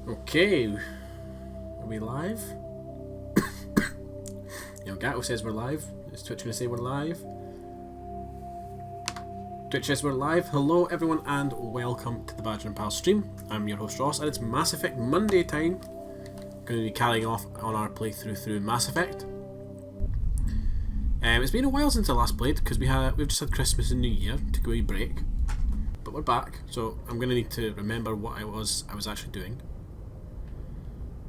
Okay, are we live? Gato says we're live. Is Twitch going to say we're live? Twitch says we're live. Hello everyone and welcome to the Badger and Pal stream. I'm your host Ross and it's Mass Effect Monday time. Going to be carrying off on our playthrough through Mass Effect. It's been a while since I last played because we've just had Christmas and New Year to go a break. But we're back, so I'm going to need to remember what I was actually doing.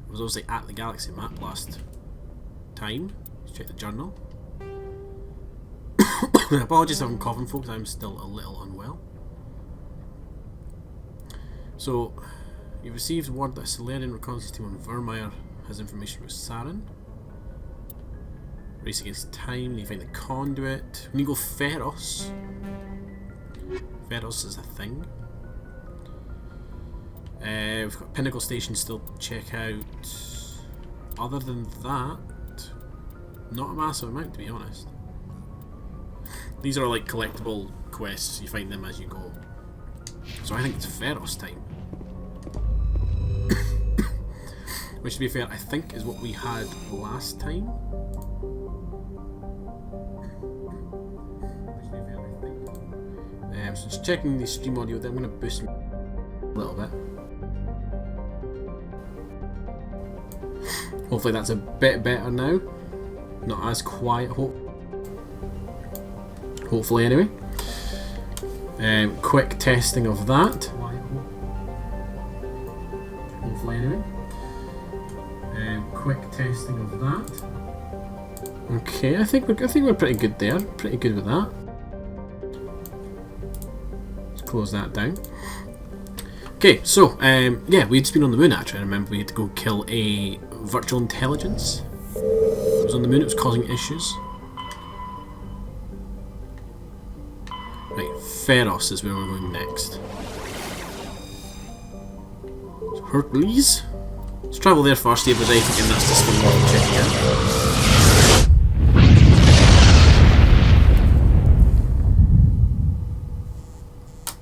I was obviously at the Galaxy map last time. Let's check the journal. Apologies if I'm coughing, folks. I'm still a little unwell. So, you received word that a Solarian reconnaissance team on Vermeer has information about Saren. Race against time. You find the conduit. When you go Feros. Feros is a thing. We've got Pinnacle Station still to check out. Other than that, not a massive amount, to be honest. These are like collectible quests, you find them as you go. So I think it's Feros time. Which, to be fair, I think is what we had last time. So just checking the stream audio there, I'm going to boost a little bit. Hopefully that's a bit better now. Not as quiet, hopefully anyway. Quick testing of that. Hopefully anyway. Quick testing of that. Okay, I think we're pretty good there. Pretty good with that. Let's close that down. Okay, so yeah, we'd just been on the moon actually. I remember we had to go kill a virtual intelligence. It was on the moon, it was causing issues. Right, Feros is where we're going next. So Hercules. Let's travel there first, see if there's anything in that system worth checking out.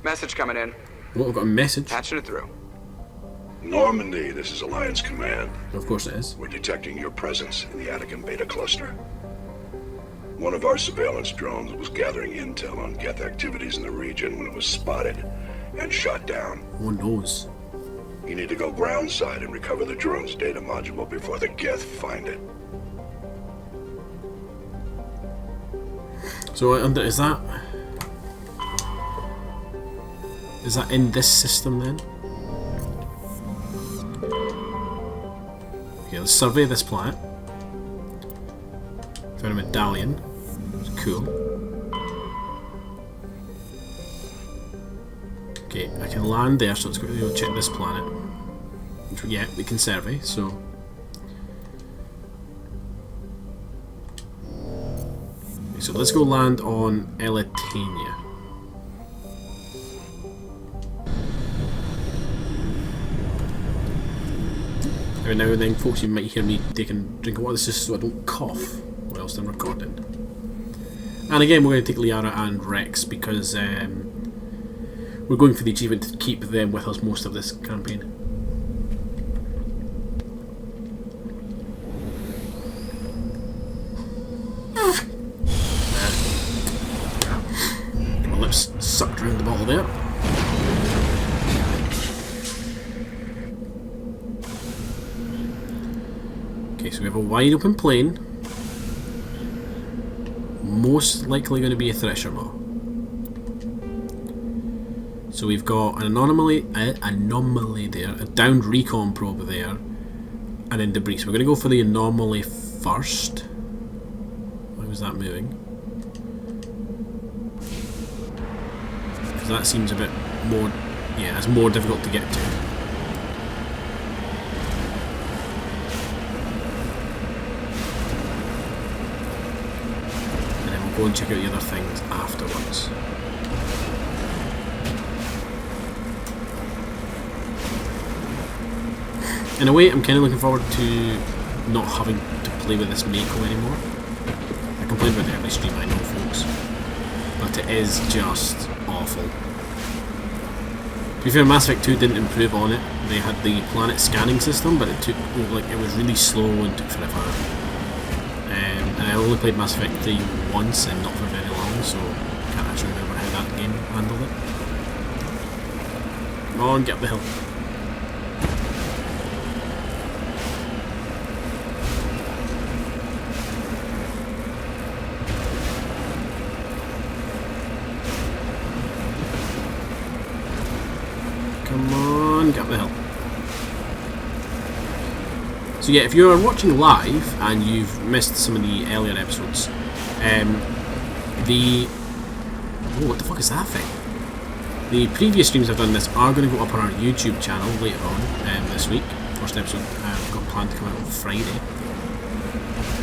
Message coming in. Oh, I've got a message. Patching it through. Normandy, this is Alliance Command. Of course it is. We're detecting your presence in the Attican Beta Cluster. One of our surveillance drones was gathering intel on Geth activities in the region when it was spotted and shot down. Oh noes. You need to go groundside and recover the drone's data module before the Geth find it. So is that in this system then? Okay, let's survey this planet. Found a medallion. It's cool. Okay, I can land there, so let's go check this planet. Which, yeah, we can survey, so. Okay, so let's go land on Elitania. Every now and then, folks, you might hear me taking a drink of water. This is just so I don't cough whilst I'm recording. And again, we're going to take Liara and Rex because we're going for the achievement to keep them with us most of this campaign. My lips sucked around the bottle there. Okay, so we have a wide open plain. Most likely going to be a Thresher Maw. So we've got an anomaly there, a downed recon probe there, and then debris. So we're going to go for the anomaly first. Why was that moving? Because that seems a bit more, yeah, it's more difficult to get to. Go and check out the other things afterwards. In a way, I'm kind of looking forward to not having to play with this Mako anymore. I complained about it every stream, I know, folks. but it is just awful. To be fair, Mass Effect 2 didn't improve on it. They had the planet scanning system, but it was really slow and took forever. And I only played Mass Effect 3 once and not for very long, so I can't actually remember how that game handled it. Come on, get up the hill. Come on, get up the hill. So yeah, if you're watching live and you've missed some of the earlier episodes, what the fuck is that thing? The previous streams I've done this are going to go up on our YouTube channel later on this week. First episode I've got planned to come out on Friday.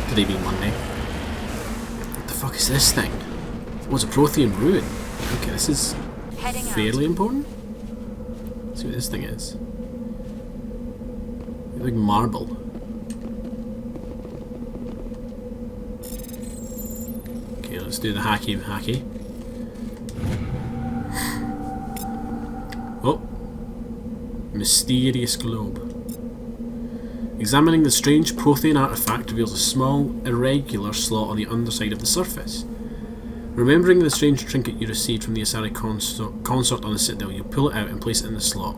Today being Monday. What the fuck is this thing? Oh, it's a Prothean ruin. Okay, this is fairly important. Let's see what this thing is. It's like marble. Okay, let's do the hacky. Oh. Mysterious globe. Examining the strange Prothean artifact reveals a small, irregular slot on the underside of the surface. Remembering the strange trinket you received from the Asari consort on the Citadel, you pull it out and place it in the slot.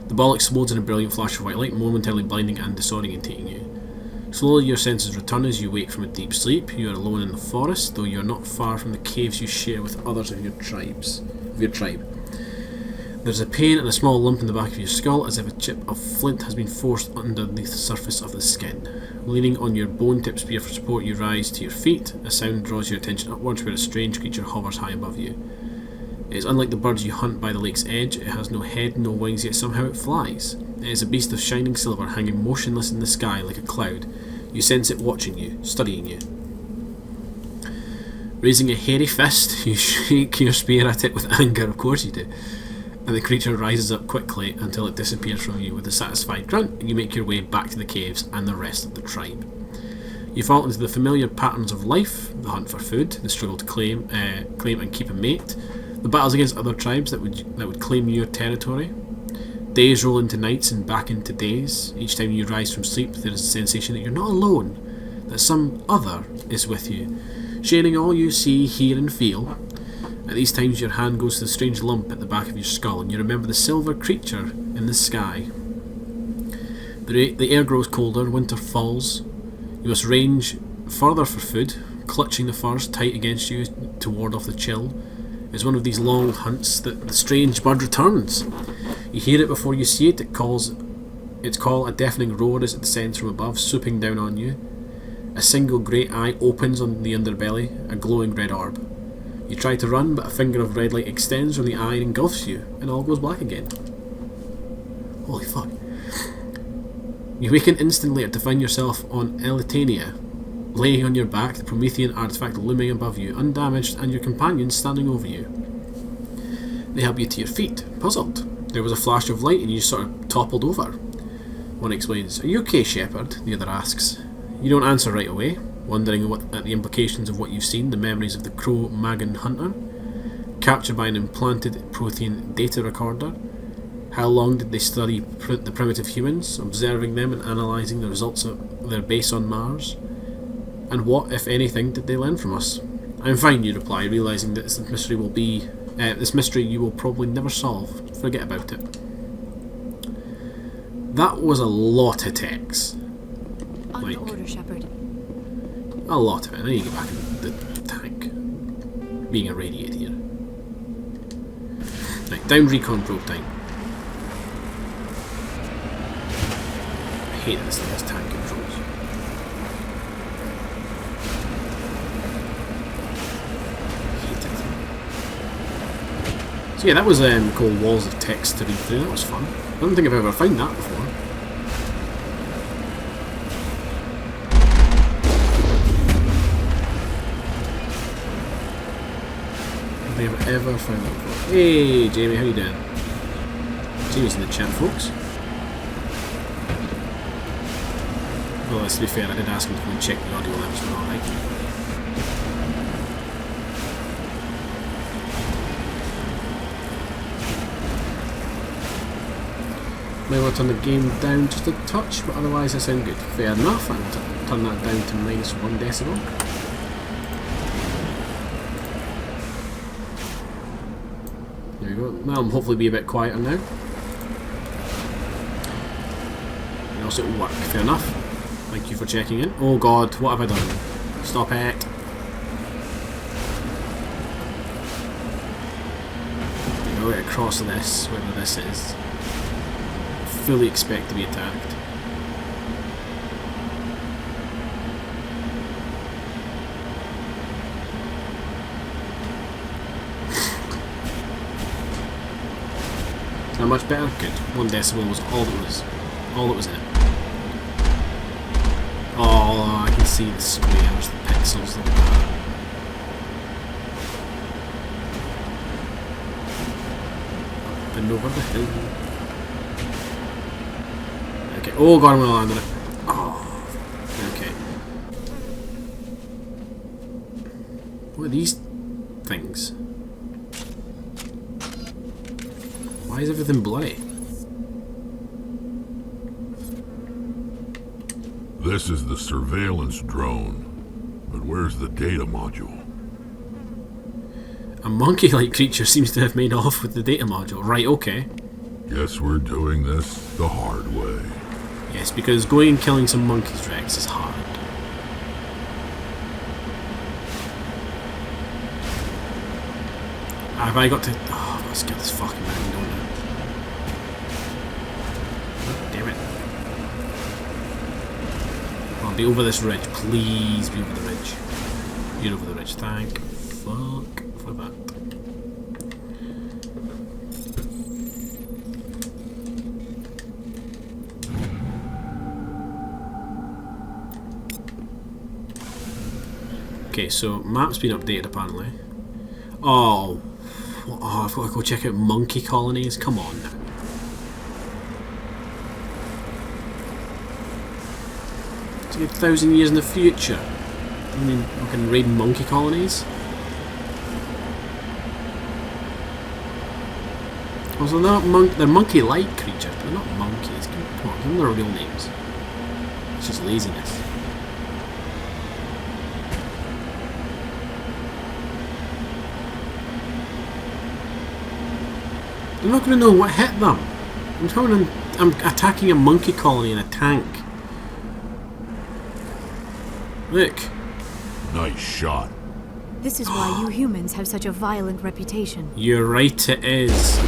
The ball explodes in a brilliant flash of white light, momentarily blinding and disorientating you. Slowly your senses return as you wake from a deep sleep. You are alone in the forest, though you are not far from the caves you share with others of your tribe. There's a pain and a small lump in the back of your skull, as if a chip of flint has been forced underneath the surface of the skin. Leaning on your bone-tipped spear for support, you rise to your feet. A sound draws your attention upwards, where a strange creature hovers high above you. It is unlike the birds you hunt by the lake's edge. It has no head, no wings, yet somehow it flies. It is a beast of shining silver, hanging motionless in the sky like a cloud. You sense it watching you, studying you. Raising a hairy fist, you shake your spear at it with anger, of course you do. And the creature rises up quickly until it disappears from you. With a satisfied grunt, you make your way back to the caves and the rest of the tribe. You fall into the familiar patterns of life: the hunt for food, the struggle to claim and keep a mate, the battles against other tribes that would claim your territory. Days roll into nights and back into days. Each time you rise from sleep, there is a sensation that you're not alone, that some other is with you, sharing all you see, hear and feel. At these times your hand goes to the strange lump at the back of your skull, and you remember the silver creature in the sky. The air grows colder, winter falls. You must range further for food, clutching the furs tight against you to ward off the chill. It's one of these long hunts that the strange bird returns. You hear it before you see it. Its call a deafening roar as it descends from above, swooping down on you. A single great eye opens on the underbelly, a glowing red orb. You try to run, but a finger of red light extends from the eye and engulfs you, and all goes black again. Holy fuck. You waken instantly to find yourself on Elitania, laying on your back, the Promethean artifact looming above you, undamaged, and your companions standing over you. They help you to your feet, puzzled. There was a flash of light and you sort of toppled over. One explains, "Are you okay, Shepard?" The other asks. You don't answer right away, wondering at the implications of what you've seen, the memories of the Cro-Magnon hunter, captured by an implanted Prothean data recorder. How long did they study the primitive humans, observing them and analysing the results of their base on Mars? And what, if anything, did they learn from us? I'm fine, you reply, realising that this mystery you will probably never solve. Forget about it. That was a lot of text. On your order, Shepard. A lot of it. I need to get back in the tank. Being irradiated here. Right, down recon probe time. I hate this thing has tank controls. Hate it. So yeah, that was called Walls of Text to read through. That was fun. I don't think I've ever found that before. I've ever found that before. Hey Jamie, how you doing? Jamie's in the chat, folks. Well, let's be fair, I did ask him to go and check the audio levels were alright. Might want to turn the game down just a touch, but otherwise I sound good. Fair enough, I'll turn that down to -1 decibel. There we go. That'll hopefully be a bit quieter now. And also it'll work. Fair enough. Thank you for checking in. Oh god, what have I done? Stop it. Go across this, wherever this is. Fully expect to be attacked. Is that much better? Good. 1 decibel was all that was in it. Oh, I can see the squares, the pixels, like that. Up and over the hill. Okay. Oh god, I'm gonna land on it. Oh. Okay. What are these things? Why is everything blurry? This is the surveillance drone, but where's the data module? A monkey-like creature seems to have made off with the data module. Right, okay. Guess we're doing this the hard way. Yes, because going and killing some monkeys, Rex, is hard. Have I got to... Oh, let's get this fucking man, don't I? Oh, damn it. I'll be over this ridge. Please be over the ridge. You're over the ridge. Thank fuck for that. Okay, so map's been updated apparently. Oh, I've got to go check out monkey colonies. Come on now. It's like 1,000 years in the future. I mean, I can raid monkey colonies. Also, they're monkey-like creatures, but they're not monkeys. Come on, give them their real names. It's just laziness. They're not going to know what hit them. I'm attacking a monkey colony in a tank. Look. Nice shot. This is why you humans have such a violent reputation. You're right, it is.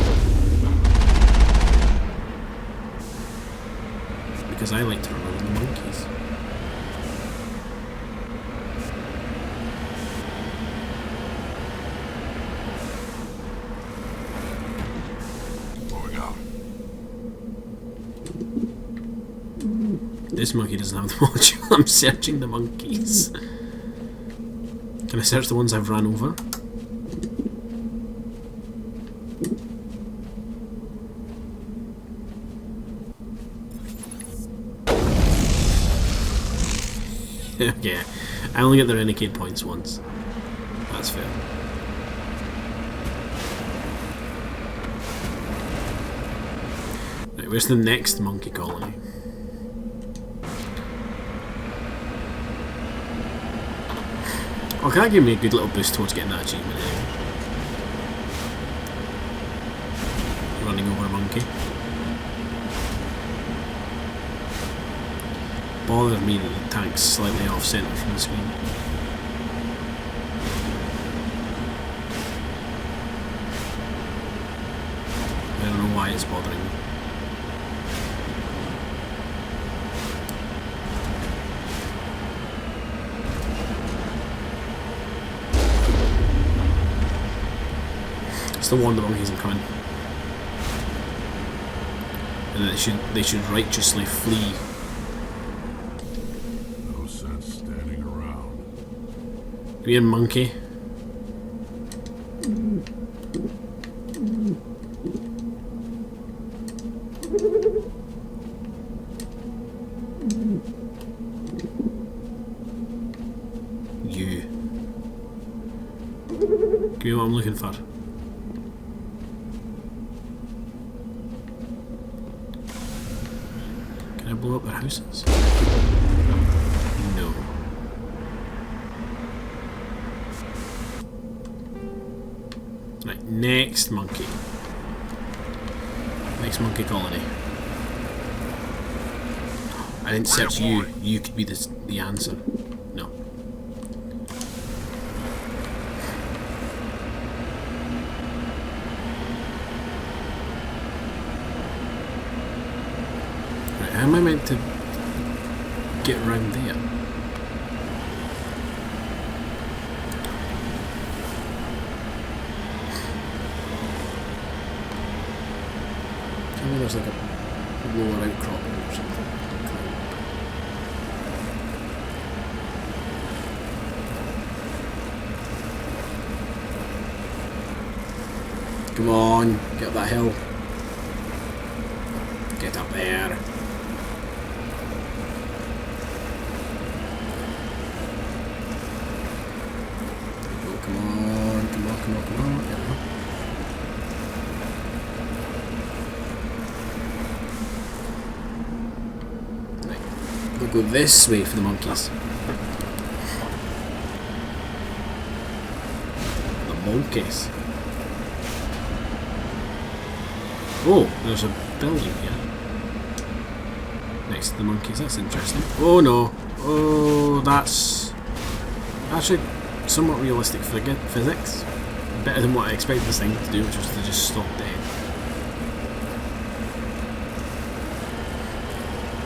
Because I like to remember the monkeys. This monkey doesn't have the module. I'm searching the monkeys. Can I search the ones I've ran over? Okay, I only get the renegade points once. That's fair. Right, where's the next monkey colony? Oh, can that give me a good little boost towards getting that achievement anyway? Running over a monkey. Bothers me that the tank's slightly off centre from the screen. I don't know why it's bothering me. To warn the monkeys I'm coming, and then they should righteously flee. No sense standing around. Come here, monkey. You. Give me what I'm looking for. blow up their houses? No. Right, next monkey. Next monkey colony. I didn't search you. You could be the answer. No. Right, how am I meant to get around there? Tell me there's like a lower outcropping or something. Come on, get up that hill. Get up there. Oh, come on, come on, come on, come on. There we go. Right. We'll go this way for the monkeys. The monkeys. Oh, there's a building here. Next to the monkeys, that's interesting. Oh no. Oh, that's actually somewhat realistic physics. Better than what I expected this thing to do, which was to just stop dead.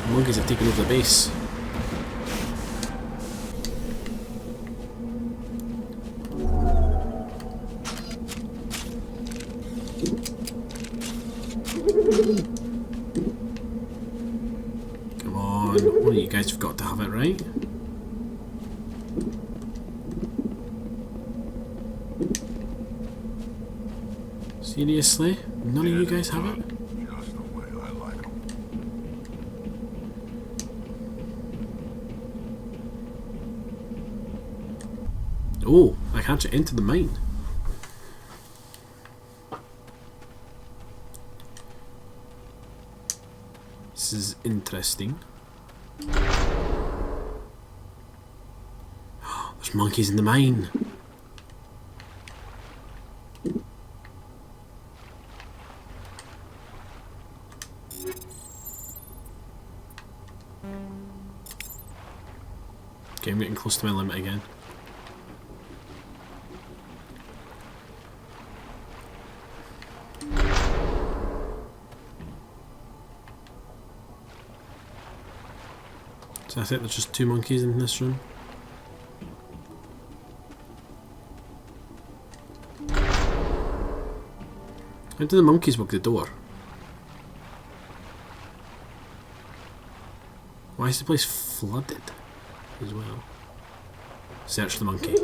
The monkeys have taken over the base. Come on, one of you guys have got to have it right. Seriously? None of you guys have it? Just the way I like 'em. Oh, I can't get into the mine. This is interesting. There's monkeys in the mine. Okay, I'm getting close to my limit again. So I think there's just 2 monkeys in this room. How do the monkeys work the door? Why is the place flooded as well? Search the monkey.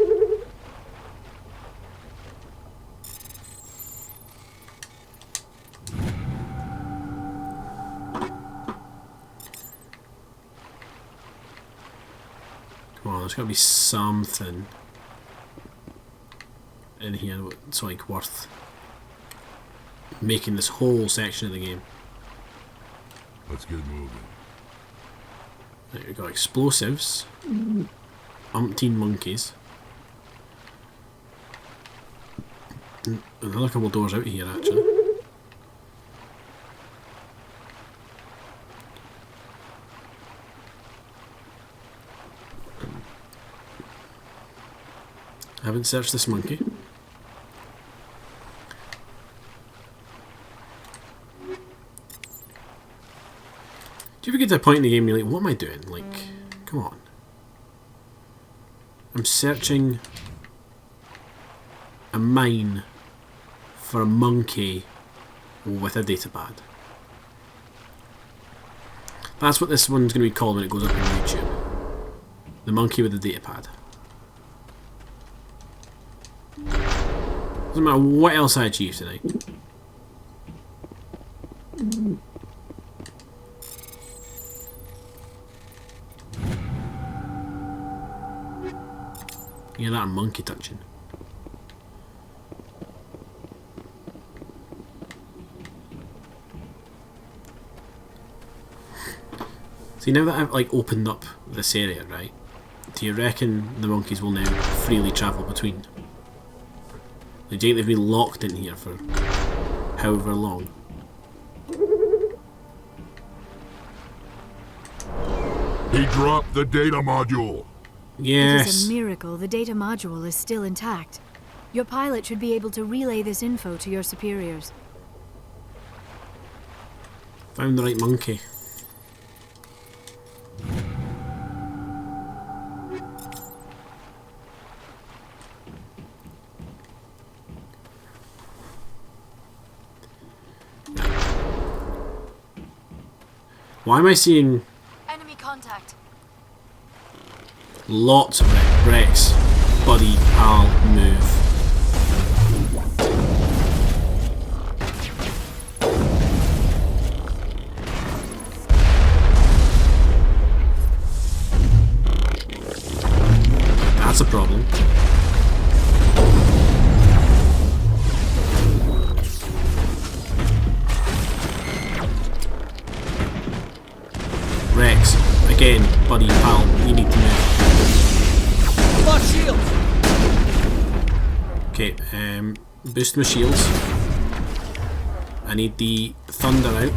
Come on, there's got to be something in here that's like worth making this whole section of the game. Let's get moving. Right, we've got explosives, umpteen monkeys, and another couple doors out here actually. I haven't searched this monkey. Do you ever get to a point in the game and you're like, what am I doing? Like, come on. I'm searching a mine for a monkey with a datapad. That's what this one's going to be called when it goes up on YouTube. The monkey with the datapad. Doesn't matter what else I achieve tonight. You hear that monkey touching? See, now that I've like opened up this area, right? Do you reckon the monkeys will now freely travel between? Like, do you think they've been locked in here for however long? He dropped the data module. It Yes. is a miracle the data module is still intact. Your pilot should be able to relay this info to your superiors. Found the right monkey. Why am I seeing Enemy contact. lots of Rex, buddy, pal, move? That's a problem. Rex, again, buddy, pal, you need to move. Lost shields! Okay, boost my shields. I need the thunder out.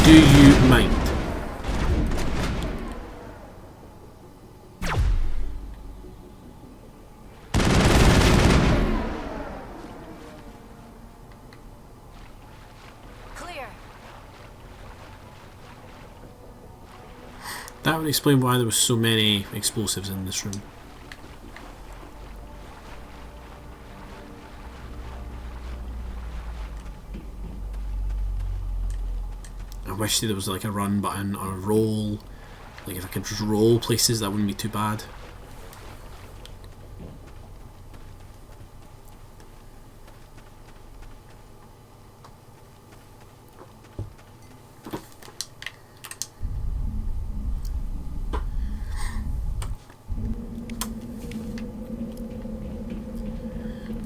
Do you mind? Clear. That would explain why there were so many explosives in this room. I wish there was like a run button or a roll. Like if I could just roll places, that wouldn't be too bad.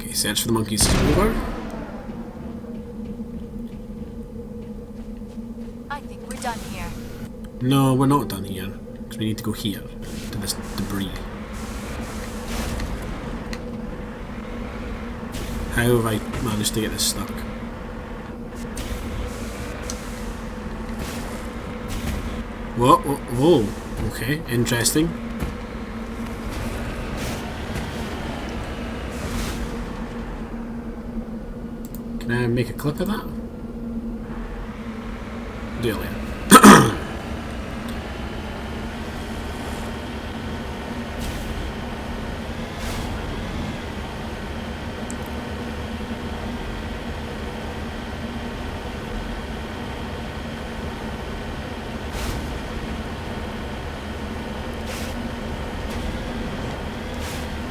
Okay, search for the monkeys is over. I think we're done here. No, we're not done here, because we need to go here, to this debris. How have I managed to get this stuck? Whoa, whoa, whoa, okay, interesting. Can I make a clip of that? Do it later.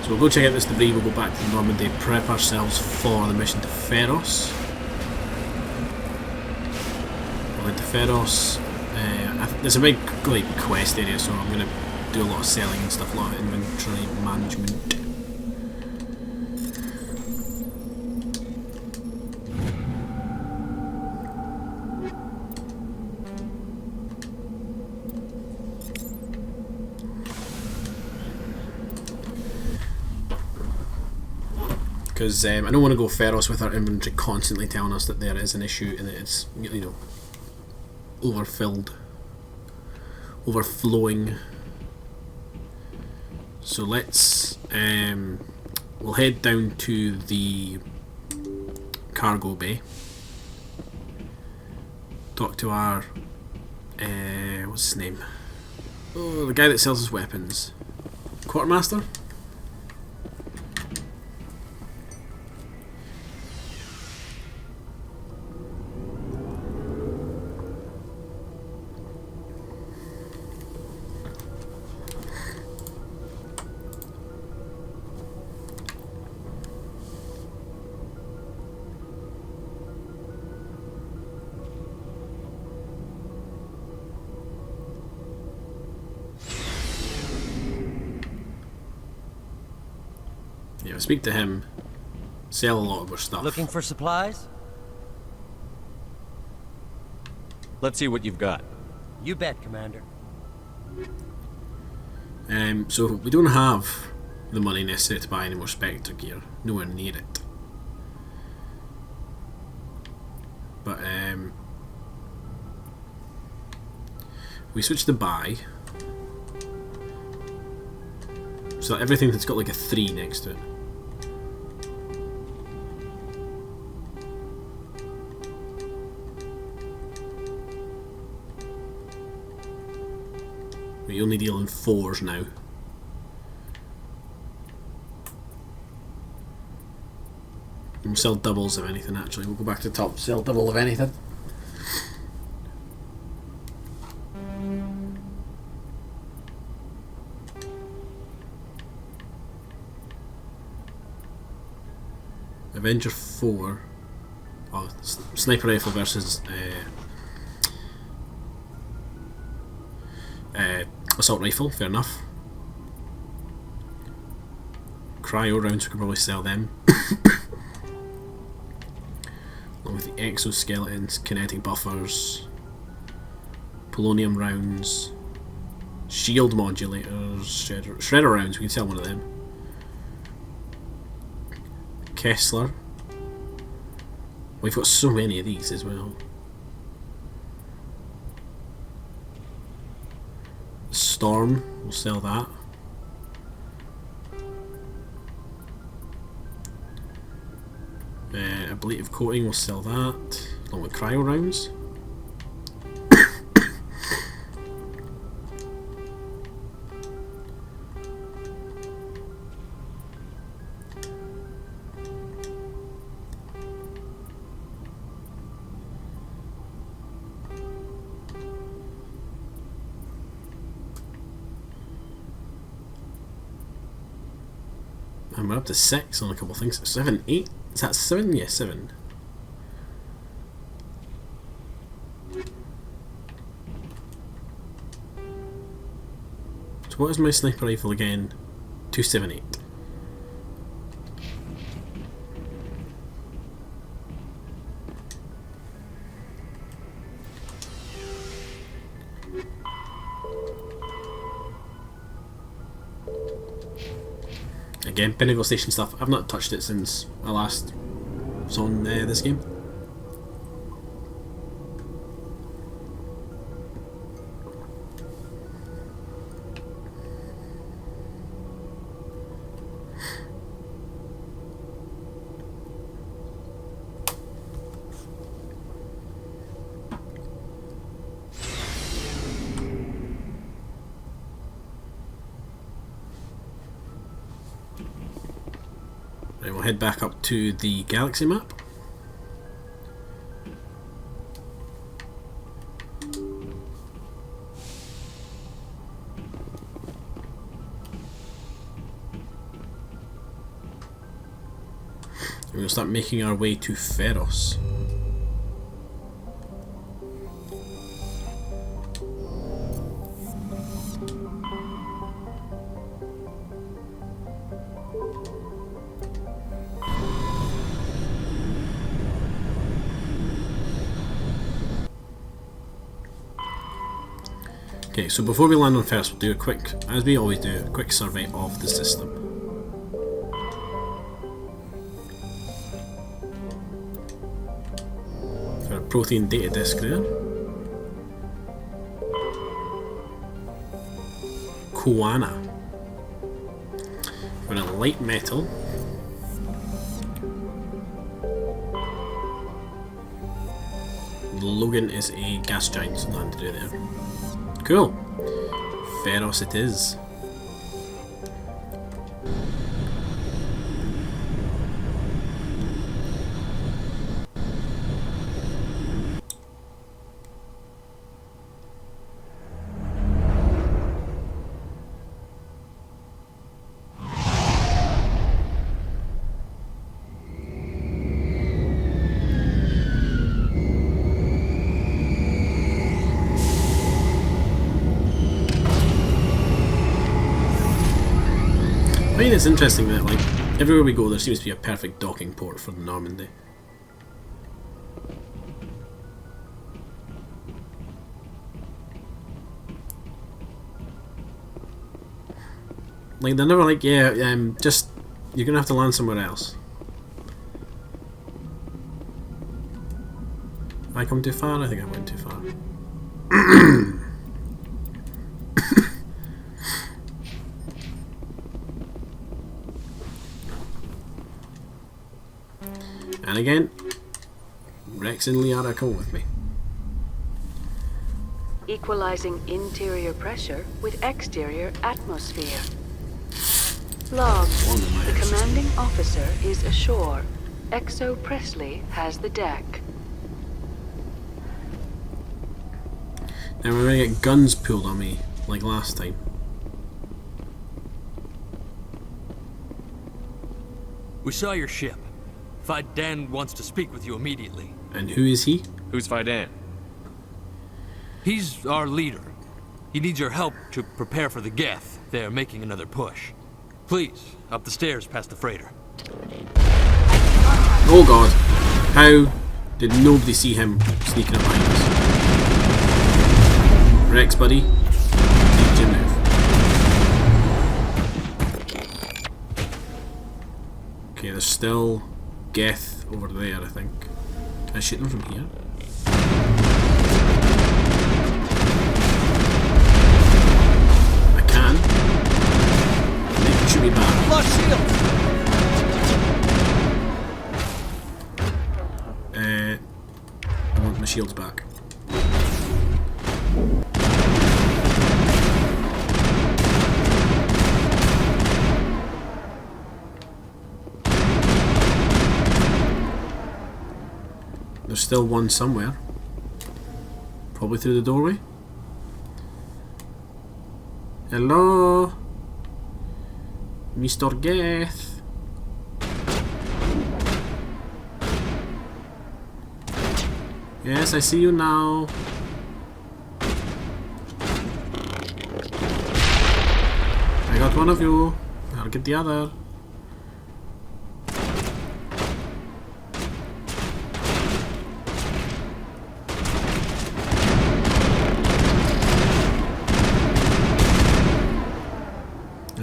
So we'll go check out this debris, we'll go back to Normandy, prep ourselves for the mission to Feros. We'll head to Feros. There's a big like quest area, so I'm going to do a lot of selling and stuff, a lot of inventory management. Because I don't want to go Feros with our inventory constantly telling us that there is an issue and that it's, you know, overfilled, overflowing. So let's we'll head down to the cargo bay, talk to our what's his name, oh, the guy that sells us weapons, quartermaster. speak to him, sell a lot of our stuff. Looking for supplies? Let's see what you've got. You bet, Commander. So we don't have the money necessary to buy any more Spectre gear. Nowhere near it. But we switch to buy. So everything that's got like a 3 next to it. We only deal in 4s now. And we'll sell doubles of anything actually. We'll go back to the top, sell double of anything. Avenger 4. Oh, sniper rifle versus assault rifle, fair enough. Cryo rounds, we could probably sell them. Along with the exoskeletons, kinetic buffers, polonium rounds, shield modulators, shredder rounds, we can sell one of them. Kessler. We've got so many of these as well. Storm, we'll sell that. Ablative coating, we'll sell that. Along with cryo rounds. And we're up to 6 on a couple of things. 7, 8? Is that 7? Yeah, 7. So what is my sniper rifle again? 278. Again, Pinnacle Station stuff. I've not touched it since I last was on this game. Right, we'll head back up to the galaxy map. And we'll start making our way to Feros. Okay, so before we land on Feros, we'll do a quick, as we always do, a quick survey of the system. Got a protein data disk there. Koana. Got a light metal. Logan is a gas giant, so nothing to do there. Cool. Feros it is. I mean, it's interesting that, like, Everywhere we go, there seems to be a perfect docking port for the Normandy. Like, they're never like, yeah, just, you're gonna have to land somewhere else. Have I come too far? I think I went too far. And again, Rex and Liara come with me. Equalizing interior pressure with exterior atmosphere. Log. The commanding officer is ashore. Exo Presley has the deck. Now we're gonna get guns pulled on me, like last time. We saw your ship. Fidan wants to speak with you immediately. And who is he? Who's Fidan? He's our leader. He needs your help to prepare for the Geth. They're making another push. Please, up the stairs past the freighter. Oh god. How did nobody see him sneaking up behind us? Rex, buddy. Need your move. Okay, there's still Geth over there, I think. Can I shoot them from here? I can. Maybe it should be bad. Lost shield! I want my shields back. There's still one somewhere. Probably through the doorway. Hello? Mr. Geth. Yes, I see you now. I got one of you. I'll get the other.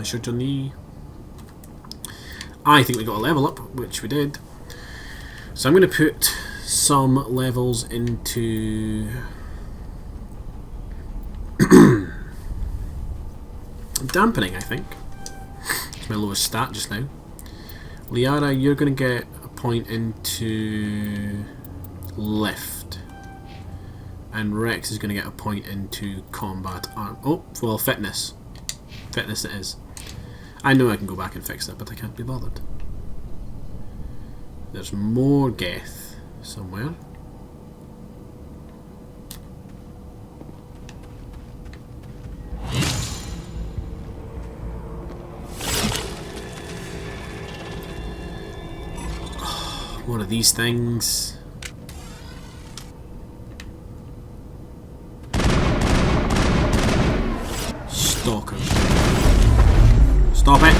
Shoot your knee. I think we got a level up, which we did. So I'm going to put some levels into dampening, I think. It's my lowest stat just now. Liara, you're going to get a point into lift. And Rex is going to get a point into combat arm. Oh, well, fitness. Fitness it is. I know I can go back and fix it, but I can't be bothered. There's more Geth somewhere. One of these things. Stalkers. Stop it!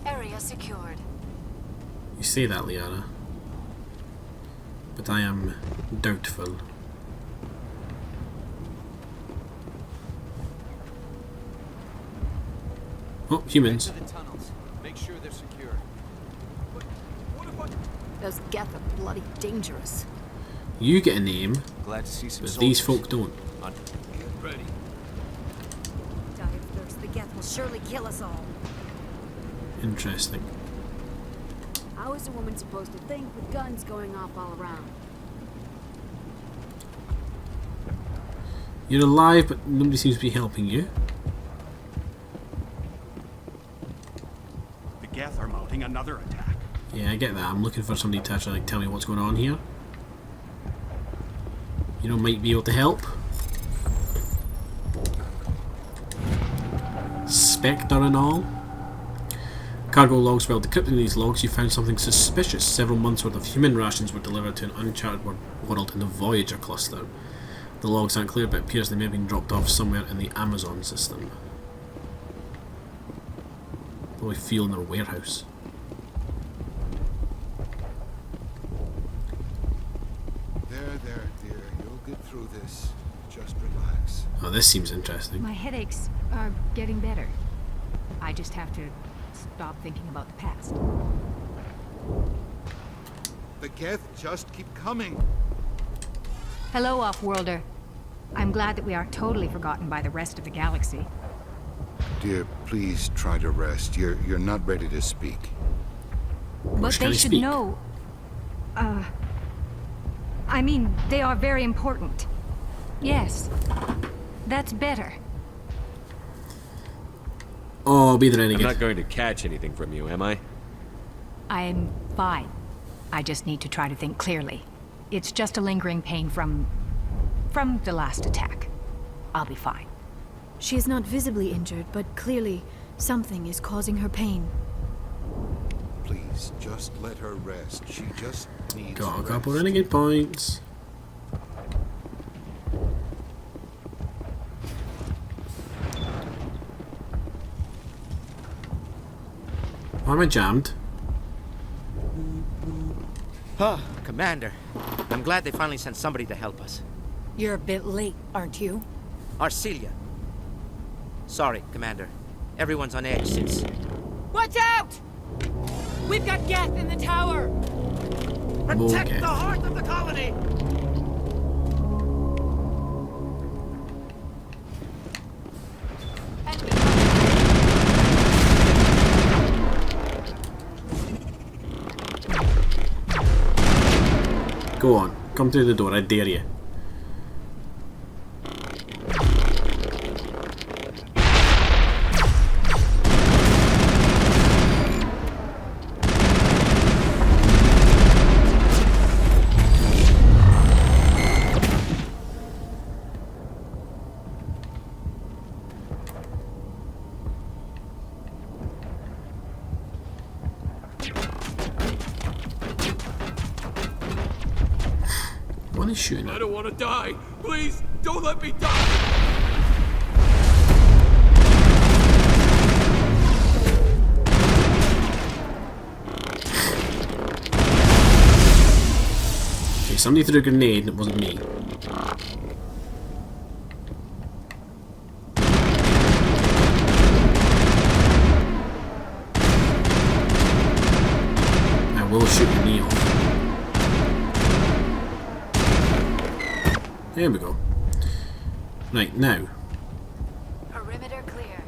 Area secured. You say that, Liara, but I am doubtful. Oh, humans. Make sure they're secure. Those Geth are bloody dangerous. You get a name, Glad to see some but these folk don't. Ready. Die of thirst. The Geth will surely kill us all. Interesting. How is a woman supposed to think with guns going off all around? You're alive, but nobody seems to be helping you. The Geth are mounting another attack. Yeah, I get that. I'm looking for somebody to actually tell me what's going on here. You know, might be able to help. Spectre and all. Cargo logs. While decrypting these logs, you found something suspicious. Several months worth of human rations were delivered to an uncharted world in the Voyager cluster. The logs aren't clear, but it appears they may have been dropped off somewhere in the Amazon system. Probably feel in their warehouse. There, dear. You'll get through this. Just relax. Oh, this seems interesting. My headaches are getting better. I just have to stop thinking about the past. The Geth just keep coming. Hello, Off-Worlder. I'm glad that we aren't totally forgotten by the rest of the galaxy. Dear, please try to rest. You're not ready to speak. But can they I should speak? know... I mean, they are very important. Yes. That's better. Oh, be the I'm renegade. not going to catch anything from you, am I? I'm fine. I just need to try to think clearly. It's just a lingering pain from the last attack. I'll be fine. She is not visibly injured, but clearly something is causing her pain. Please, just let her rest. She just needs Got a rest. couple renegade points. Why am I jammed? Huh, Commander. I'm glad they finally sent somebody to help us. You're a bit late, aren't you? Arcelia. Sorry, Commander. Everyone's on edge since... Watch out! We've got Geth in the tower! Protect Okay. the heart of the colony! Go on, come through the door, I dare you. One is shooting I at. don't want to die. Please, don't let me die. Okay, somebody threw a grenade and it wasn't me. I will shoot your knee off. There we go. Right, now. Perimeter clear.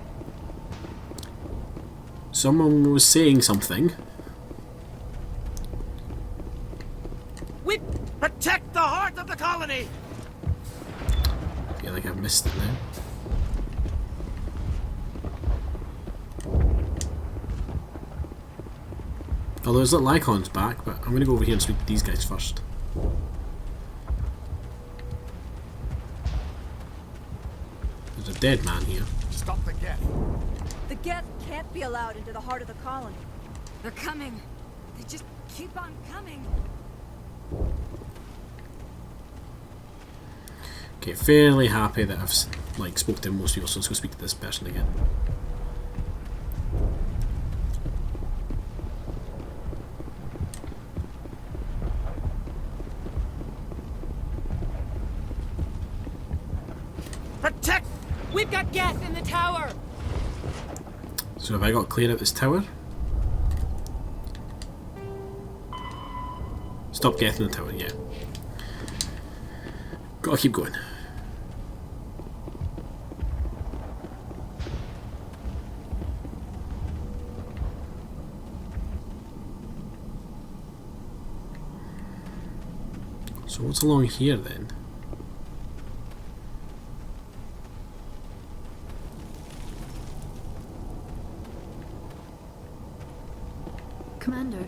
Someone was saying something. We protect the heart of the colony! I feel like I've missed it now. Although his little icon's back, but I'm going to go over here and speak to these guys first. There's a dead man here. Stop the Geth. The Geth can't be allowed into the heart of the colony. They're coming. They just keep on coming. Okay, fairly happy that I've spoke to most people, so let's go speak to this person again. Protect! We've got Geth in the tower! So have I got clear out this tower? Stop getting the tower, yeah. Gotta keep going. So what's along here then? Commander,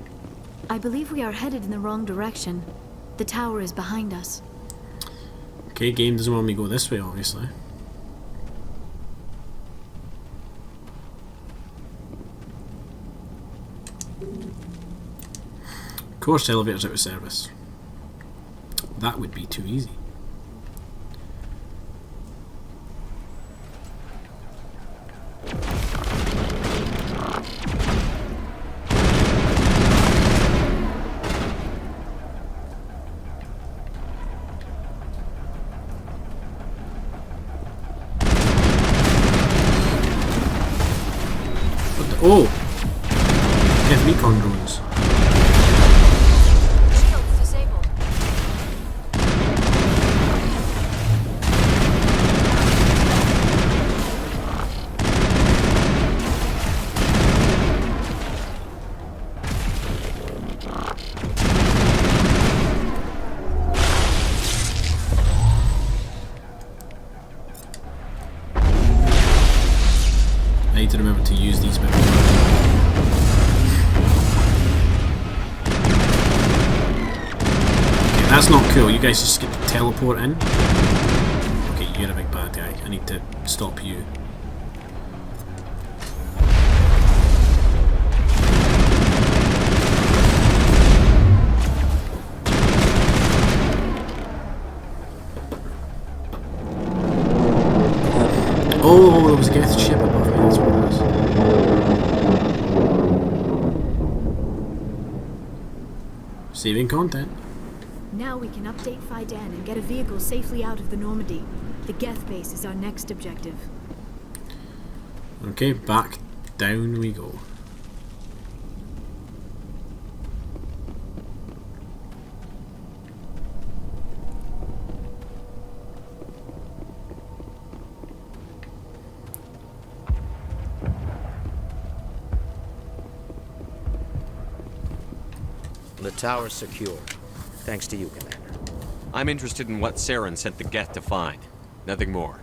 I believe we are headed in the wrong direction. The tower is behind us. Okay, game doesn't want me to go this way, obviously. Of course, elevator's out of service. That would be too easy. Geth recon drones. Shields disabled. I need to remember to use these bits. That's not cool. You guys just get to teleport in. Okay, you're a big bad guy. I need to stop you. Oh, there was a Geth ship above me. That's what it was. Saving content. Now we can update Fidan and get a vehicle safely out of the Normandy. The Geth base is our next objective. Okay, back down we go. The tower's secure. Thanks to you, Commander. I'm interested in what Saren sent the Geth to find. Nothing more.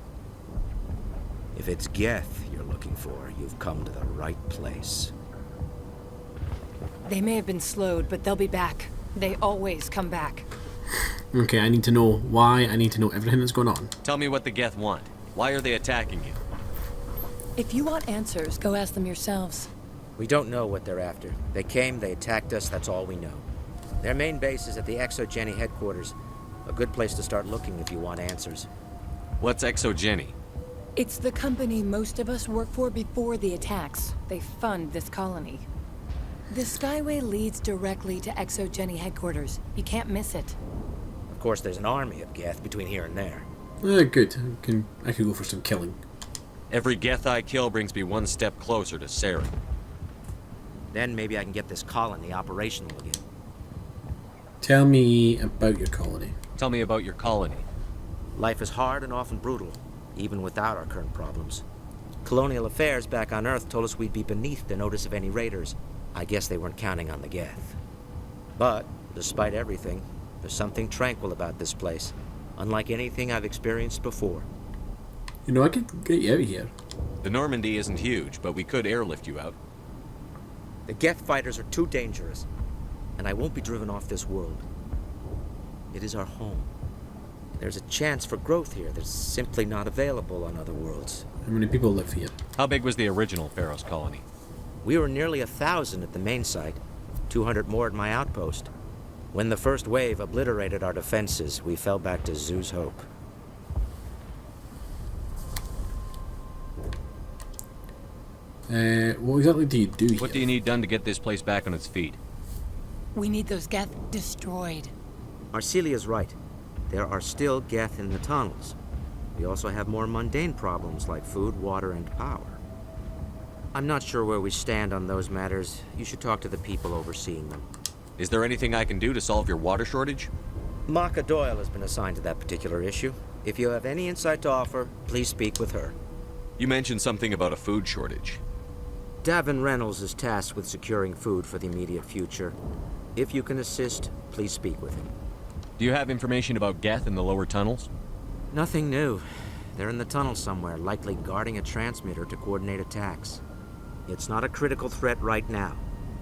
If it's Geth you're looking for, you've come to the right place. They may have been slowed, but they'll be back. They always come back. Okay, I need to know why. I need to know everything that's going on. Tell me what the Geth want. Why are they attacking you? If you want answers, go ask them yourselves. We don't know what they're after. They came, they attacked us, that's all we know. Their main base is at the ExoGeni headquarters. A good place to start looking if you want answers. What's ExoGeni? It's the company most of us work for before the attacks. They fund this colony. The Skyway leads directly to ExoGeni headquarters. You can't miss it. Of course, there's an army of Geth between here and there. Good. I can go for some killing. Every Geth I kill brings me one step closer to Saren. Then maybe I can get this colony operational again. Tell me about your colony. Tell me about your colony. Life is hard and often brutal, even without our current problems. Colonial affairs back on Earth told us we'd be beneath the notice of any raiders. I guess they weren't counting on the Geth. But, despite everything, there's something tranquil about this place, unlike anything I've experienced before. You know, I could get you out of here. The Normandy isn't huge, but we could airlift you out. The Geth fighters are too dangerous, and I won't be driven off this world. It is our home. There's a chance for growth here that's simply not available on other worlds. How many people live here? How big was the original Feros colony? We were nearly 1,000 at the main site, 200 more at my outpost. When the first wave obliterated our defenses, we fell back to Zoo's Hope. What exactly do you do here? What do you need done to get this place back on its feet? We need those Geth destroyed. Arcelia's right. There are still Geth in the tunnels. We also have more mundane problems like food, water, and power. I'm not sure where we stand on those matters. You should talk to the people overseeing them. Is there anything I can do to solve your water shortage? Maka Doyle has been assigned to that particular issue. If you have any insight to offer, please speak with her. You mentioned something about a food shortage. Davin Reynolds is tasked with securing food for the immediate future. If you can assist, please speak with him. Do you have information about Geth in the lower tunnels? Nothing new. They're in the tunnel somewhere, likely guarding a transmitter to coordinate attacks. It's not a critical threat right now,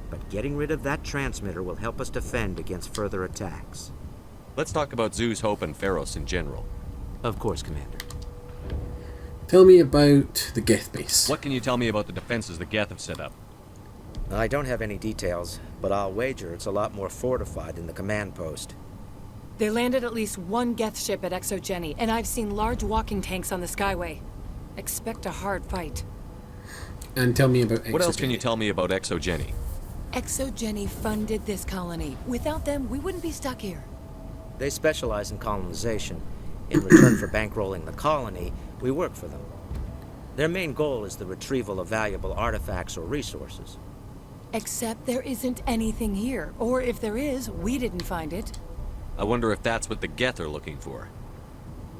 but getting rid of that transmitter will help us defend against further attacks. Let's talk about Zoo's Hope and Feros in general. Of course, Commander. Tell me about the Geth base. What can you tell me about the defenses the Geth have set up? I don't have any details, but I'll wager it's a lot more fortified than the command post. They landed at least one Geth ship at ExoGeni, and I've seen large walking tanks on the Skyway. Expect a hard fight. And tell me about ExoGeni. What else can you tell me about ExoGeni? ExoGeni funded this colony. Without them, we wouldn't be stuck here. They specialize in colonization. In return for bankrolling the colony, we work for them. Their main goal is the retrieval of valuable artifacts or resources. Except there isn't anything here. Or if there is, we didn't find it. I wonder if that's what the Geth are looking for.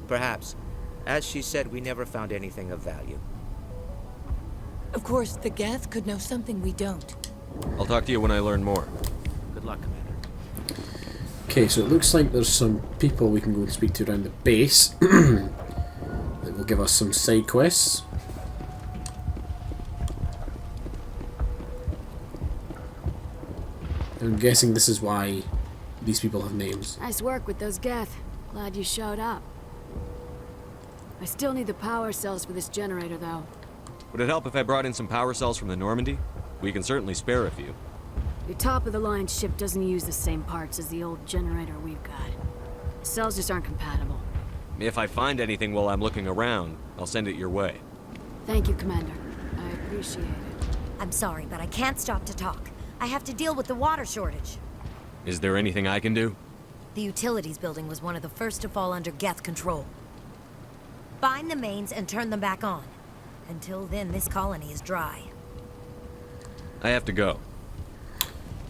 Perhaps. As she said, we never found anything of value. Of course, the Geth could know something we don't. I'll talk to you when I learn more. Good luck, Commander. Okay, so it looks like there's some people we can go and speak to around the base that will give us some side quests. I'm guessing this is why these people have names. Nice work with those Geth. Glad you showed up. I still need the power cells for this generator, though. Would it help if I brought in some power cells from the Normandy? We can certainly spare a few. Your top-of-the-line ship doesn't use the same parts as the old generator we've got. The cells just aren't compatible. If I find anything while I'm looking around, I'll send it your way. Thank you, Commander. I appreciate it. I'm sorry, but I can't stop to talk. I have to deal with the water shortage. Is there anything I can do? The utilities building was one of the first to fall under Geth control. Find the mains and turn them back on. Until then, this colony is dry. I have to go.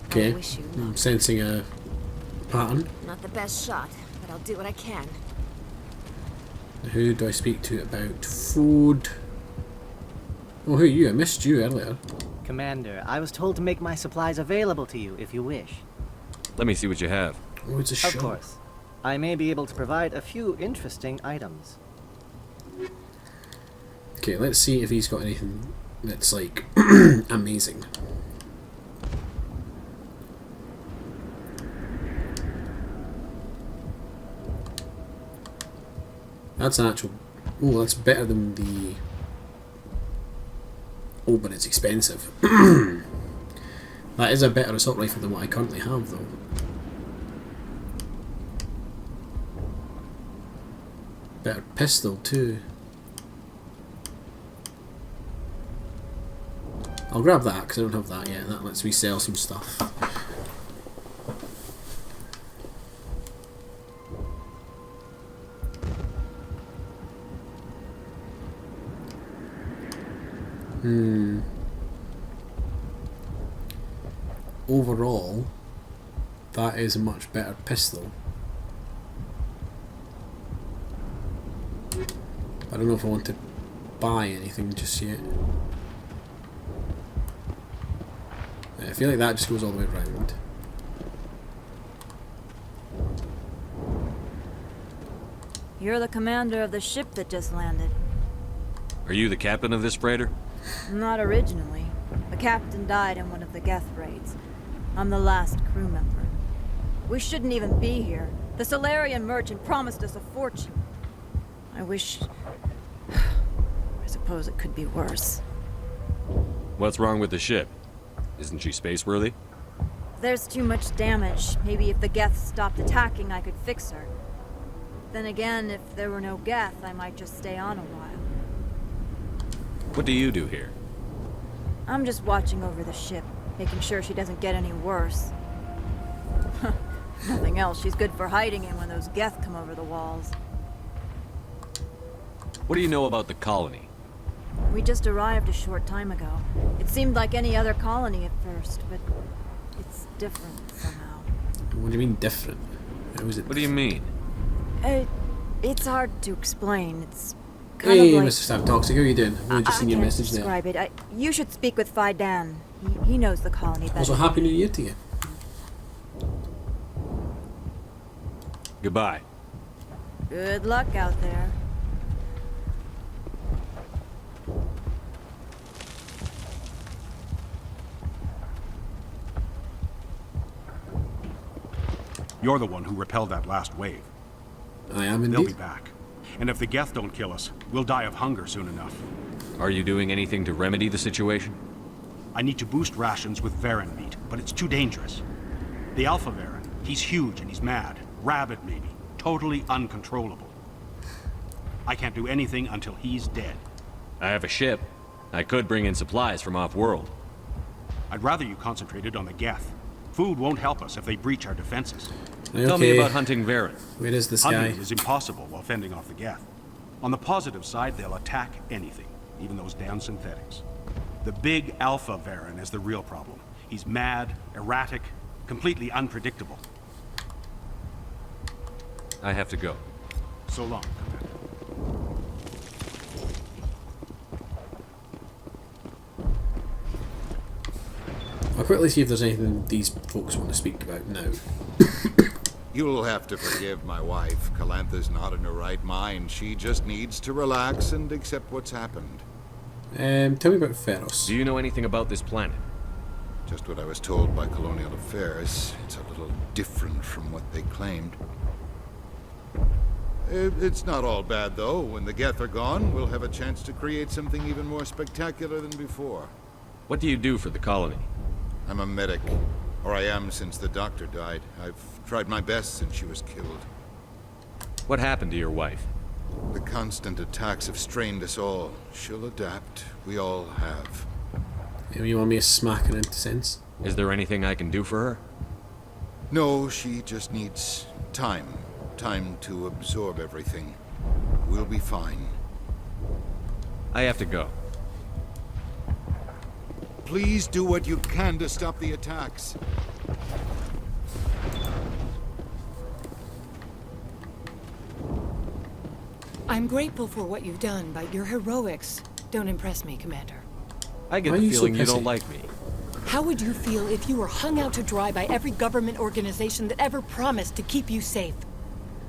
Okay, I wish you luck. I'm sensing a pattern. Not the best shot, but I'll do what I can. Who do I speak to about food? Oh, who are you? I missed you earlier. Commander, I was told to make my supplies available to you if you wish. Let me see what you have. Oh, it's a shop. Of course. I may be able to provide a few interesting items. Okay, let's see if he's got anything that's like amazing. That's an actual... Oh, that's better than the... Oh, but it's expensive. That is a better assault rifle than what I currently have, though. Better pistol, too. I'll grab that, because I don't have that yet. That lets me sell some stuff. Overall, that is a much better pistol. I don't know if I want to buy anything just yet. I feel like that just goes all the way around. You're the commander of the ship that just landed. Are you the captain of this freighter? Not originally. The captain died in one of the Geth raids. I'm the last crew member. We shouldn't even be here. The Solarian merchant promised us a fortune. I wish... I suppose it could be worse. What's wrong with the ship? Isn't she space-worthy? There's too much damage. Maybe if the Geth stopped attacking, I could fix her. Then again, if there were no Geth, I might just stay on a while. What do you do here? I'm just watching over the ship, making sure she doesn't get any worse. Nothing else. She's good for hiding in when those Geth come over the walls. What do you know about the colony? We just arrived a short time ago. It seemed like any other colony at first, but it's different somehow. What do you mean different? How is it? What do you mean? It's hard to explain. It's kind Hey, of like... Mr. Staff Toxic, how are you doing? I've only just seen your message there. I can't describe it. You should speak with Fidan. He knows the colony better. Also, Happy New Year to you. Goodbye. Good luck out there. You're the one who repelled that last wave. I am indeed. They'll be back. And if the Geth don't kill us, we'll die of hunger soon enough. Are you doing anything to remedy the situation? I need to boost rations with Varen meat, but it's too dangerous. The Alpha Varen, he's huge and he's mad. Rabid, maybe. Totally uncontrollable. I can't do anything until he's dead. I have a ship. I could bring in supplies from off-world. I'd rather you concentrated on the Geth. Food won't help us if they breach our defenses. Okay. Tell me about hunting Varen. Where is this guy? Hunting is impossible while fending off the Geth. On the positive side, they'll attack anything, even those damn synthetics. The big Alpha Varen is the real problem. He's mad, erratic, completely unpredictable. I have to go. So long, Commander. I'll quickly see if there's anything these folks want to speak about now. You'll have to forgive my wife. Calantha's not in her right mind. She just needs to relax and accept what's happened. Tell me about Feros. Do you know anything about this planet? Just what I was told by Colonial Affairs. It's a little different from what they claimed. It's not all bad, though. When the Geth are gone, we'll have a chance to create something even more spectacular than before. What do you do for the colony? I'm a medic. Or I am since the doctor died. I've tried my best since she was killed. What happened to your wife? The constant attacks have strained us all. She'll adapt. We all have. You want me to smack her into sense? Is there anything I can do for her? No, she just needs time. Time to absorb everything. We'll be fine. I have to go. Please do what you can to stop the attacks. I'm grateful for what you've done, but your heroics don't impress me, Commander. I get the feeling you don't like me. How would you feel if you were hung out to dry by every government organization that ever promised to keep you safe?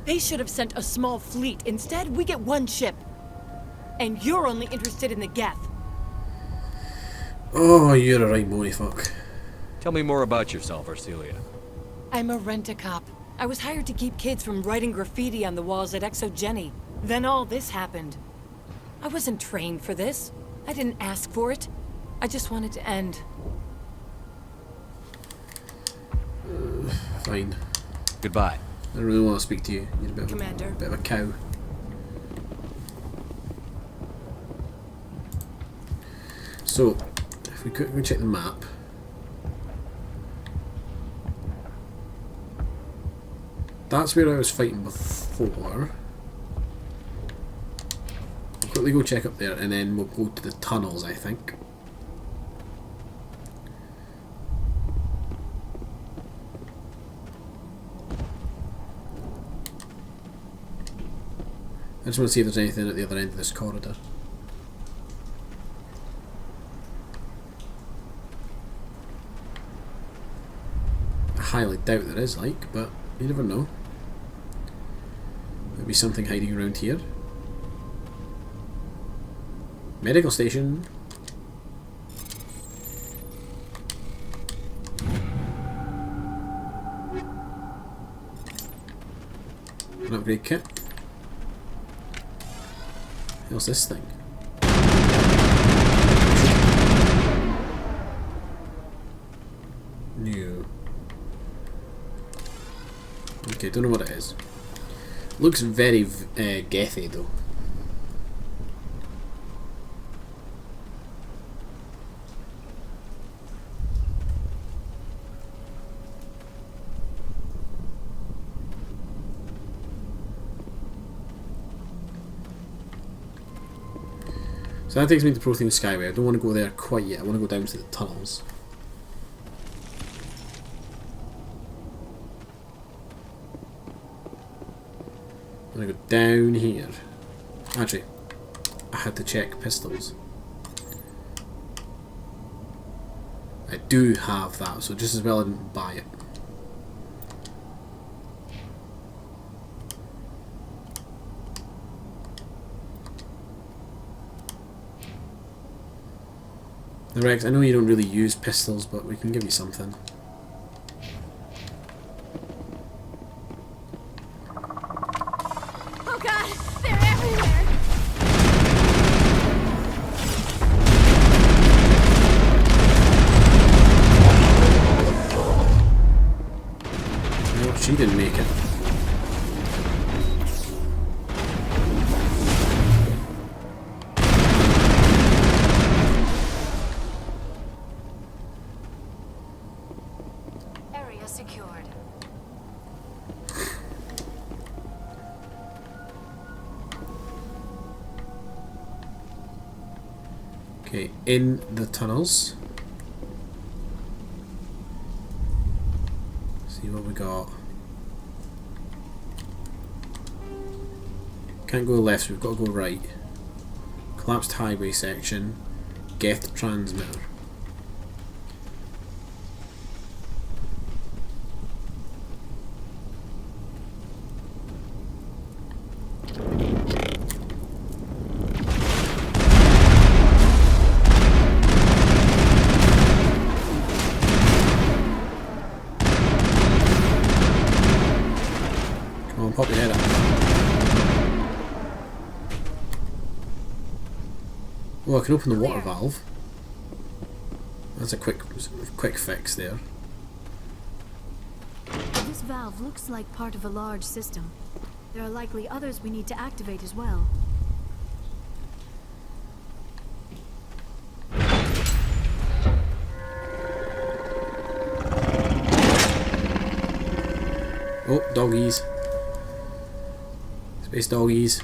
They should have sent a small fleet. Instead, we get one ship. And you're only interested in the Geth. Oh, you're a right boy, fuck. Tell me more about yourself, Arcelia. I'm a rent-a-cop. I was hired to keep kids from writing graffiti on the walls at Exogeny. Then all this happened. I wasn't trained for this. I didn't ask for it. I just wanted to end. Fine. Goodbye. I don't really want to speak to you. You're a bit Commander. A bit of a cow. So, if we quickly check the map. That's where I was fighting before. I'll quickly go check up there and then we'll go to the tunnels, I think. I just want to see if there's anything at the other end of this corridor. I highly doubt there is, like, but you never know. Maybe something hiding around here. Medical station. An upgrade kit. What's this thing? New. Okay, don't know what it is. Looks very gethy though. So that takes me to Prothean Skyway. I don't want to go there quite yet. I want to go down to the tunnels. I'm going to go down here. Actually, I had to check pistols. I do have that, so just as well I didn't buy it. Rex, I know you don't really use pistols, but we can give you something. Oh god, they're everywhere! No, she didn't make it. Okay, in the tunnels. see what we got. Can't go left, so we've got to go right. Collapsed highway section. Geth transmitter. Come on, pop your head up. Oh, I can open the water valve. That's a quick fix there. This valve looks like part of a large system. There are likely others we need to activate as well. Oh, doggies. Space doggies.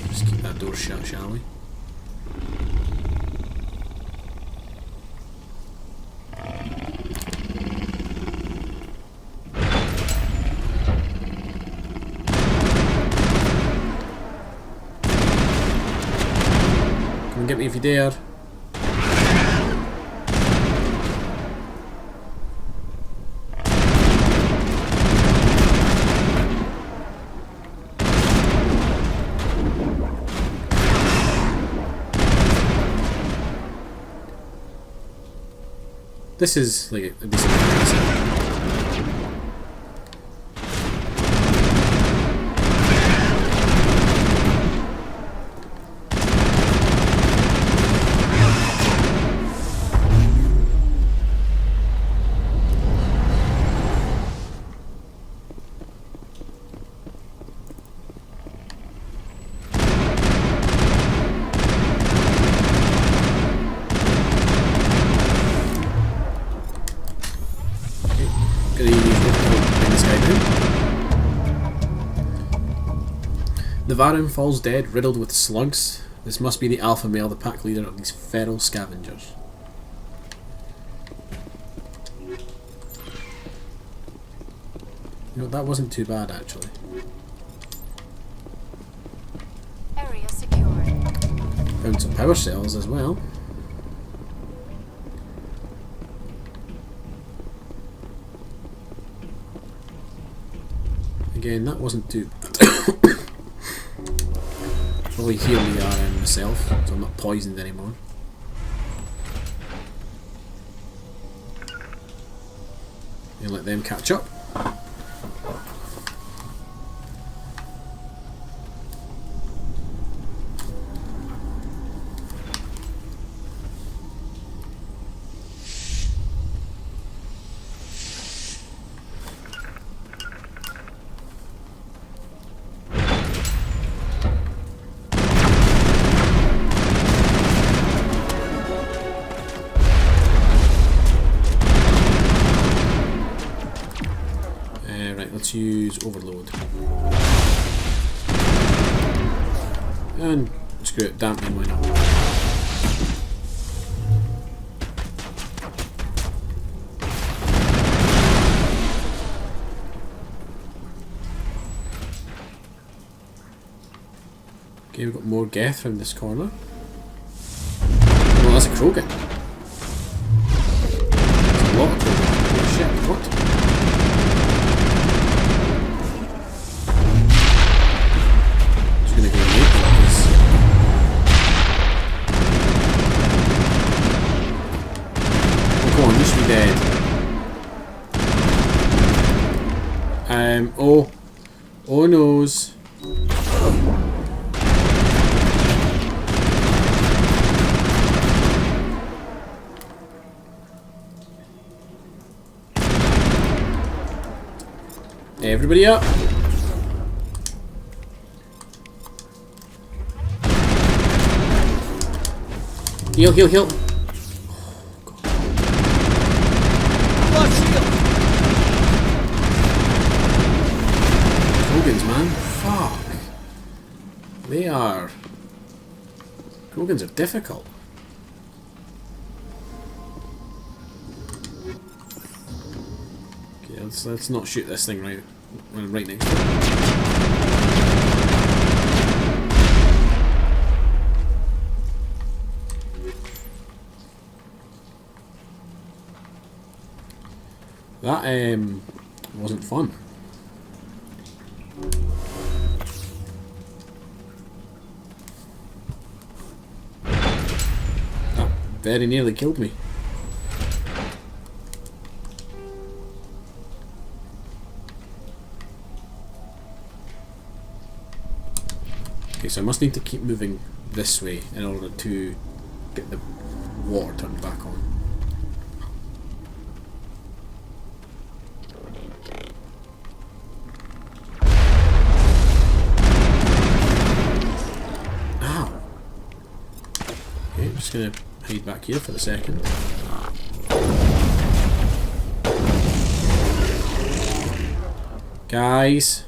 Just keep that door shut, shall we? Come and get me if you dare. This is like a decent concept. The Varun falls dead, riddled with slugs. This must be the alpha male, the pack leader of these feral scavengers. You know, that wasn't too bad actually. Area secured. Found some power cells as well. Again, that wasn't too probably heal the RM myself, so I'm not poisoned anymore. And let them catch up. Let's use overload. And screw it, dampening, why not? Okay, we've got more Geth from this corner. Well, that's a Krogan. That's a lot of Krogan. Oh shit, what? Dead. Oh noes. Everybody up. Heal, heal, heal. Man, fuck. They are. Krogans are difficult. let's not shoot this thing right next to it. That wasn't fun. That very nearly killed me. Okay, so I must need to keep moving this way in order to get the water turned back on. Just gonna hide back here for a second. Guys.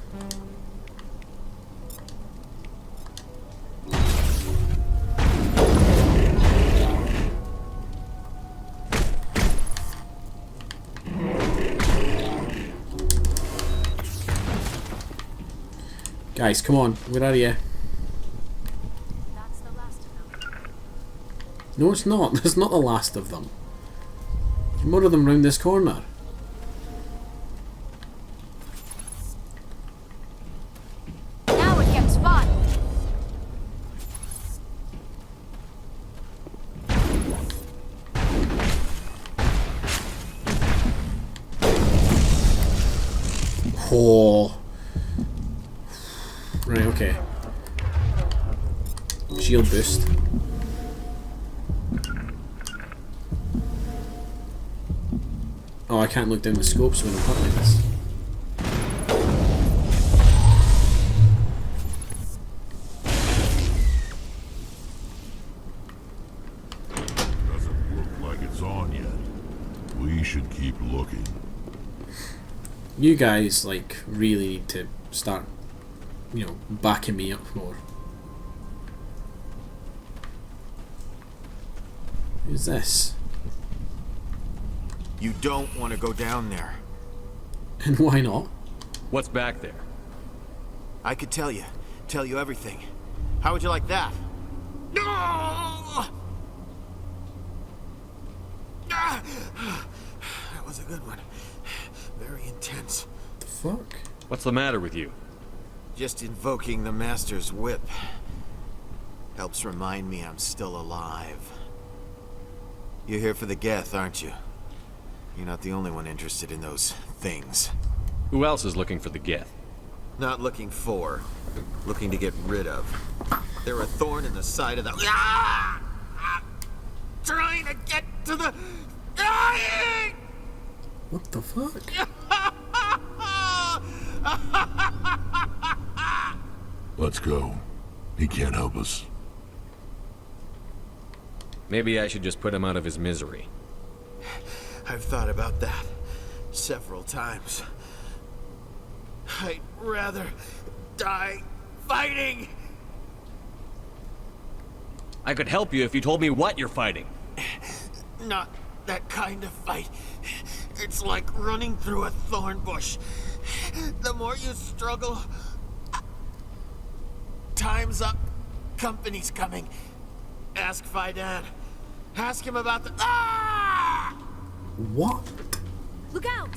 Guys, come on, where are you? No, it's not. That's not the last of them. There's more of them round this corner. Now it gets fun. Oh. Right, okay. Shield boost. Oh, I can't look down the scopes when I'm hot like this. Doesn't look like it's on yet. We should keep looking. You guys, like, really need to start, you know, backing me up more. Who's this? You don't want to go down there. And why not? What's back there? I could tell you everything. How would you like that? No! That was a good one. Very intense. The fuck? What's the matter with you? Just invoking the Master's whip. Helps remind me I'm still alive. You're here for the Geth, aren't you? You're not the only one interested in those things. Who else is looking for the Geth? Not looking for, looking to get rid of. They're a thorn in the side of the... Trying to get to the... Dying! What the fuck? Let's go. He can't help us. Maybe I should just put him out of his misery. I've thought about that several times. I'd rather die fighting. I could help you if you told me what you're fighting. Not that kind of fight. It's like running through a thorn bush. The more you struggle... Time's up. Company's coming. Ask Fidan. Ask him about the... Ah! What? Look out!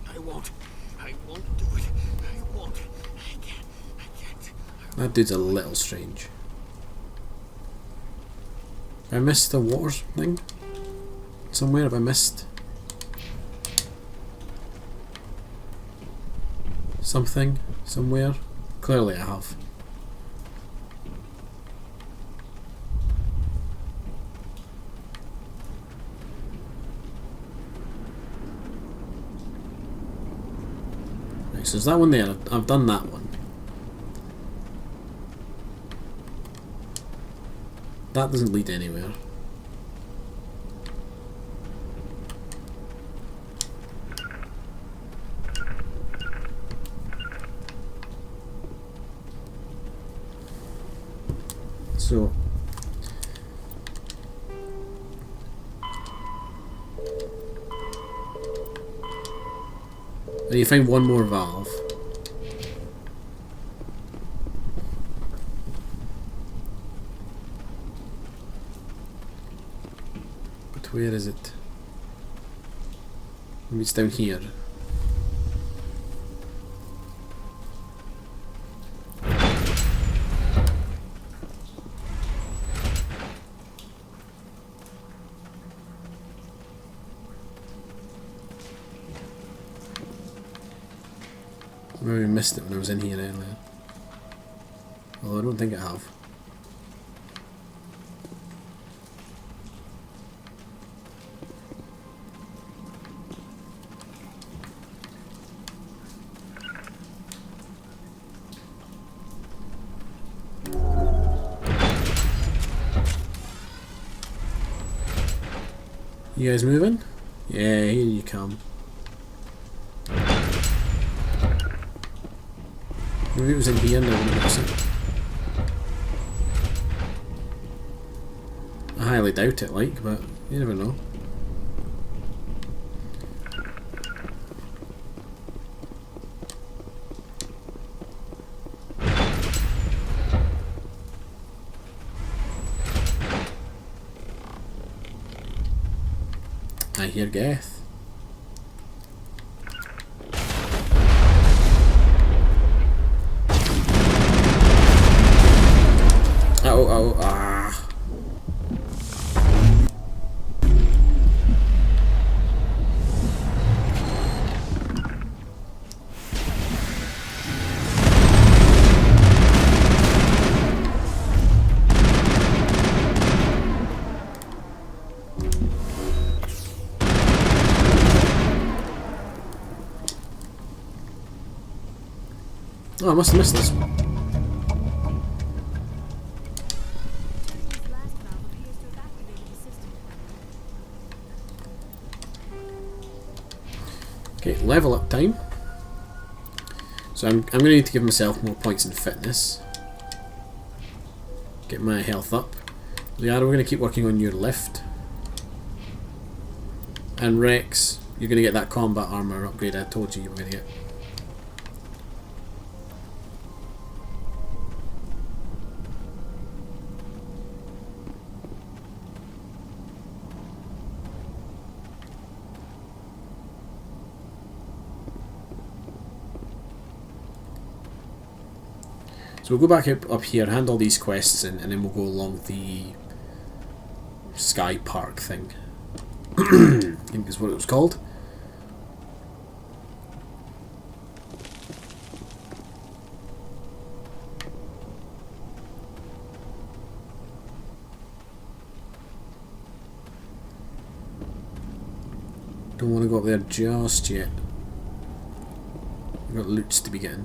I won't do it. I won't. I can't. That dude's a little strange. I missed the water thing? Somewhere have I missed something? Somewhere? Clearly I have. Right, so there's that one there. I've done that one. That doesn't lead anywhere. So and you find one more valve. But where is it? Maybe it's down here. Maybe I missed it when I was in here earlier. Although I don't think I have. You guys moving? Yeah, here you come. Maybe it was in here and I wouldn't notice it. I highly doubt it, like, but you never know. I hear Geth. Oh, ah. Oh, I must have missed this one. Okay, level up time. So I'm going to need to give myself more points in fitness. Get my health up. Liara, we're going to keep working on your lift. And Rex, you're going to get that combat armor upgrade I told you were going to get. So we'll go back up here, hand all these quests in, and then we'll go along the Sky Park thing. I think is what it was called. Don't want to go up there just yet. We've got loots to be getting.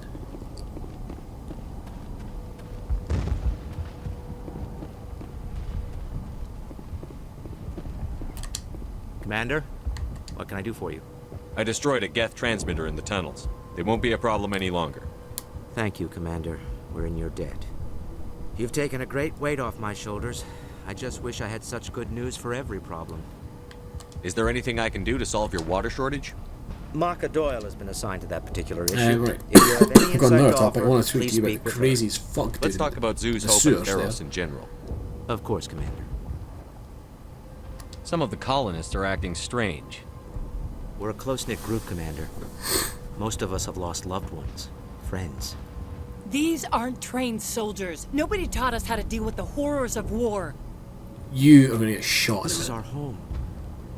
Commander, what can I do for you? I destroyed a Geth transmitter in the tunnels. They won't be a problem any longer. Thank you, Commander. We're in your debt. You've taken a great weight off my shoulders. I just wish I had such good news for every problem. Is there anything I can do to solve your water shortage? Maka Doyle has been assigned to that particular issue. Right. If you have any I've got another insight to topic I offer, want to speak to please you speak about. with Crazy her. as fuck. Let's talk about Zeus, Hope, and Feros in general. Of course, Commander. Some of the colonists are acting strange. We're a close-knit group, Commander. Most of us have lost loved ones, friends. These aren't trained soldiers. Nobody taught us how to deal with the horrors of war. You are going to get shot. This is our home.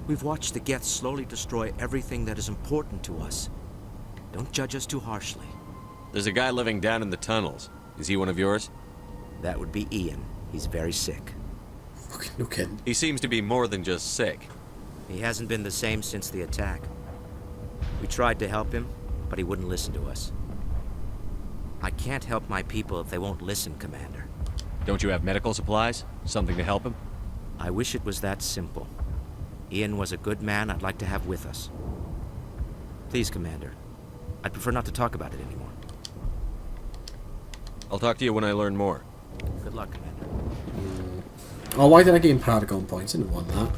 We've watched the Geth slowly destroy everything that is important to us. Don't judge us too harshly. There's a guy living down in the tunnels. Is he one of yours? That would be Ian. He's very sick. Okay, no kidding. He seems to be more than just sick. He hasn't been the same since the attack. We tried to help him, but he wouldn't listen to us. I can't help my people if they won't listen, Commander. Don't you have medical supplies? Something to help him? I wish it was that simple. Ian was a good man I'd like to have with us. Please, Commander. I'd prefer not to talk about it anymore. I'll talk to you when I learn more. Good luck, Commander. Oh, why did I gain Paragon points? I didn't want that.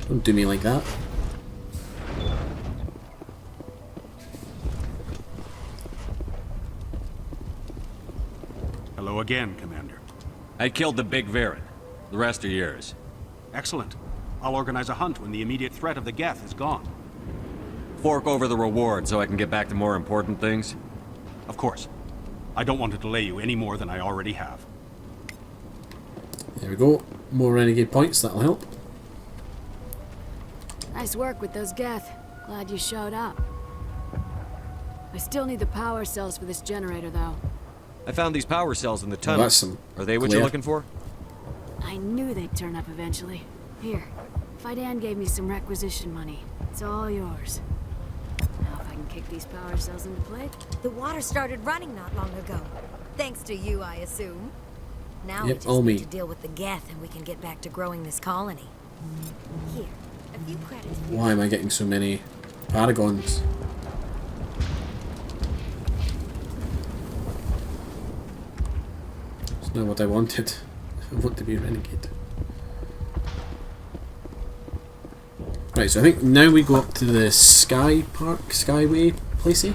Don't do me like that. Hello again, Commander. I killed the big Varen. The rest are yours. Excellent. I'll organize a hunt when the immediate threat of the Geth is gone. Fork over the reward so I can get back to more important things? Of course. I don't want to delay you any more than I already have. There we go. More renegade points, that'll help. Nice work with those Geth. Glad you showed up. I still need the power cells for this generator, though. I found these power cells in the tunnel. that's some Are they what glare. you're looking for? I knew they'd turn up eventually. Here, Fidan gave me some requisition money. It's all yours. Now if I can kick these power cells into play. The water started running not long ago. Thanks to you, I assume. Now we Yep, just all need me. to deal with the Geth and we can get back to growing this colony. Here, a few credits. Why am I getting so many Paragons? It's not what I wanted. I want to be a renegade. Right, so I think now we go up to the Sky Park, Skyway placey.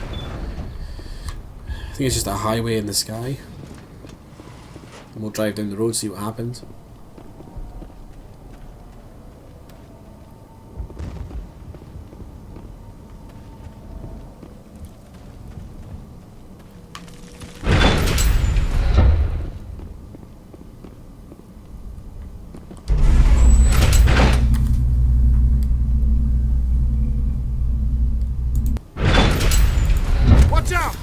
I think it's just a highway in the sky. And we'll drive down the road, see what happens. Watch out!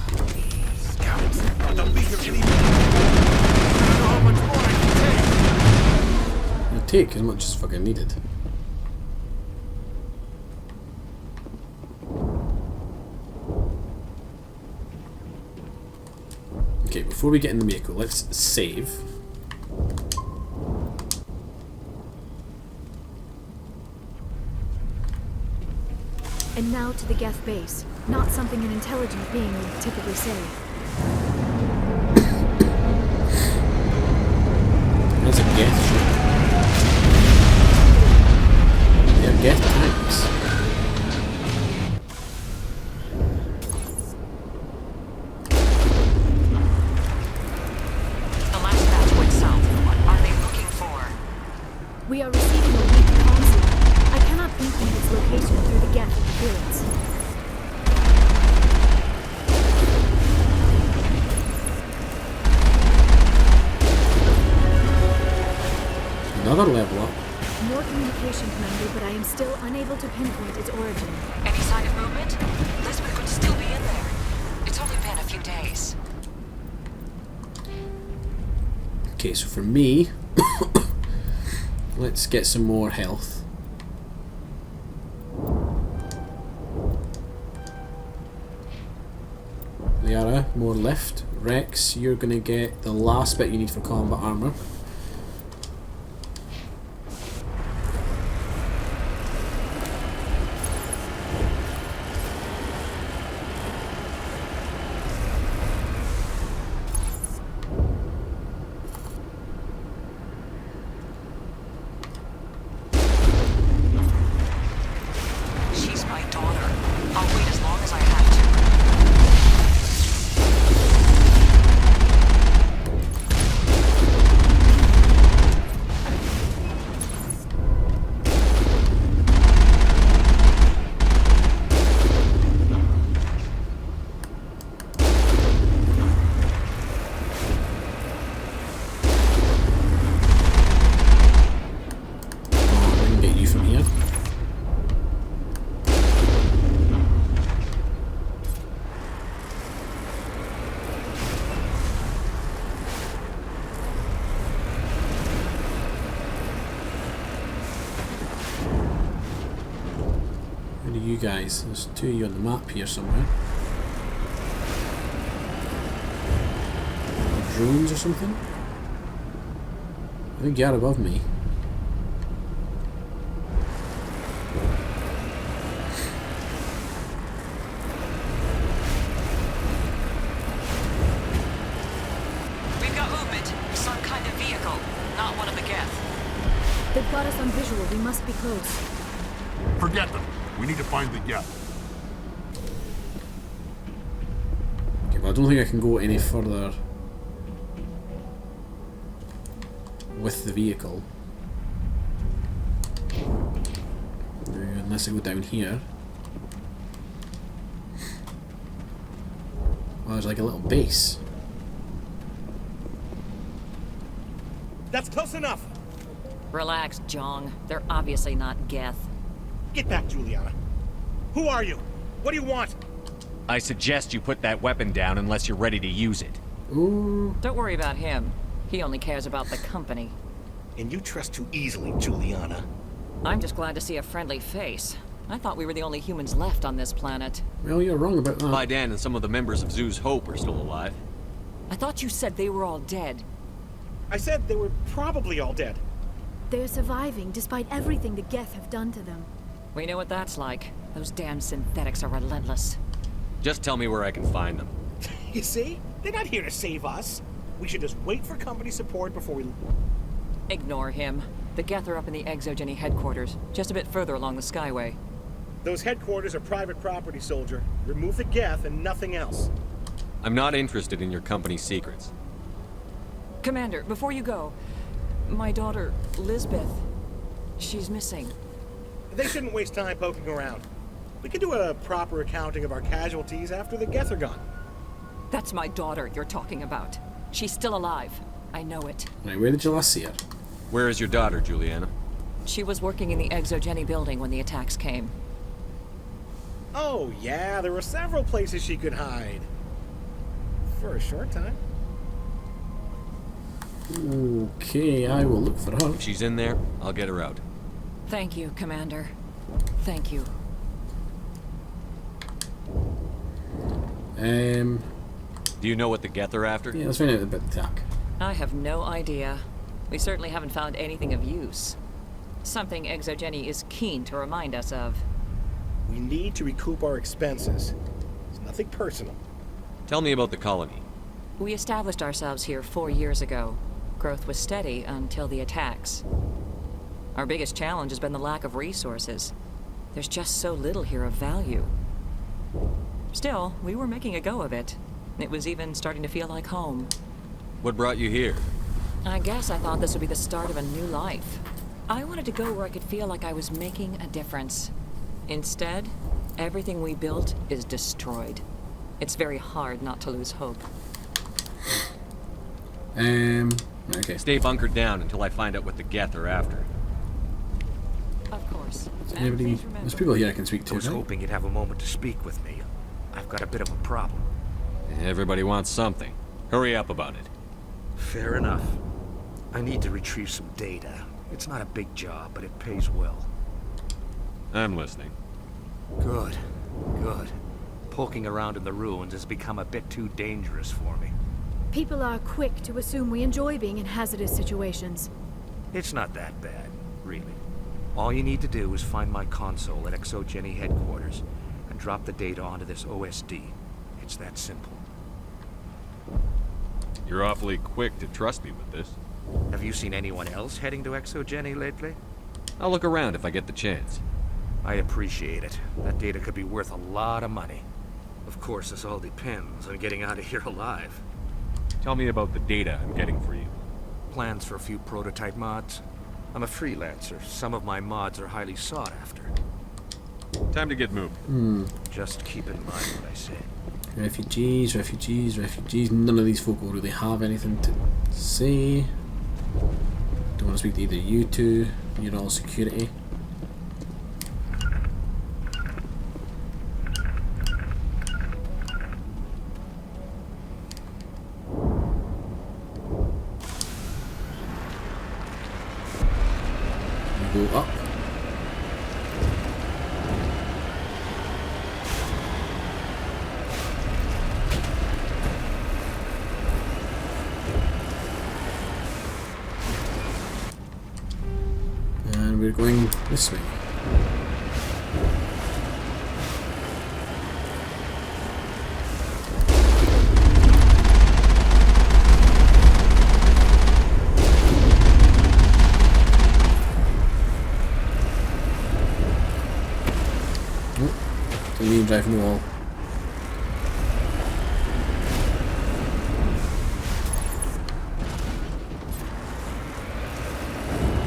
Scouts! They'll be here any minute. I don't know how much more I can take. It'll take as much as fucking needed. Okay, before we get in the vehicle, let's save. And now to the Geth base. Not something an intelligent being would typically say. That's a Geth ship. They're Geth tanks. The last batch went south. What are they looking for? We are receiving a weak comm signal. I cannot pinpoint its location through the Geth interference. Another level up. More communication, Commander, but I am still unable to pinpoint its origin. Any sign of movement? Lisbon could still be in there. It's only been a few days. Okay, so for me, let's get some more health. Liara, more lift. Rex, you're gonna get the last bit you need for combat armor. She's my daughter. I'll wait as long as I have to. Oh, I can get you from here. Where are you guys? There's two of you on the map here somewhere. Drones or something? I think you are above me. We've got movement. Some kind of vehicle. Not what They've got us on visual. We must be close. Forget them. We need to find the geth. Okay, but I don't think I can go any further with the vehicle. Unless I go down here. Oh, there's like a little base. That's close enough. Relax, Jong. They're obviously not Geth. Get back, Juliana. Who are you? What do you want? I suggest you put that weapon down unless you're ready to use it. Ooh. Don't worry about him. He only cares about the company. And you trust too easily, Juliana. I'm just glad to see a friendly face. I thought we were the only humans left on this planet. Well, you're wrong about that. Baidan and some of the members of Zoo's Hope are still alive. I thought you said they were all dead. I said they were probably all dead. They're surviving despite everything the Geth have done to them. We know what that's like. Those damn synthetics are relentless. Just tell me where I can find them. You see? They're not here to save us. We should just wait for company support before we... Ignore him. The Geth are up in the Exogeny headquarters, just a bit further along the Skyway. Those headquarters are private property, soldier. Remove the Geth and nothing else. I'm not interested in your company's secrets. Commander, before you go, my daughter, Lisbeth, she's missing. They shouldn't waste time poking around. We can do a proper accounting of our casualties after the Geth are gone. That's my daughter you're talking about. She's still alive. I know it. Right, where did you last see her? Where is your daughter, Juliana? She was working in the Exogeny building when the attacks came. Oh, yeah, there were several places she could hide. For a short time. Okay, I will look for her. If she's in there, I'll get her out. Thank you, Commander. Thank you. Do you know what the Geth are after? Yeah, let's find out about the attack. I have no idea. We certainly haven't found anything of use. Something Exogeny is keen to remind us of. We need to recoup our expenses. It's nothing personal. Tell me about the colony. We established ourselves here 4 years ago. Growth was steady until the attacks. Our biggest challenge has been the lack of resources. There's just so little here of value. Still, we were making a go of it. It was even starting to feel like home. What brought you here? I guess I thought this would be the start of a new life. I wanted to go where I could feel like I was making a difference. Instead, everything we built is destroyed. It's very hard not to lose hope. Okay. Stay bunkered down until I find out what the Geth are after. Of course. Anybody, there's people here I can speak to. I was hoping you'd have a moment to speak with me. I've got a bit of a problem. Everybody wants something. Hurry up about it. Fair enough. I need to retrieve some data. It's not a big job, but it pays well. I'm listening. Good. Good. Poking around in the ruins has become a bit too dangerous for me. People are quick to assume we enjoy being in hazardous situations. It's not that bad, really. All you need to do is find my console at Exogeny headquarters and drop the data onto this OSD. It's that simple. You're awfully quick to trust me with this. Have you seen anyone else heading to Exogeny lately? I'll look around if I get the chance. I appreciate it. That data could be worth a lot of money. Of course, this all depends on getting out of here alive. Tell me about the data I'm getting for you. Plans for a few prototype mods. I'm a freelancer. Some of my mods are highly sought after. Time to get moving. Just keep in mind what I said. Refugees, refugees, refugees. None of these folk will really have anything to say. Don't want to speak to either of you two. You're all security. Go up. And we're going this way. wheel drive, no all.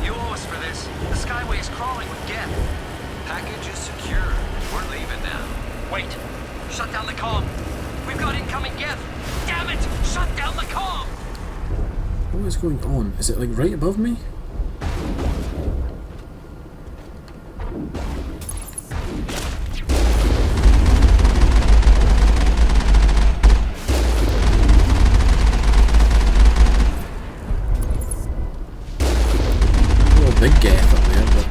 You owe us for this. The Skyway is crawling with Geth. Package is secure. We're leaving now. Wait. Shut down the comm. We've got incoming Geth. Damn it! Shut down the comm! What is going on? Is it like right above me? Oh, big gap up there, but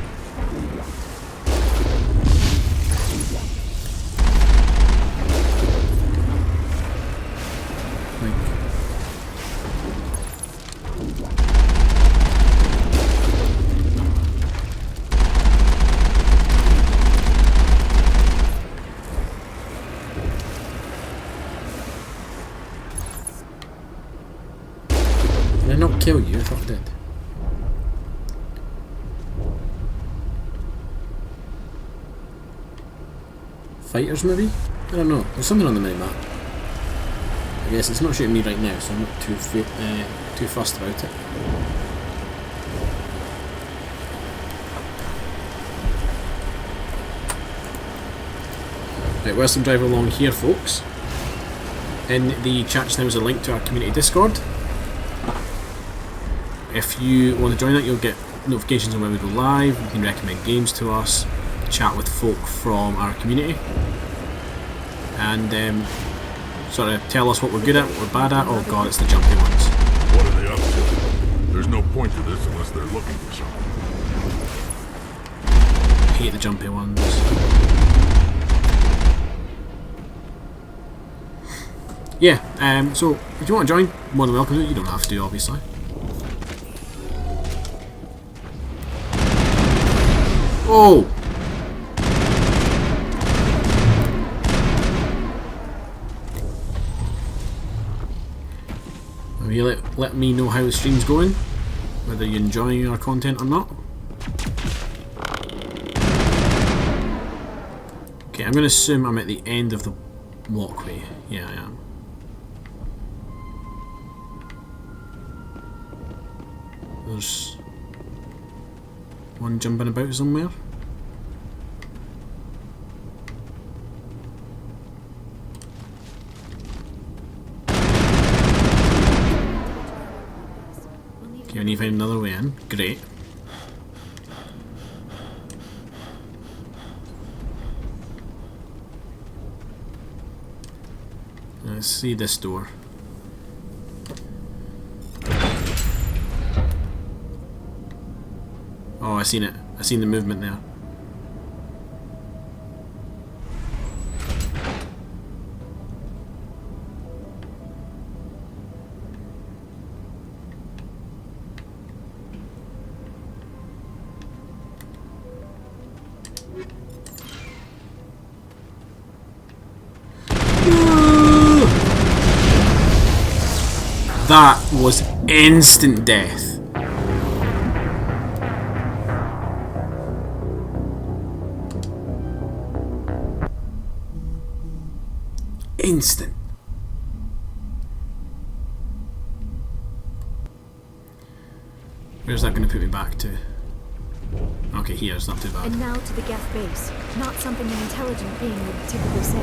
did I not kill you? I thought I did. Fighters maybe? I don't know. There's something on the minimap. I guess it's not shooting me right now, so I'm not too fussed about it. Right, whilst I'm driving along here, folks, in the chat just now is a link to our community Discord. If you want to join that, you'll get notifications on when we go live. You can recommend games to us, chat with folk from our community, and sort of tell us what we're good at, what we're bad at. Oh god, it's the jumpy ones. What are they up to? There's no point to this unless they're looking for something. I hate the jumpy ones. Yeah, so if you want to join, more than welcome to it. You don't have to, obviously. Oh! Will you let me know how the stream's going? Whether you're enjoying our content or not? Okay, I'm going to assume I'm at the end of the walkway. Yeah, I am. There's one jumping about somewhere. Okay, I need to find another way in. Great. Let's see this door. Oh, I seen it. I seen the movement there. That was instant death. Instant. Where's that going to put me back to? Okay, here, it's not too bad. And now to the Geth base. Not something an intelligent being would typically say.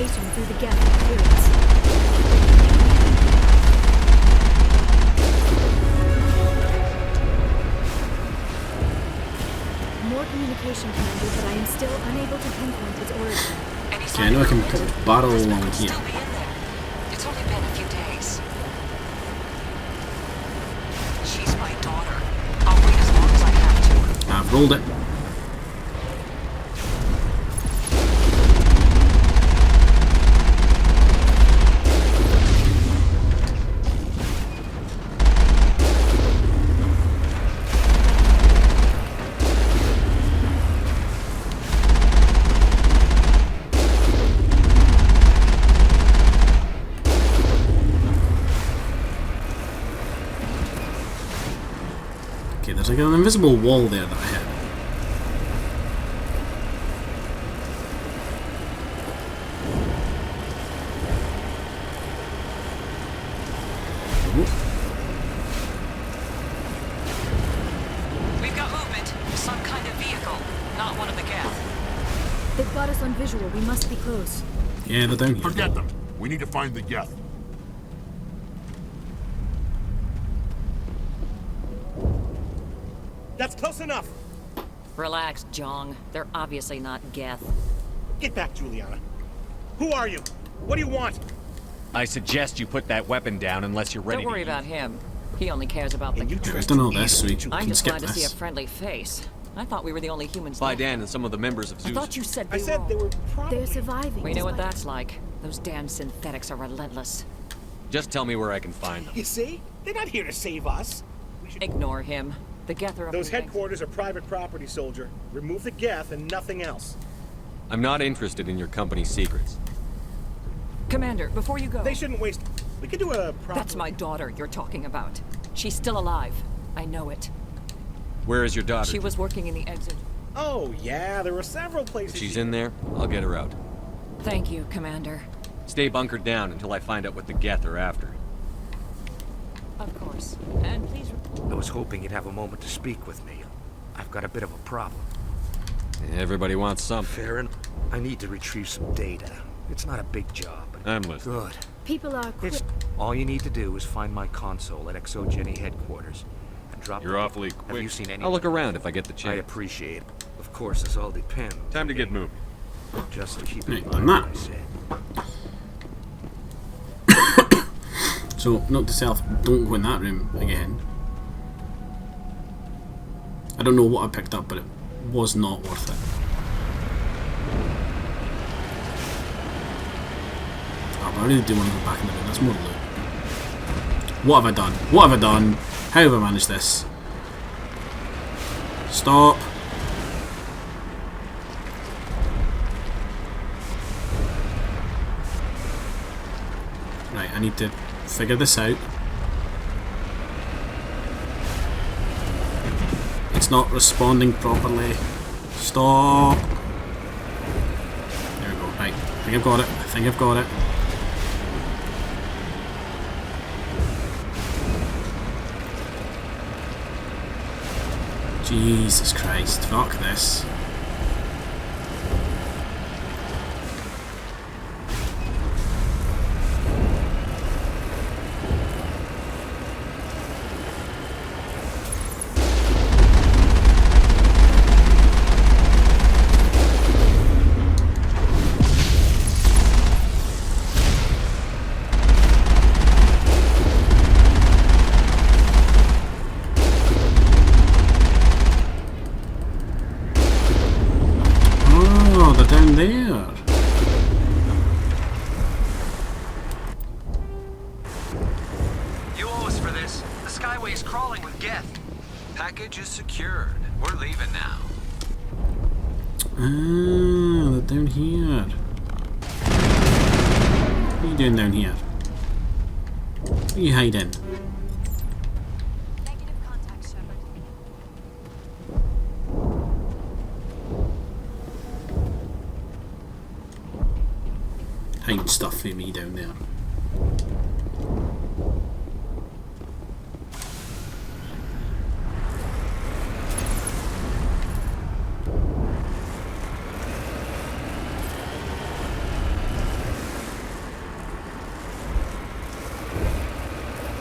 Through the Geth interference. More communication, Commander, but I am still unable to pinpoint its origin. Okay, I know I can put a barrel along here. It's only been a few days. She's my daughter. I'll wait as long as I have to. I've rolled it. Okay, there's like an invisible wall there that I hit. We've got movement. Some kind of vehicle. Not one of the Geth. They've got us on visual. We must be close. Yeah, they're down here. Forget them. We need to find the Geth. That's close enough. Relax, Jong. They're obviously not Geth. Get back, Juliana. Who are you? What do you want? I suggest you put that weapon down unless you're ready Don't worry to about him. He only cares about the... We've done all this, so we I'm can just skip glad to see a this. friendly face. I thought we were the only humans By left. Dan and some of the members of I Zeus. thought you said I said they were probably... They're surviving. We know what despite- that's like. Those damn synthetics are relentless. Just tell me where I can find them. You see? They're not here to save us. Ignore him. The Geth are up Those in the headquarters are private property, soldier. Remove the Geth and nothing else. I'm not interested in your company's secrets. Commander, before you go... They shouldn't waste... We could do a proper... That's my daughter you're talking about. She's still alive. I know it. Where is your daughter? She was working in the exit. Oh, yeah, there were several If places... she's in there, I'll get her out. Thank you, Commander. Stay bunkered down until I find out what the Geth are after. Of course. And please... I was hoping you'd have a moment to speak with me. I've got a bit of a problem. Everybody wants something. Fair enough. I need to retrieve some data. It's not a big job. I'm listening. Good. People are quick. All you need to do is find my console at Exogeny headquarters and drop You're it. awfully Have quick. you seen any? I'll look around if I get the I chance. appreciate it. Of course, this all depends. Time to get moving. Just keep Right, in done mind that. what I said. So, note to self, don't go in that room again. I don't know what I picked up, but it was not worth it. Oh, but I really do want to go back in the room. That's more loot. What have I done? What have I done? How have I managed this? Stop. Right, I need to figure this out. It's not responding properly. Stop. There we go. Right, I think I've got it. I think I've got it. Jesus Christ, fuck this. Oh, they're down there. You owe us for this. The Skyway's crawling with Geth. Package is secured. We're leaving now. Ah, they're down here. What are you doing down here? Where are you hiding? Hiding stuff for me down there.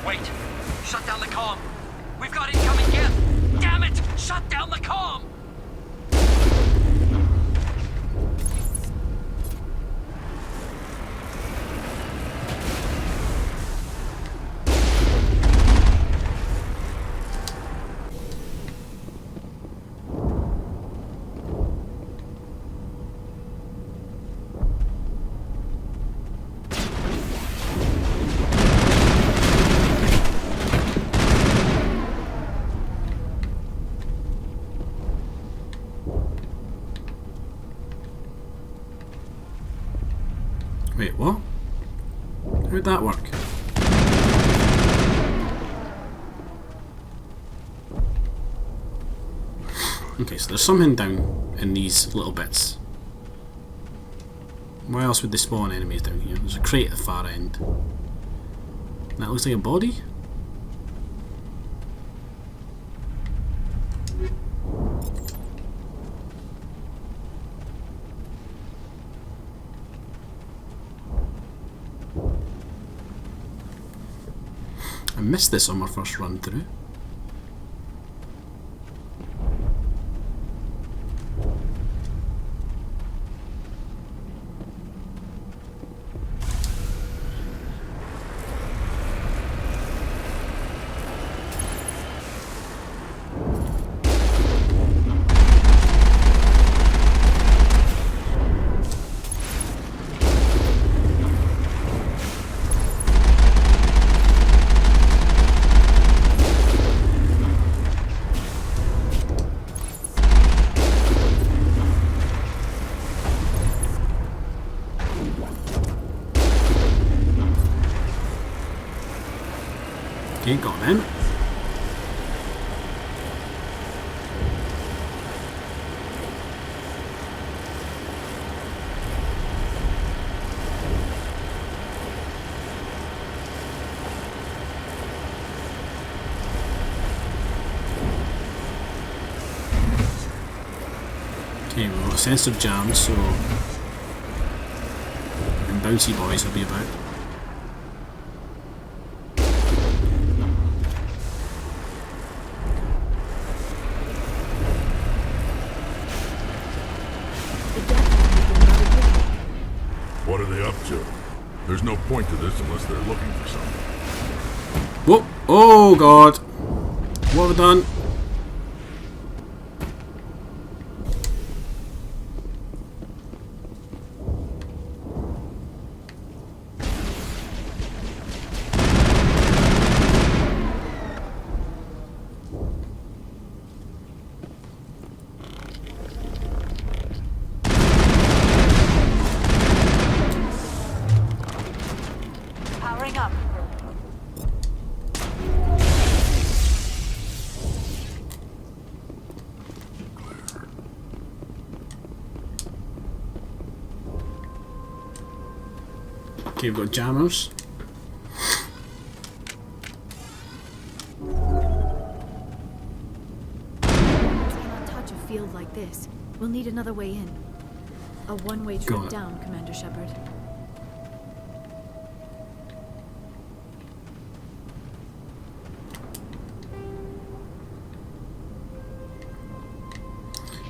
Wait. Shut down the comm. We've got incoming Geth. Damn it! Shut down the comm! Wait, what? How'd that work? Okay, so there's something down in these little bits. Where else would they spawn enemies down here? There's a crate at the far end. That looks like a body? I missed this on my first run through. Okay, got them. Okay, we've got a sense of jam, so and bouncy boys will be about. What are they up to? There's no point to this unless they're looking for something. Whoa! Oh god! What have I done? Powering up. Okay, we've got jammers. Cannot touch a field like this. We'll need another way in. A one-way trip Got it. down, Commander Shepard.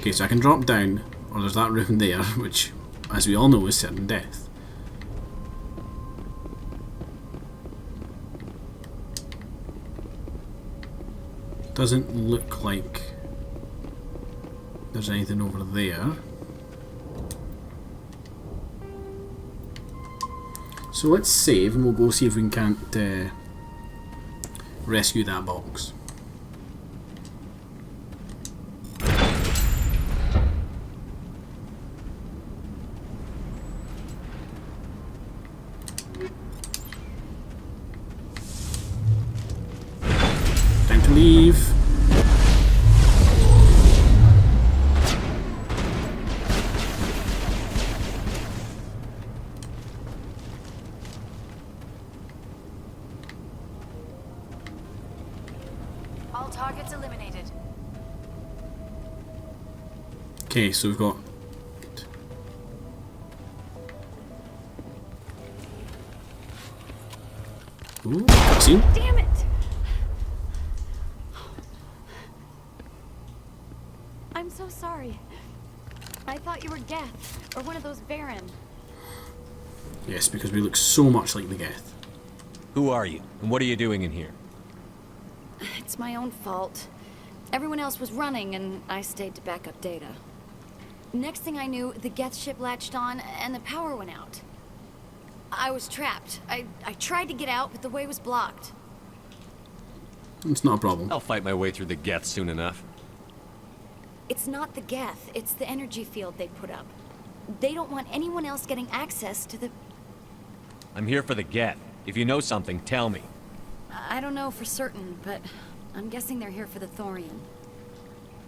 Okay, so I can drop down, or there's that room there, which, as we all know, is certain death. Doesn't look like there's anything over there. So let's save and we'll go see if we can't rescue that box. Time to leave. All targets eliminated. Okay, so we've got ooh, see? Damn it! I'm so sorry. I thought you were Geth, or one of those Baron. Yes, because we look so much like the Geth. Who are you, and what are you doing in here? It's my own fault. Everyone else was running, and I stayed to back up data. Next thing I knew, the Geth ship latched on, and the power went out. I was trapped. I tried to get out, but the way was blocked. It's not a problem. I'll fight my way through the Geth soon enough. It's not the Geth, it's the energy field they put up. They don't want anyone else getting access to the... I'm here for the Geth. If you know something, tell me. I don't know for certain, but I'm guessing they're here for the Thorian.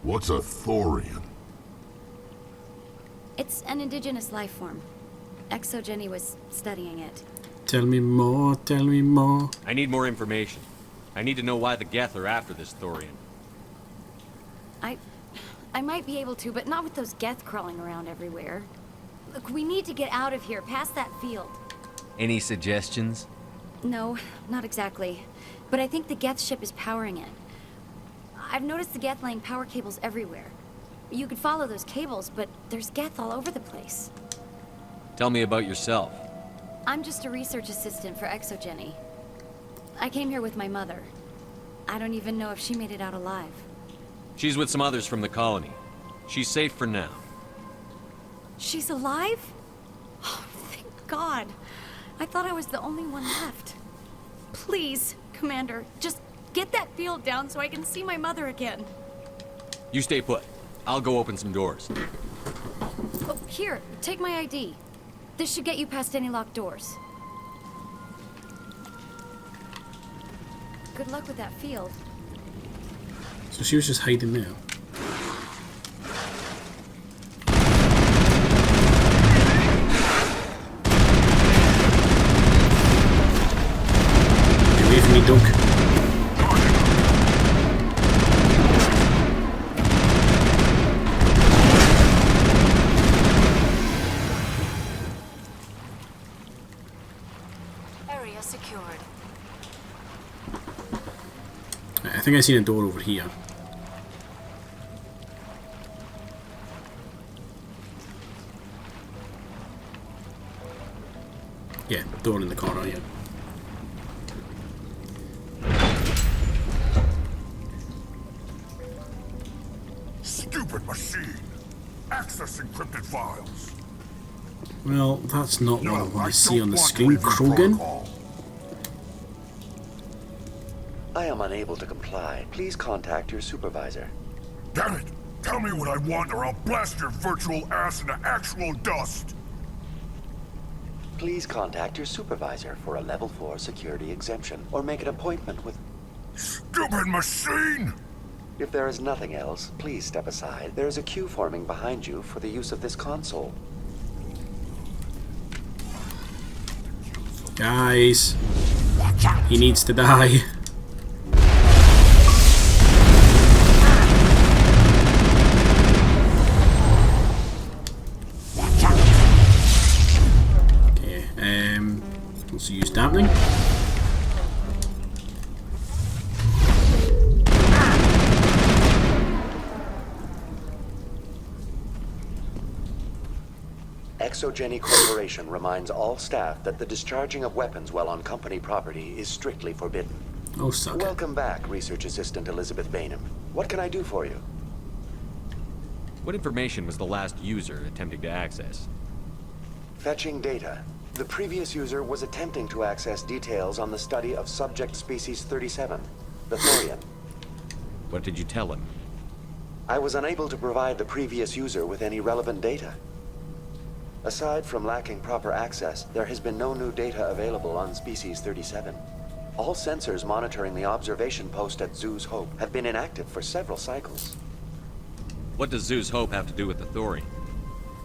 What's a thorian? It's an indigenous life form. Exogeny was studying it. Tell me more, tell me more. I need more information. I need to know why the Geth are after this thorian. I might be able to, but not with those Geth crawling around everywhere. Look, we need to get out of here, past that field. Any suggestions? No, not exactly. But I think the Geth ship is powering it. I've noticed the Geth laying power cables everywhere. You could follow those cables, but there's Geth all over the place. Tell me about yourself. I'm just a research assistant for Exogeny. I came here with my mother. I don't even know if she made it out alive. She's with some others from the colony. She's safe for now. She's alive? Oh, thank God. I thought I was the only one left. Please, Commander, just get that field down so I can see my mother again. You stay put. I'll go open some doors. Oh, here, take my ID. This should get you past any locked doors. Good luck with that field. So she was just hiding there. Get away from me, dog. Area secured. I think I seen a door over here. Yeah, door in the corner here. Stupid machine! Access encrypted files. Well, that's not what I want to see on the want screen, review Krogan. protocol. I am unable to comply. Please contact your supervisor. Damn it! Tell me what I want or I'll blast your virtual ass into actual dust! Please contact your supervisor for a level 4 security exemption, or make an appointment with... Stupid machine! If there is nothing else, please step aside. There is a queue forming behind you for the use of this console. Guys, he needs to die. Let's use dampening. Exogeny Corporation reminds all staff that the discharging of weapons while on company property is strictly forbidden. Oh, suck. Welcome back, Research Assistant Elizabeth Bainham. What can I do for you? What information was the last user attempting to access? Fetching data. The previous user was attempting to access details on the study of subject species 37, the thorian. What did you tell him? I was unable to provide the previous user with any relevant data. Aside from lacking proper access, there has been no new data available on species 37. All sensors monitoring the observation post at Zoo's Hope have been inactive for several cycles. What does Zoo's Hope have to do with the thorian?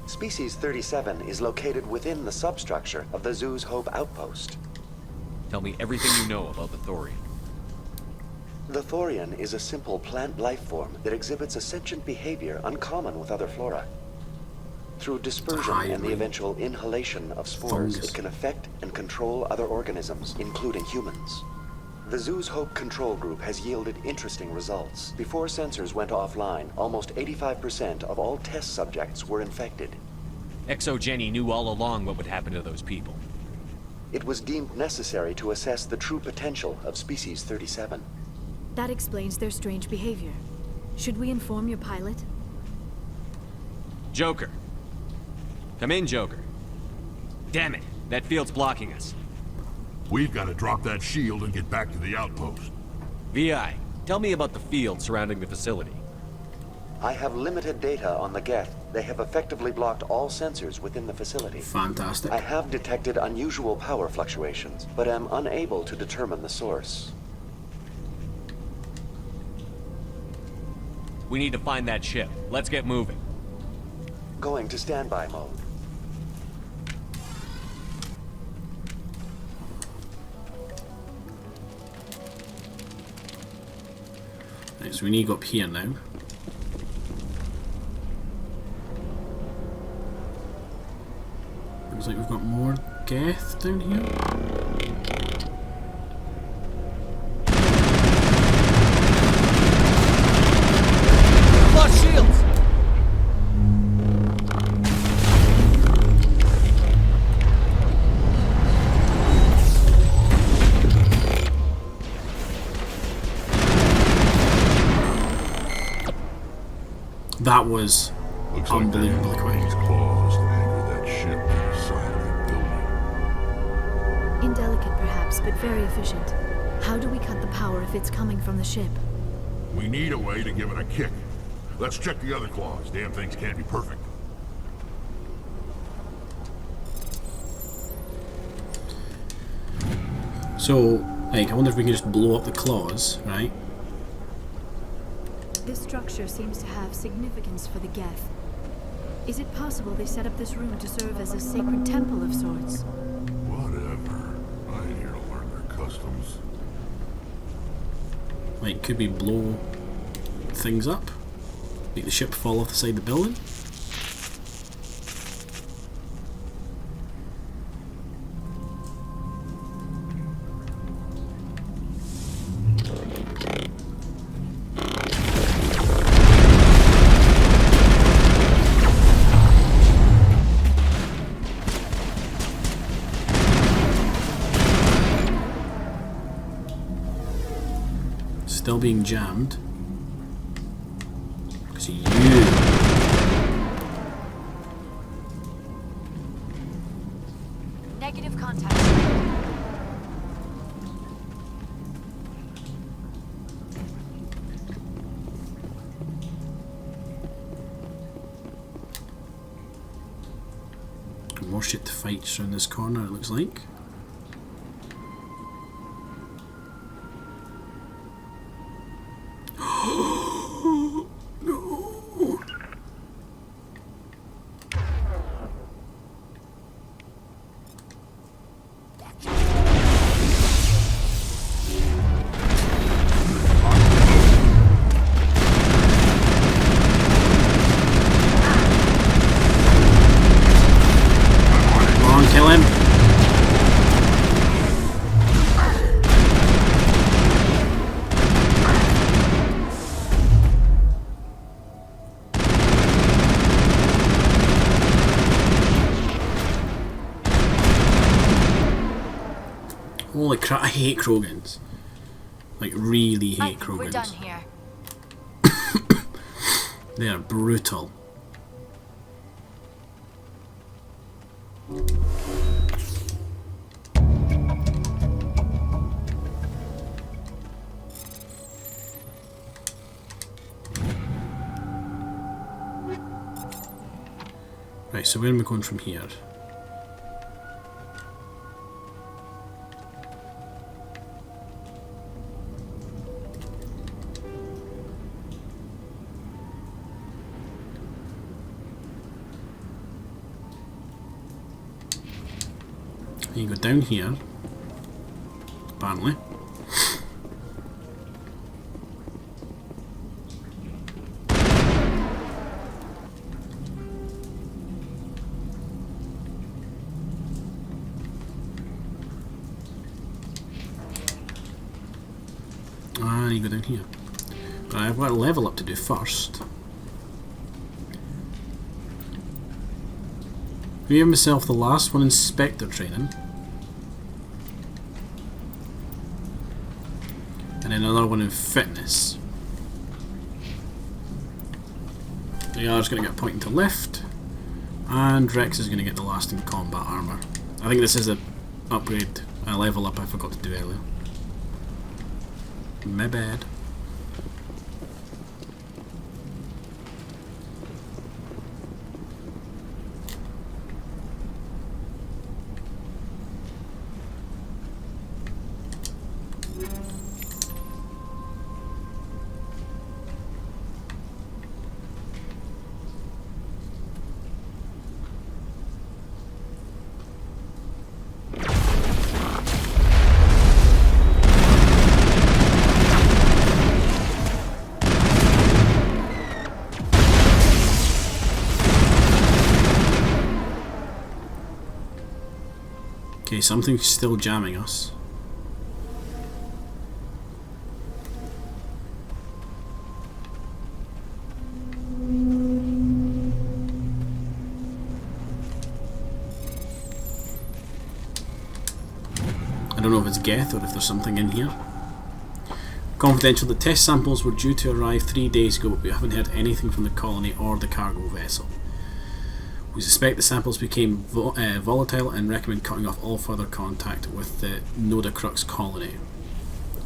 Species 37 is located within the substructure of the Zoo's Hope outpost. Tell me everything you know about the thorian. The thorian is a simple plant life form that exhibits a sentient behavior uncommon with other flora. Through dispersion and the eventual inhalation of spores, it can affect and control other organisms, including humans. The Zoo's Hope control group has yielded interesting results. Before sensors went offline, almost 85% of all test subjects were infected. Exogeny knew all along what would happen to those people. It was deemed necessary to assess the true potential of species 37. That explains their strange behavior. Should we inform your pilot? Joker. Come in, Joker. Damn it, that field's blocking us. We've got to drop that shield and get back to the outpost. VI, tell me about the field surrounding the facility. I have limited data on the Geth. They have effectively blocked all sensors within the facility. Fantastic. I have detected unusual power fluctuations, but am unable to determine the source. We need to find that ship. Let's get moving. Going to standby mode. Right, so we need to go up here now. Looks like we've got more Geth down here. Lost shields! That was unbelievably quick. Claws that anchor that ship to the side of the building. Indelicate perhaps, but very efficient. How do we cut the power if it's coming from the ship? We need a way to give it a kick. Let's check the other claws. Damn things can't be perfect. So, like, I wonder if we can just blow up the claws, right? This structure seems to have significance for the Geth. Is it possible they set up this room to serve as a sacred temple of sorts? Whatever. I ain't here to learn their customs. Like, could we blow things up? Make the ship fall off the side of the building? Still being jammed. Because of you. Negative contact. More shit to fight just around this corner, it looks like. Kill him. Holy crap, I hate Krogans. Like, really hate Krogans. We're done here. They are brutal. Right, so where am I going from here? You go down here, apparently. Ah, you go down here. But I've got a level up to do first. Gave myself the last one inspector training. And then another one in fitness. AR's going to get a point into lift. And Rex is going to get the last in combat armor. I think this is a upgrade, a level up I forgot to do earlier. My bad. something's still jamming us. I don't know if it's Geth or if there's something in here. Confidential, the test samples were due to arrive 3 days ago, but we haven't heard anything from the colony or the cargo vessel. We suspect the samples became volatile and recommend cutting off all further contact with the Nodacrux colony.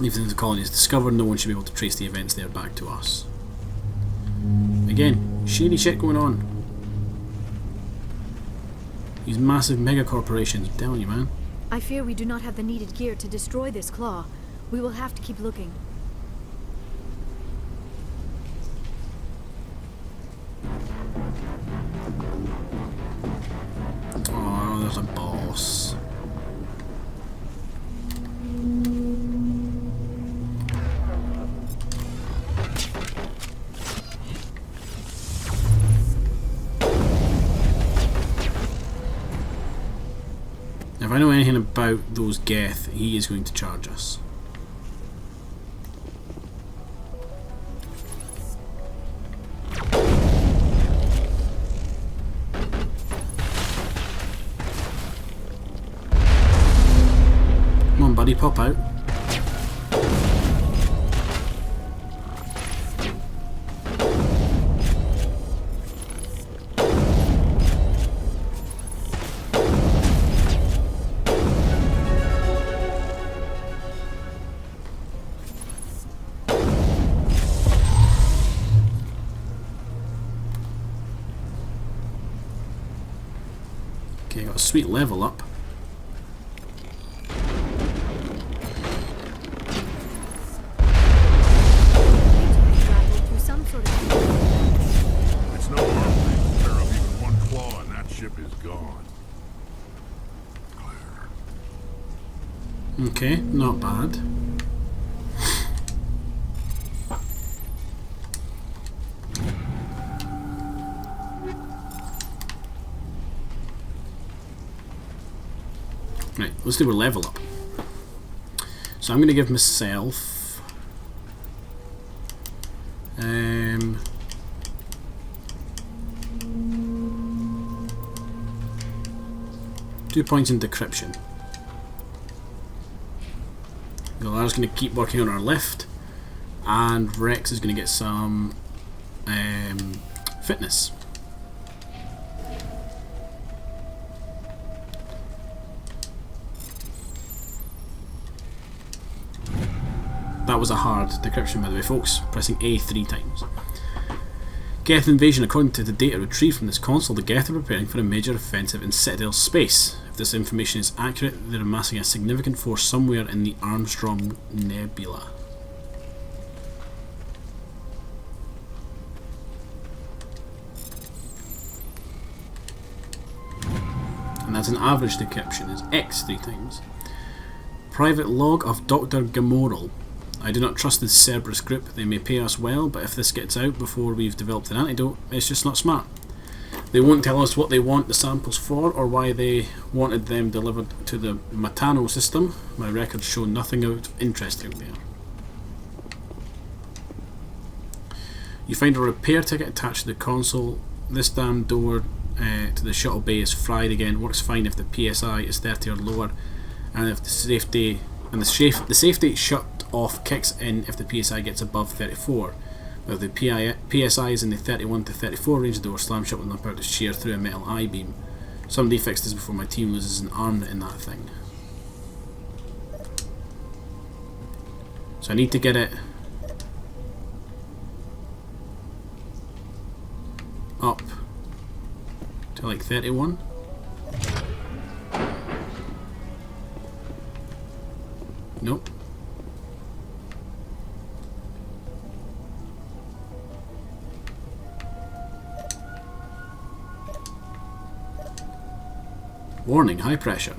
Even if the colony is discovered, no one should be able to trace the events there back to us. Again, shady shit going on. These massive mega corporations, I'm telling you, man. I fear we do not have the needed gear to destroy this claw. We will have to keep looking. Oh, there's a boss. If I know anything about those Geth, he is going to charge us. Come on, buddy, pop out. Okay, got a sweet level up. It's no harm to tear up even one claw and that ship is gone. Okay, not bad. Right, let's do a level up. So I'm going to give myself 2 points in decryption. Lara's going to keep working on our lift, and Rex is going to get some fitness. That was a hard decryption, by the way, folks. Pressing A 3 times. Geth invasion. According to the data retrieved from this console, the Geth are preparing for a major offensive in Citadel space. If this information is accurate, they're amassing a significant force somewhere in the Armstrong Nebula. And that's an average decryption, is X 3 times. Private log of Dr. Gamoral. I do not trust this Cerberus group. They may pay us well, but if this gets out before we've developed an antidote, it's just not smart. They won't tell us what they want the samples for or why they wanted them delivered to the Matano system. My records show nothing of interest out there. You find a repair ticket attached to the console. This damn door to the shuttle bay is fried again. Works fine if the PSI is 30 or lower, and if the safety shut off kicks in if the PSI gets above 34. Now if the PSI is in the 31 to 34 range, the door slams shut with enough power to shear through a metal I-beam. Somebody fix this before my team loses an arm in that thing. So I need to get it up to like 31. Nope. Warning, high pressure.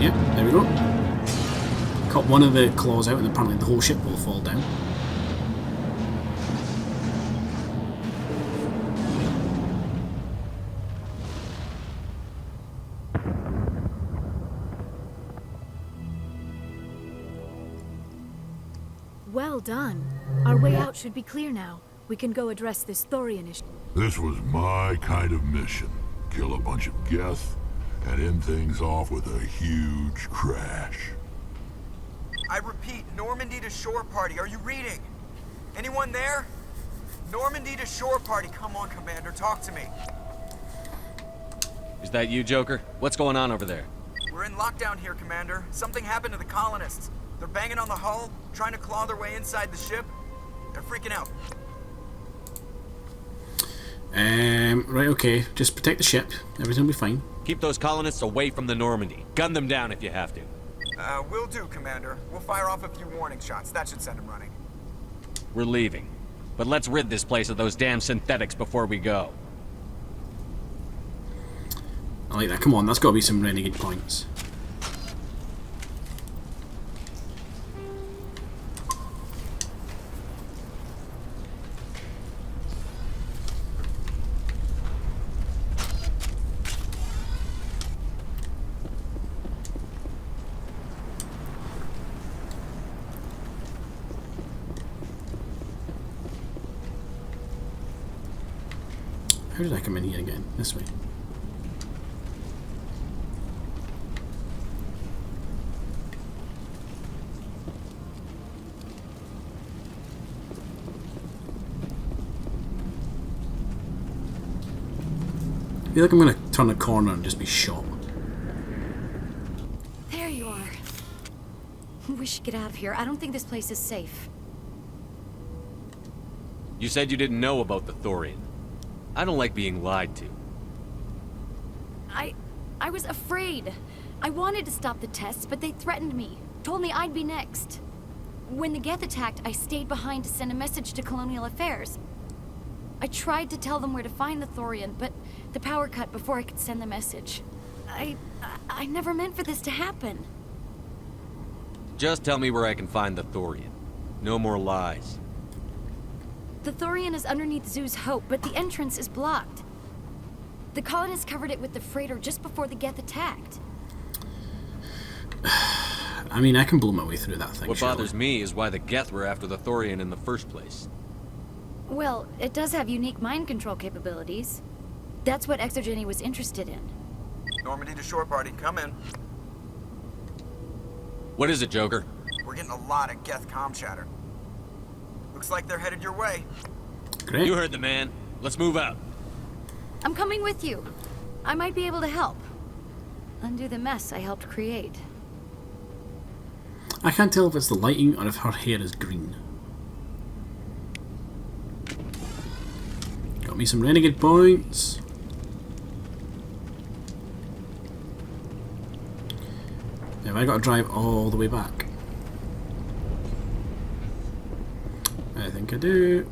Yep, there we go. Cut one of the claws out and apparently the whole ship will fall down. Well done. Our way out should be clear now. We can go address this Thorian issue. This was my kind of mission. Kill a bunch of Geth and end things off with a huge crash. I repeat, Normandy to shore party. Are you reading? Anyone there? Normandy to shore party. Come on, Commander, talk to me. Is that you, Joker? What's going on over there? We're in lockdown here, Commander. Something happened to the colonists. They're banging on the hull, trying to claw their way inside the ship. They're freaking out. Right, okay. Just protect the ship. Everything will be fine. Keep those colonists away from the Normandy. Gun them down if you have to. Will do, Commander. We'll fire off a few warning shots. That should send them running. We're leaving. But let's rid this place of those damn synthetics before we go. I like that. Come on, that's got to be some renegade points. How did I come in here again? This way. I feel like I'm going to turn a corner and just be shot. There you are. We should get out of here. I don't think this place is safe. You said you didn't know about the Thorian. I don't like being lied to. I was afraid. I wanted to stop the tests, but they threatened me. Told me I'd be next. When the Geth attacked, I stayed behind to send a message to Colonial Affairs. I tried to tell them where to find the Thorian, but the power cut before I could send the message. I never meant for this to happen. Just tell me where I can find the Thorian. No more lies. The Thorian is underneath Zoo's Hope, but the entrance is blocked. The colonists covered it with the freighter just before the Geth attacked. I mean, I can blow my way through that thing. What bothers me is why the Geth were after the Thorian in the first place. Well, it does have unique mind control capabilities. That's what Exogeny was interested in. Normandy to shore party, come in. What is it, Joker? We're getting a lot of Geth comm chatter. Looks like they're headed your way. Great. You heard the man. Let's move out. I'm coming with you. I might be able to help. Undo the mess I helped create. I can't tell if it's the lighting or if her hair is green. Got me some renegade points. Have I got to drive all the way back? I think I do.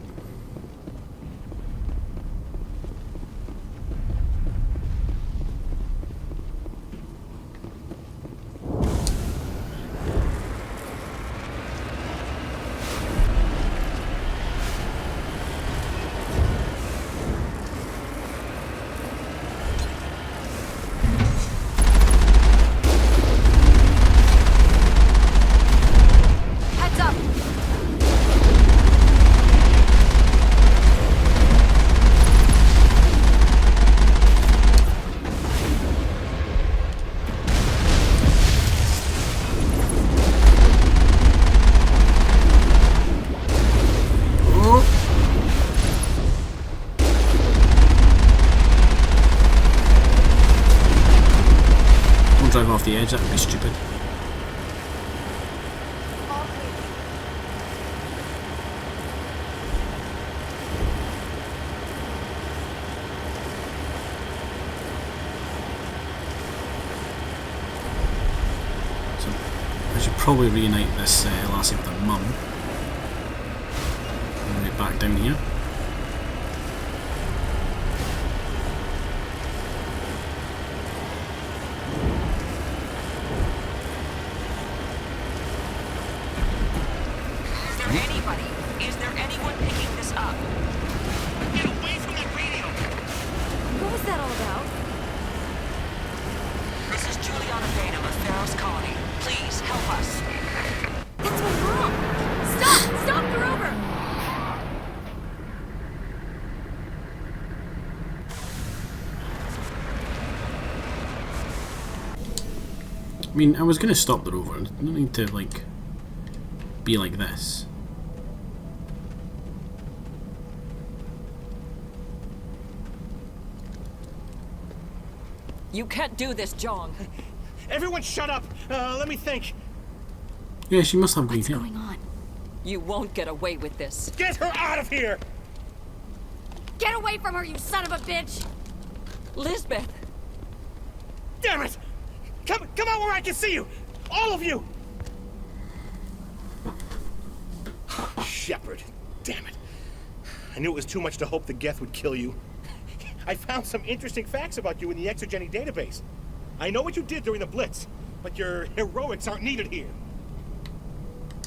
Drive off the edge, that would be stupid. So I should probably reunite this lassie with her mum. And get back down here. Feros colony. Please, help us. That's what's wrong! Stop! Stop the rover! I mean, I was going to stop the rover. I don't need to, like, be like this. You can't do this, Jong. Everyone shut up! Let me think. Yeah, she must have green hair. What's going on? You won't get away with this. Get her out of here! Get away from her, you son of a bitch! Lisbeth! Damn it! Come out where I can see you! All of you! Shepard, damn it. I knew it was too much to hope the Geth would kill you. I found some interesting facts about you in the Exogeny database. I know what you did during the Blitz, but your heroics aren't needed here.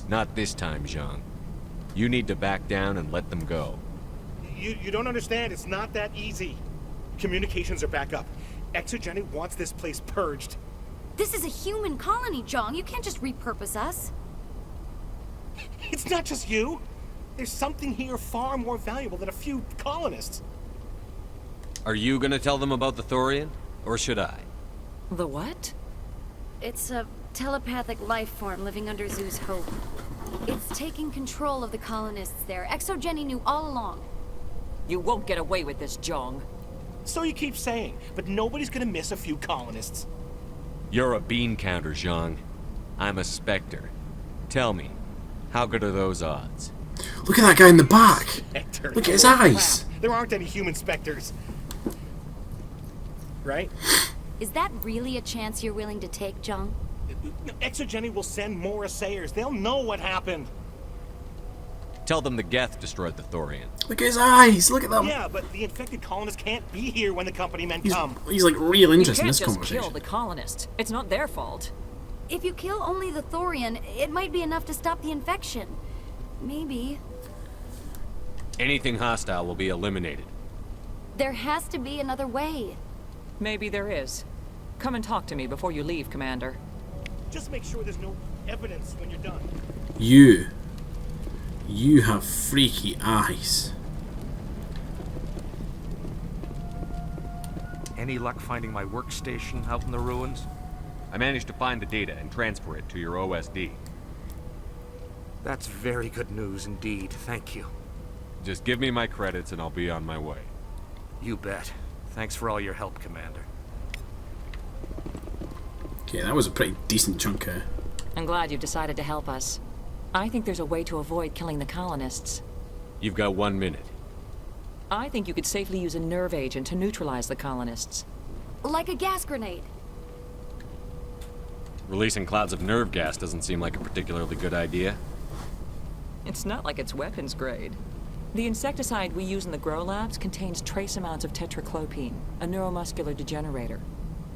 Not this time, Zhang. You need to back down and let them go. You don't understand, it's not that easy. Communications are back up. Exogeny wants this place purged. This is a human colony, Jong. You can't just repurpose us. It's not just you. There's something here far more valuable than a few colonists. Are you gonna tell them about the Thorian? Or should I? The what? It's a telepathic life form living under Zoo's Hope. It's taking control of the colonists there. Exogeny knew all along. You won't get away with this, Jong. So you keep saying, but nobody's gonna miss a few colonists. You're a bean counter, Zhang. I'm a Spectre. Tell me, how good are those odds? Look at that guy in the back! Spectre. Look at his eyes! Crap. There aren't any human specters. Right? Is that really a chance you're willing to take, Jong? Exogeny will send more assayers. They'll know what happened. Tell them the Geth destroyed the Thorian. Look at his eyes! Look at them! Yeah, but the infected colonists can't be here when the company men come. He's like real interested in this You can't just conversation. kill the colonists. It's not their fault. If you kill only the Thorian, it might be enough to stop the infection. Maybe. Anything hostile will be eliminated. There has to be another way. Maybe there is. Come and talk to me before you leave, Commander. Just make sure there's no evidence when you're done. You have freaky eyes. Any luck finding my workstation out in the ruins? I managed to find the data and transfer it to your OSD. That's very good news indeed. Thank you. Just give me my credits and I'll be on my way. You bet. Thanks for all your help, Commander. Okay, that was a pretty decent chunk of... I'm glad you've decided to help us. I think there's a way to avoid killing the colonists. You've got 1 minute. I think you could safely use a nerve agent to neutralize the colonists. Like a gas grenade. Releasing clouds of nerve gas doesn't seem like a particularly good idea. It's not like it's weapons grade. The insecticide we use in the grow labs contains trace amounts of tetraclopine, a neuromuscular degenerator.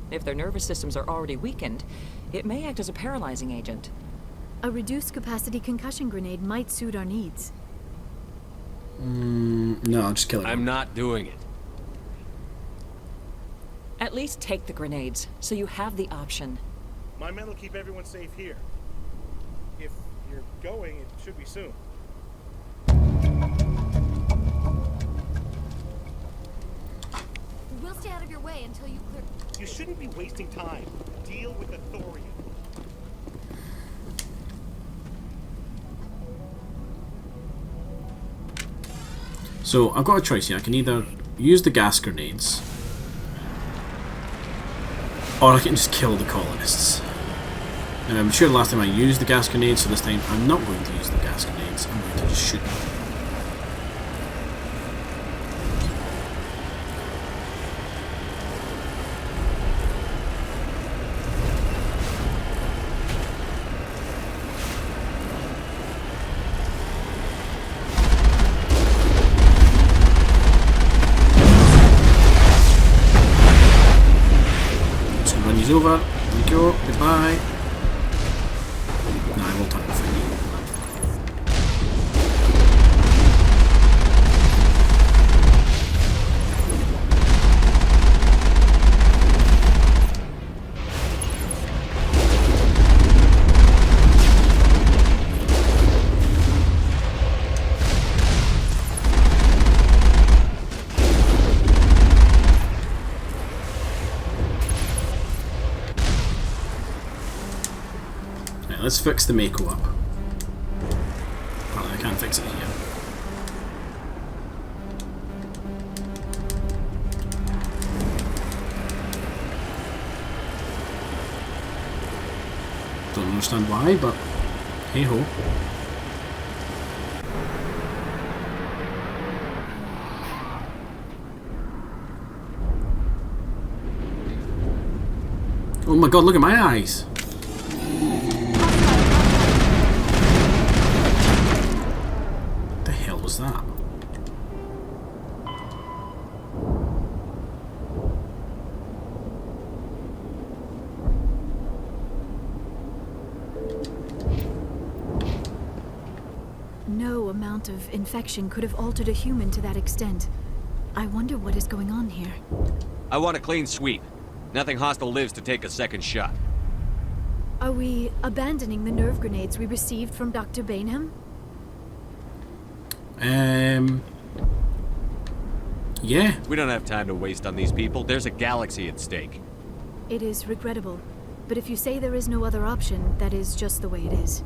If their nervous systems are already weakened, it may act as a paralyzing agent. A reduced capacity concussion grenade might suit our needs. No, I'll just kill it. I'm not doing it. At least take the grenades, so you have the option. My men will keep everyone safe here. If you're going, it should be soon. We'll stay out of your way until you clear... You shouldn't be wasting time. Deal with the Thorian. So, I've got a choice here. I can either use the gas grenades, or I can just kill the colonists. Now, I'm sure last time I used the gas grenades, so this time I'm not going to use the gas grenades. I'm going to just shoot them. Over. Thank you. Goodbye. No, I will turn it for you. Right, let's fix the Mako up. Apparently I can't fix it here. Don't understand why, but hey ho. Oh my god, look at my eyes! What the hell was that? No amount of infection could have altered a human to that extent. I wonder what is going on here. I want a clean sweep. Nothing hostile lives to take a second shot. Are we abandoning the nerve grenades we received from Dr. Bainham? Yeah. We don't have time to waste on these people. There's a galaxy at stake. It is regrettable, but if you say there is no other option, that is just the way it is.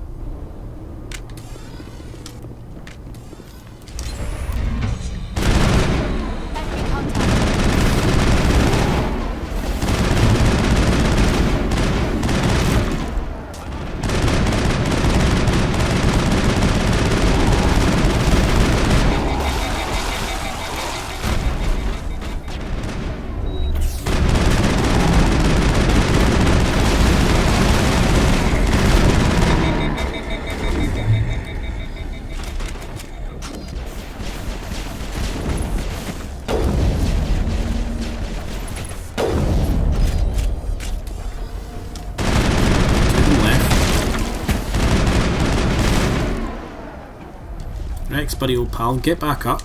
Rex, buddy old pal, get back up.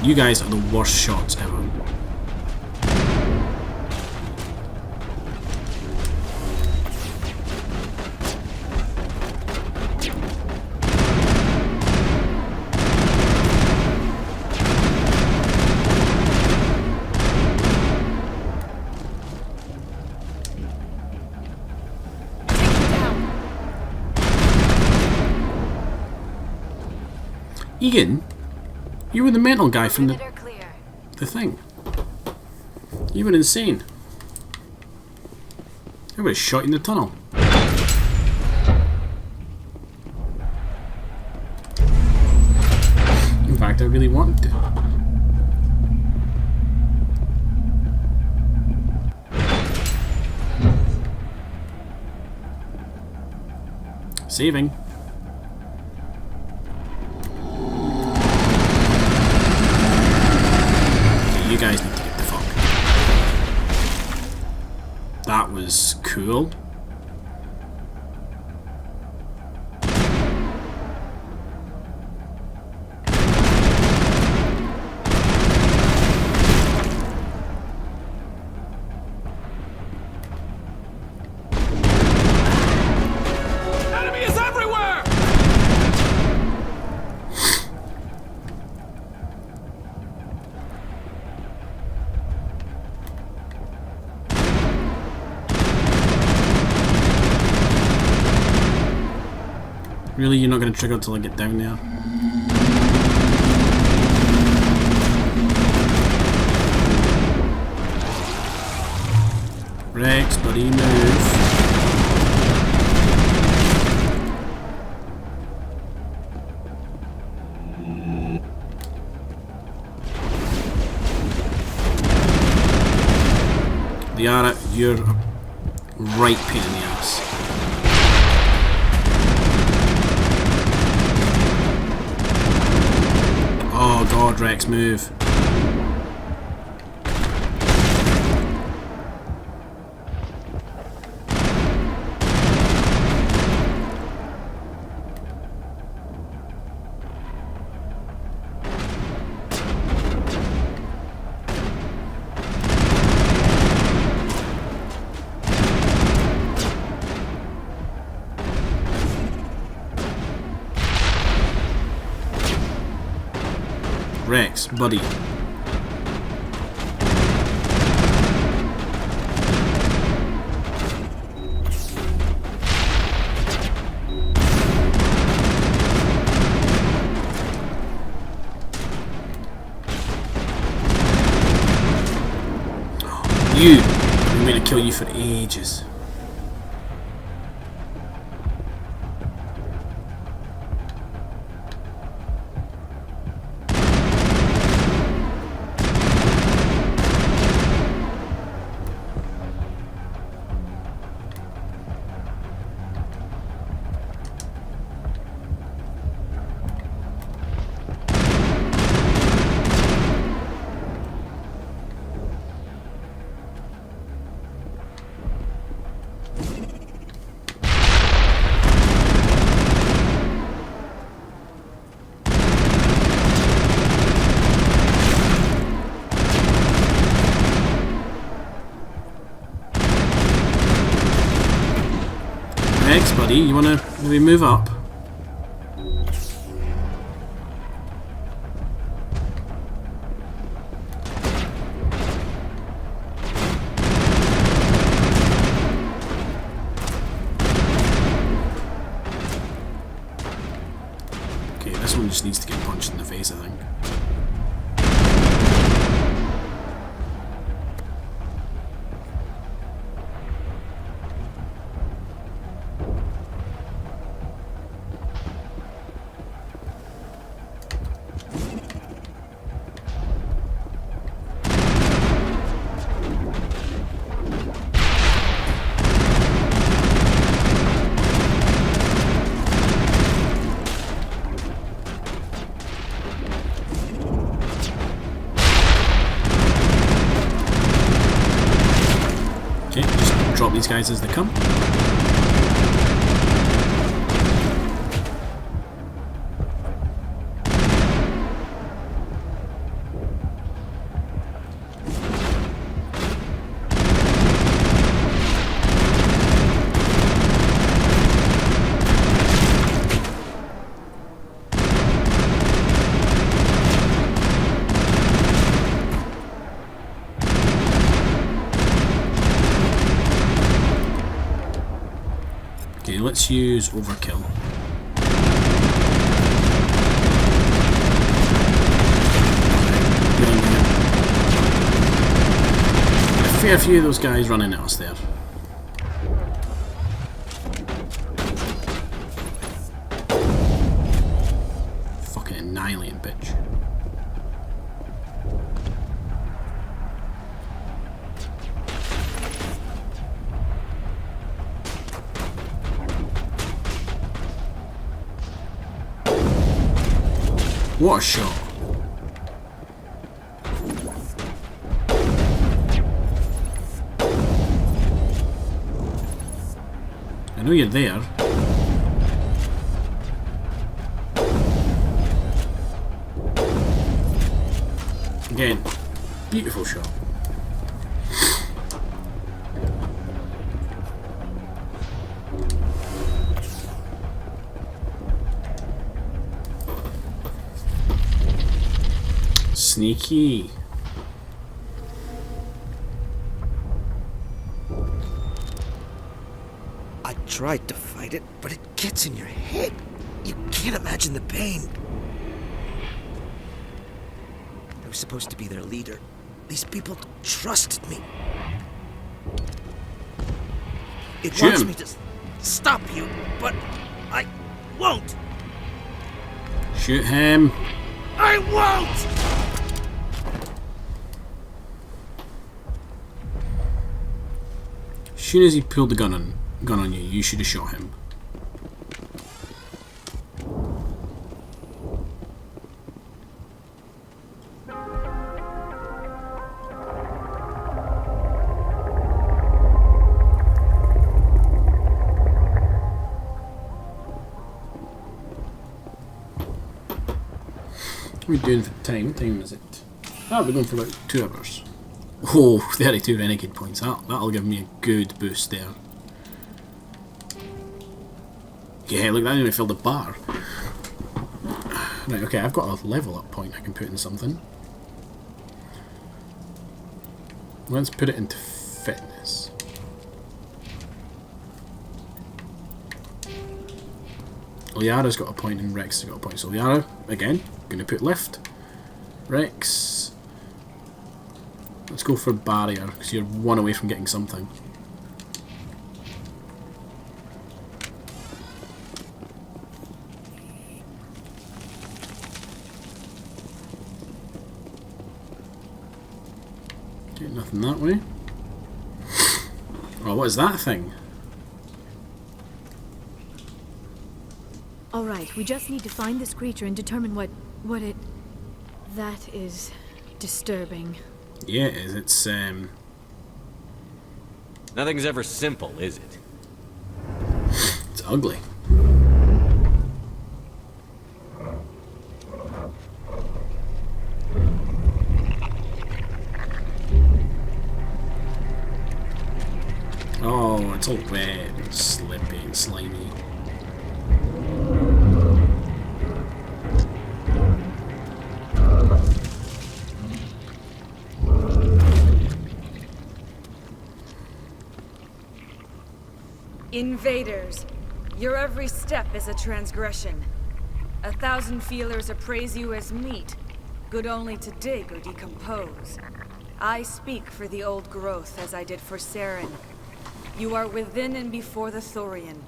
You guys are the worst shots ever. Egan, you were the mental guy from the thing. You were insane. I would have shot you in the tunnel. In fact, I really wanted to. Saving. You guys need to get the fuck. That was cool. Enemy is everywhere! Really, you're not going to trigger until I get down there? Rex, buddy, move. Liara, you're a right pain in the ass. Oh god, Rex, move. Rex, buddy. You! I'm going to kill you for ages. Rex, buddy, you want to maybe move up? Okay, this one just needs to get punched in the face, I think. Okay, just drop these guys as they come. Okay, let's use overkill. A fair few of those guys running at us there. Fucking annihilating bitch. What a shot. I know you're there. Again, beautiful shot. Sneaky. I tried to fight it, but it gets in your head. You can't imagine the pain. I was supposed to be their leader. These people trusted me. It wants me to stop you, but I won't. Shoot him. I won't! As soon as he pulled the gun on you, you should have shot him. What are we doing for time? What time is it? Oh, we're going for about 2 hours. Oh, 32 renegade points. That'll give me a good boost there. Yeah, look, that only filled the bar. Right, okay, I've got a level up point I can put in something. Let's put it into fitness. Liara's got a point and Rex has got a point. So Liara, again, going to put lift. Rex, Let's go for barrier, because you're one away from getting something. Okay, nothing that way. Oh, what is that thing? All right, we just need to find this creature and determine what it... That is disturbing. Yeah, it is. It's, Nothing's ever simple, is it? It's ugly. Oh, it's all wet and slippy and slimy. Invaders, your every step is a transgression. 1,000 feelers appraise you as meat, good only to dig or decompose. I speak for the old growth as I did for Saren. You are within and before the Thorian.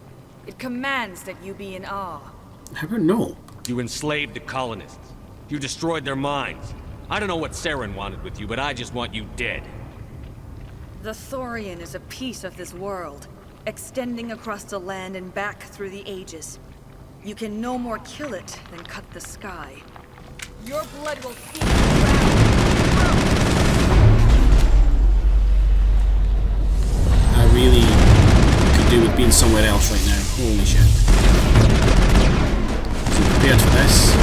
It commands that you be in awe. How do I know? You enslaved the colonists. You destroyed their minds. I don't know what Saren wanted with you, but I just want you dead. The Thorian is a piece of this world, extending across the land and back through the ages. You can no more kill it than cut the sky. Your blood will feed the ground. I really could do with being somewhere else right now. Holy shit. So prepared for this.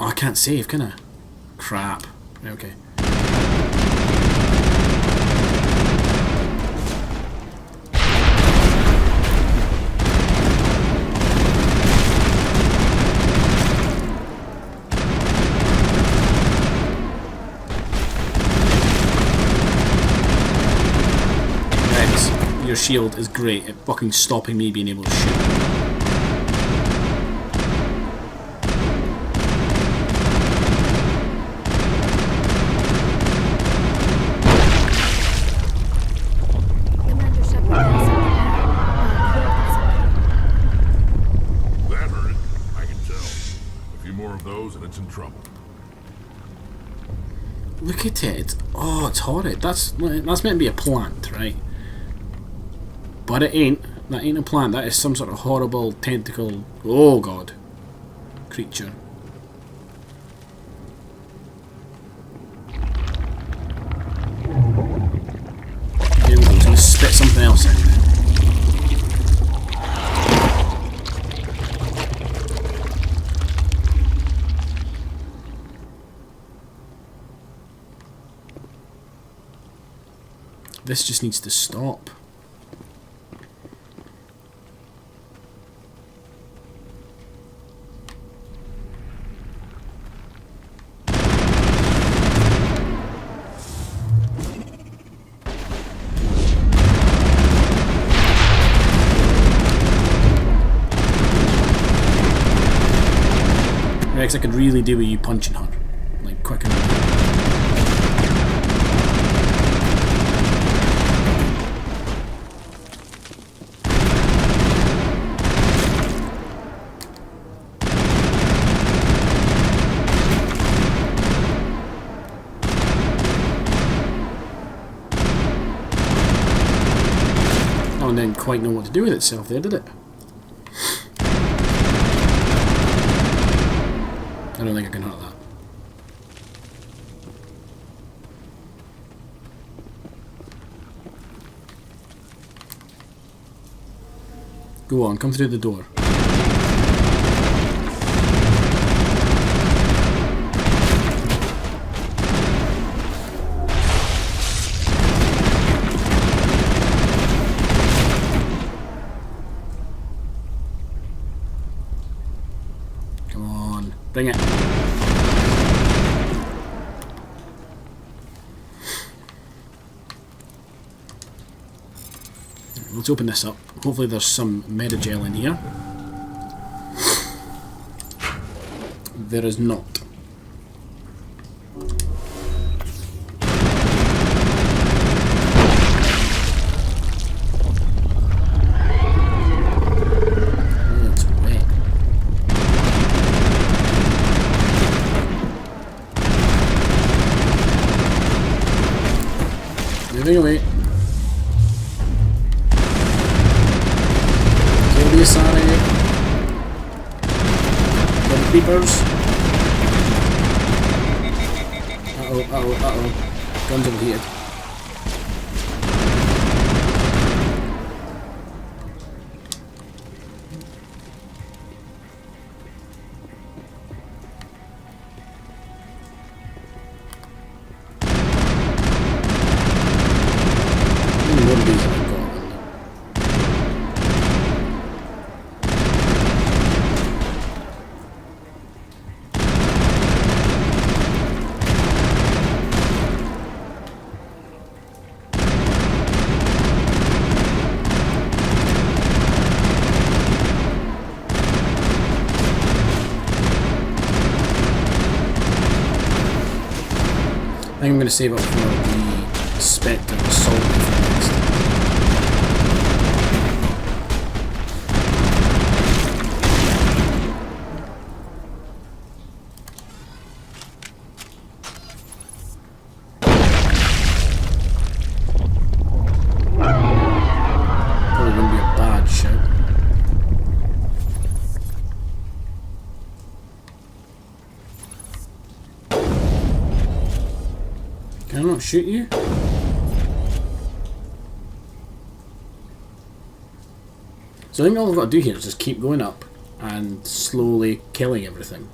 Oh, I can't save, can I? Crap. Okay. Your shield is great at fucking stopping me being able to shoot. That hurt it. I can tell. A few more of those and it's in trouble. Look at it. It's, oh, it's horrid. That's meant to be a plant, right? But it ain't. That ain't a plant. That is some sort of horrible tentacle. Oh god. Creature. Here we go. It's gonna spit something else out now. This just needs to stop. Rex, I could really do with you punching her. Like, quicker. Oh, and didn't quite know what to do with itself there, did it? I don't think I can hurt that. Go on, come through the door. Come on, bring it. We'll Let's open this up. Hopefully there's some metagel in here. There is not. Moving away. Kill the Asari. Kill the creepers. Uh-oh. Guns overheated. What are these I've got? I think I'm going to save up for the Spectre Assault for next. Probably wouldn't be a bad shout. Can I not shoot you? So I think all I've got to do here is just keep going up and slowly killing everything.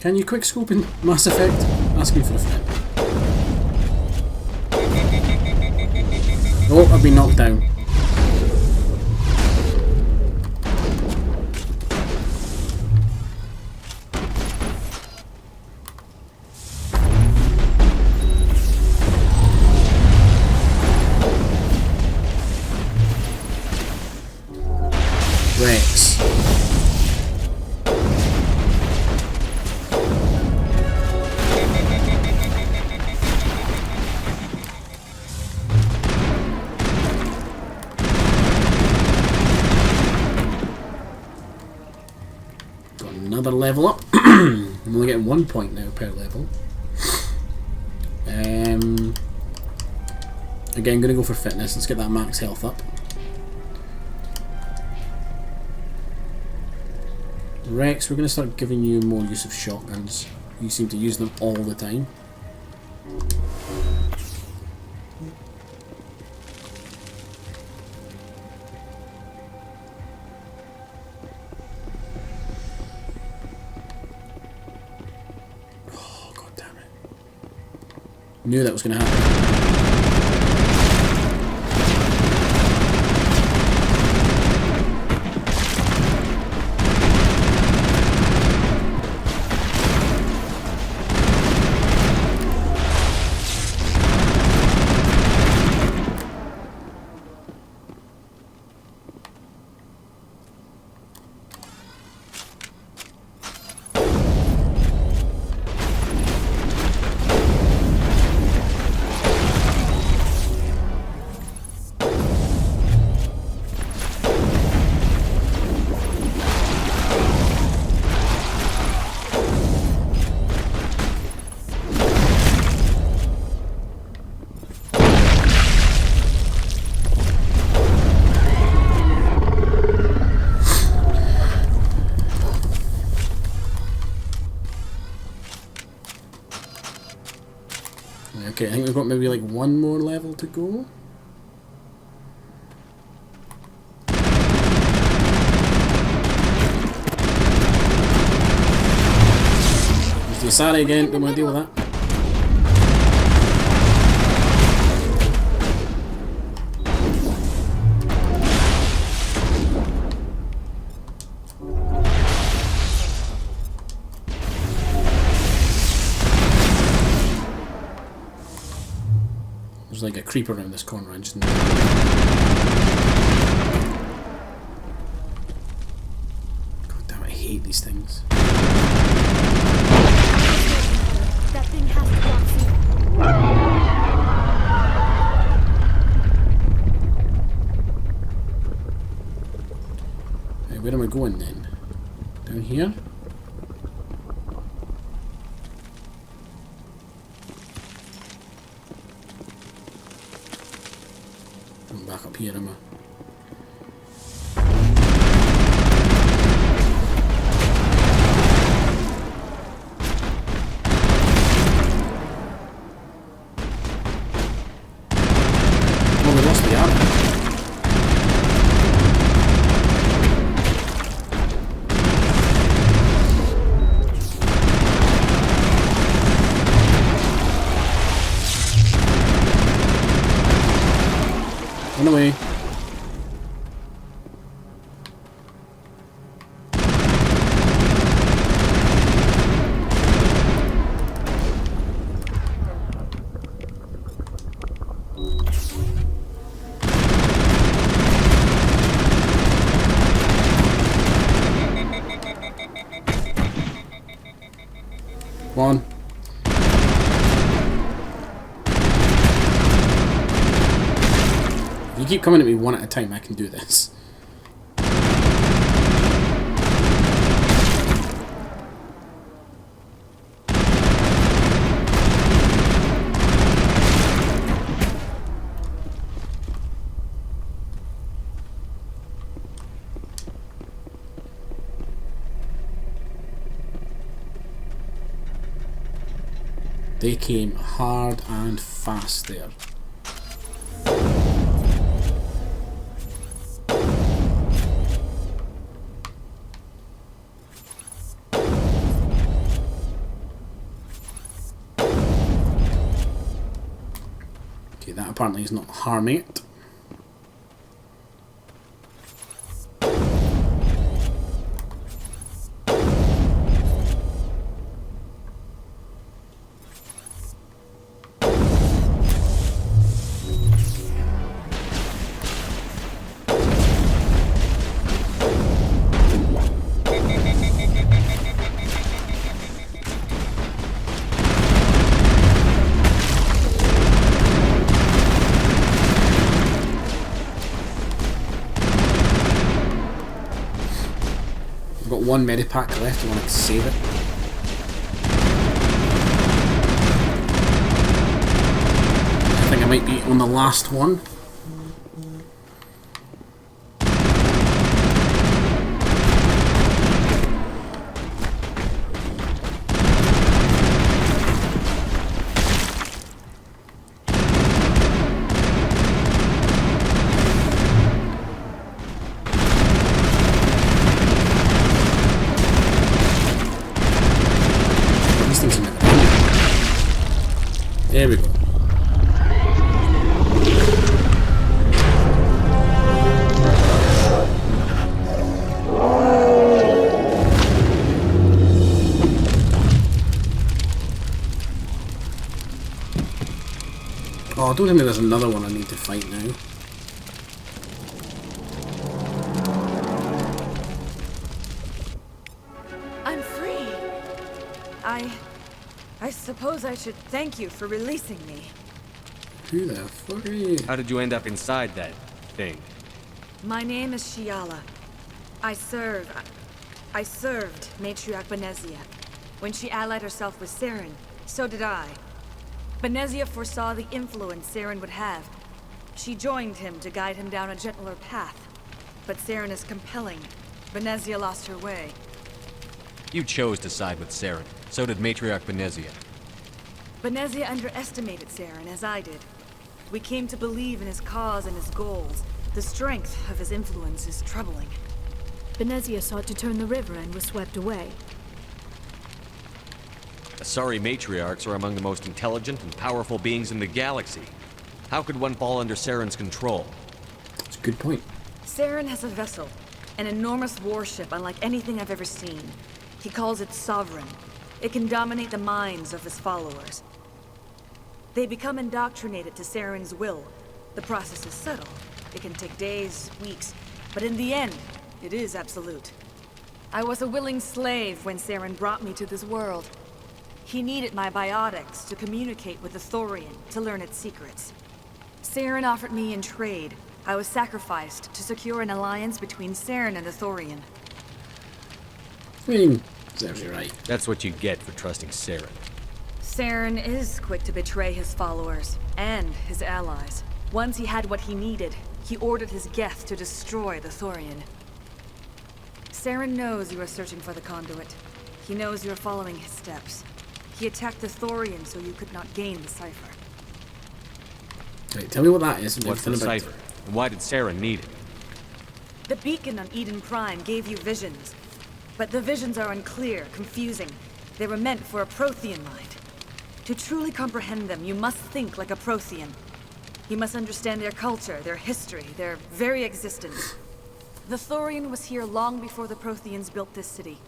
Can you quick scope in Mass Effect? Asking for a friend. Oh, I've been knocked down. Rex. Another level up. I'm only getting 1 point now per level. Again, gonna go for fitness. Let's get that max health up. Rex, we're gonna start giving you more use of shotguns. You seem to use them all the time. Knew that was going to happen. Okay, I think we've got maybe like one more level to go. There's the Asari again, don't want to deal with that. There's like a creep around this corner. I just... I hate these things. That thing has to block through. Hey, where am I going then? Down here? I'm back up here, am I? Run away. Come on. If you keep coming at me one at a time, I can do this. They came hard and fast there. Okay, that apparently is not harming it. I've got one medipack left, I want to save it. I think I might be on the last one. There we go. Oh, don't tell me there's another one I need to fight now. I'm free. I suppose I should thank you for releasing me. Who the fuck are you? How did you end up inside that thing? My name is Shiala. I served Matriarch Benezia. When she allied herself with Saren, so did I. Benezia foresaw the influence Saren would have. She joined him to guide him down a gentler path. But Saren is compelling. Benezia lost her way. You chose to side with Saren. So did Matriarch Benezia. Benezia underestimated Saren, as I did. We came to believe in his cause and his goals. The strength of his influence is troubling. Benezia sought to turn the river and was swept away. Asari matriarchs are among the most intelligent and powerful beings in the galaxy. How could one fall under Saren's control? That's a good point. Saren has a vessel, an enormous warship unlike anything I've ever seen. He calls it Sovereign. It can dominate the minds of his followers. They become indoctrinated to Saren's will. The process is subtle. It can take days, weeks, but in the end, it is absolute. I was a willing slave when Saren brought me to this world. He needed my biotics to communicate with the Thorian, to learn its secrets. Saren offered me in trade. I was sacrificed to secure an alliance between Saren and the Thorian. I mean, serves you right. That's what you get for trusting Saren. Saren is quick to betray his followers, and his allies. Once he had what he needed, he ordered his Geth to destroy the Thorian. Saren knows you are searching for the conduit. He knows you are following his steps. He attacked the Thorian so you could not gain the cipher. Right, tell me what that is. What's the cipher? And why did Saren need it? The beacon on Eden Prime gave you visions. But the visions are unclear, confusing. They were meant for a Prothean mind. To truly comprehend them, you must think like a Prothean. You must understand their culture, their history, their very existence. The Thorian was here long before the Protheans built this city.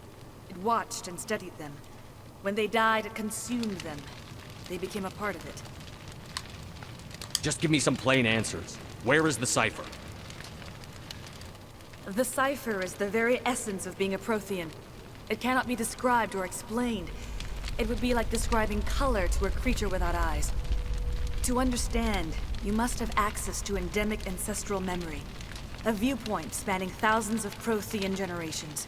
It watched and studied them. When they died, it consumed them. They became a part of it. Just give me some plain answers. Where is the cipher? The cipher is the very essence of being a Prothean. It cannot be described or explained. It would be like describing color to a creature without eyes. To understand, you must have access to endemic ancestral memory. A viewpoint spanning thousands of Prothean generations.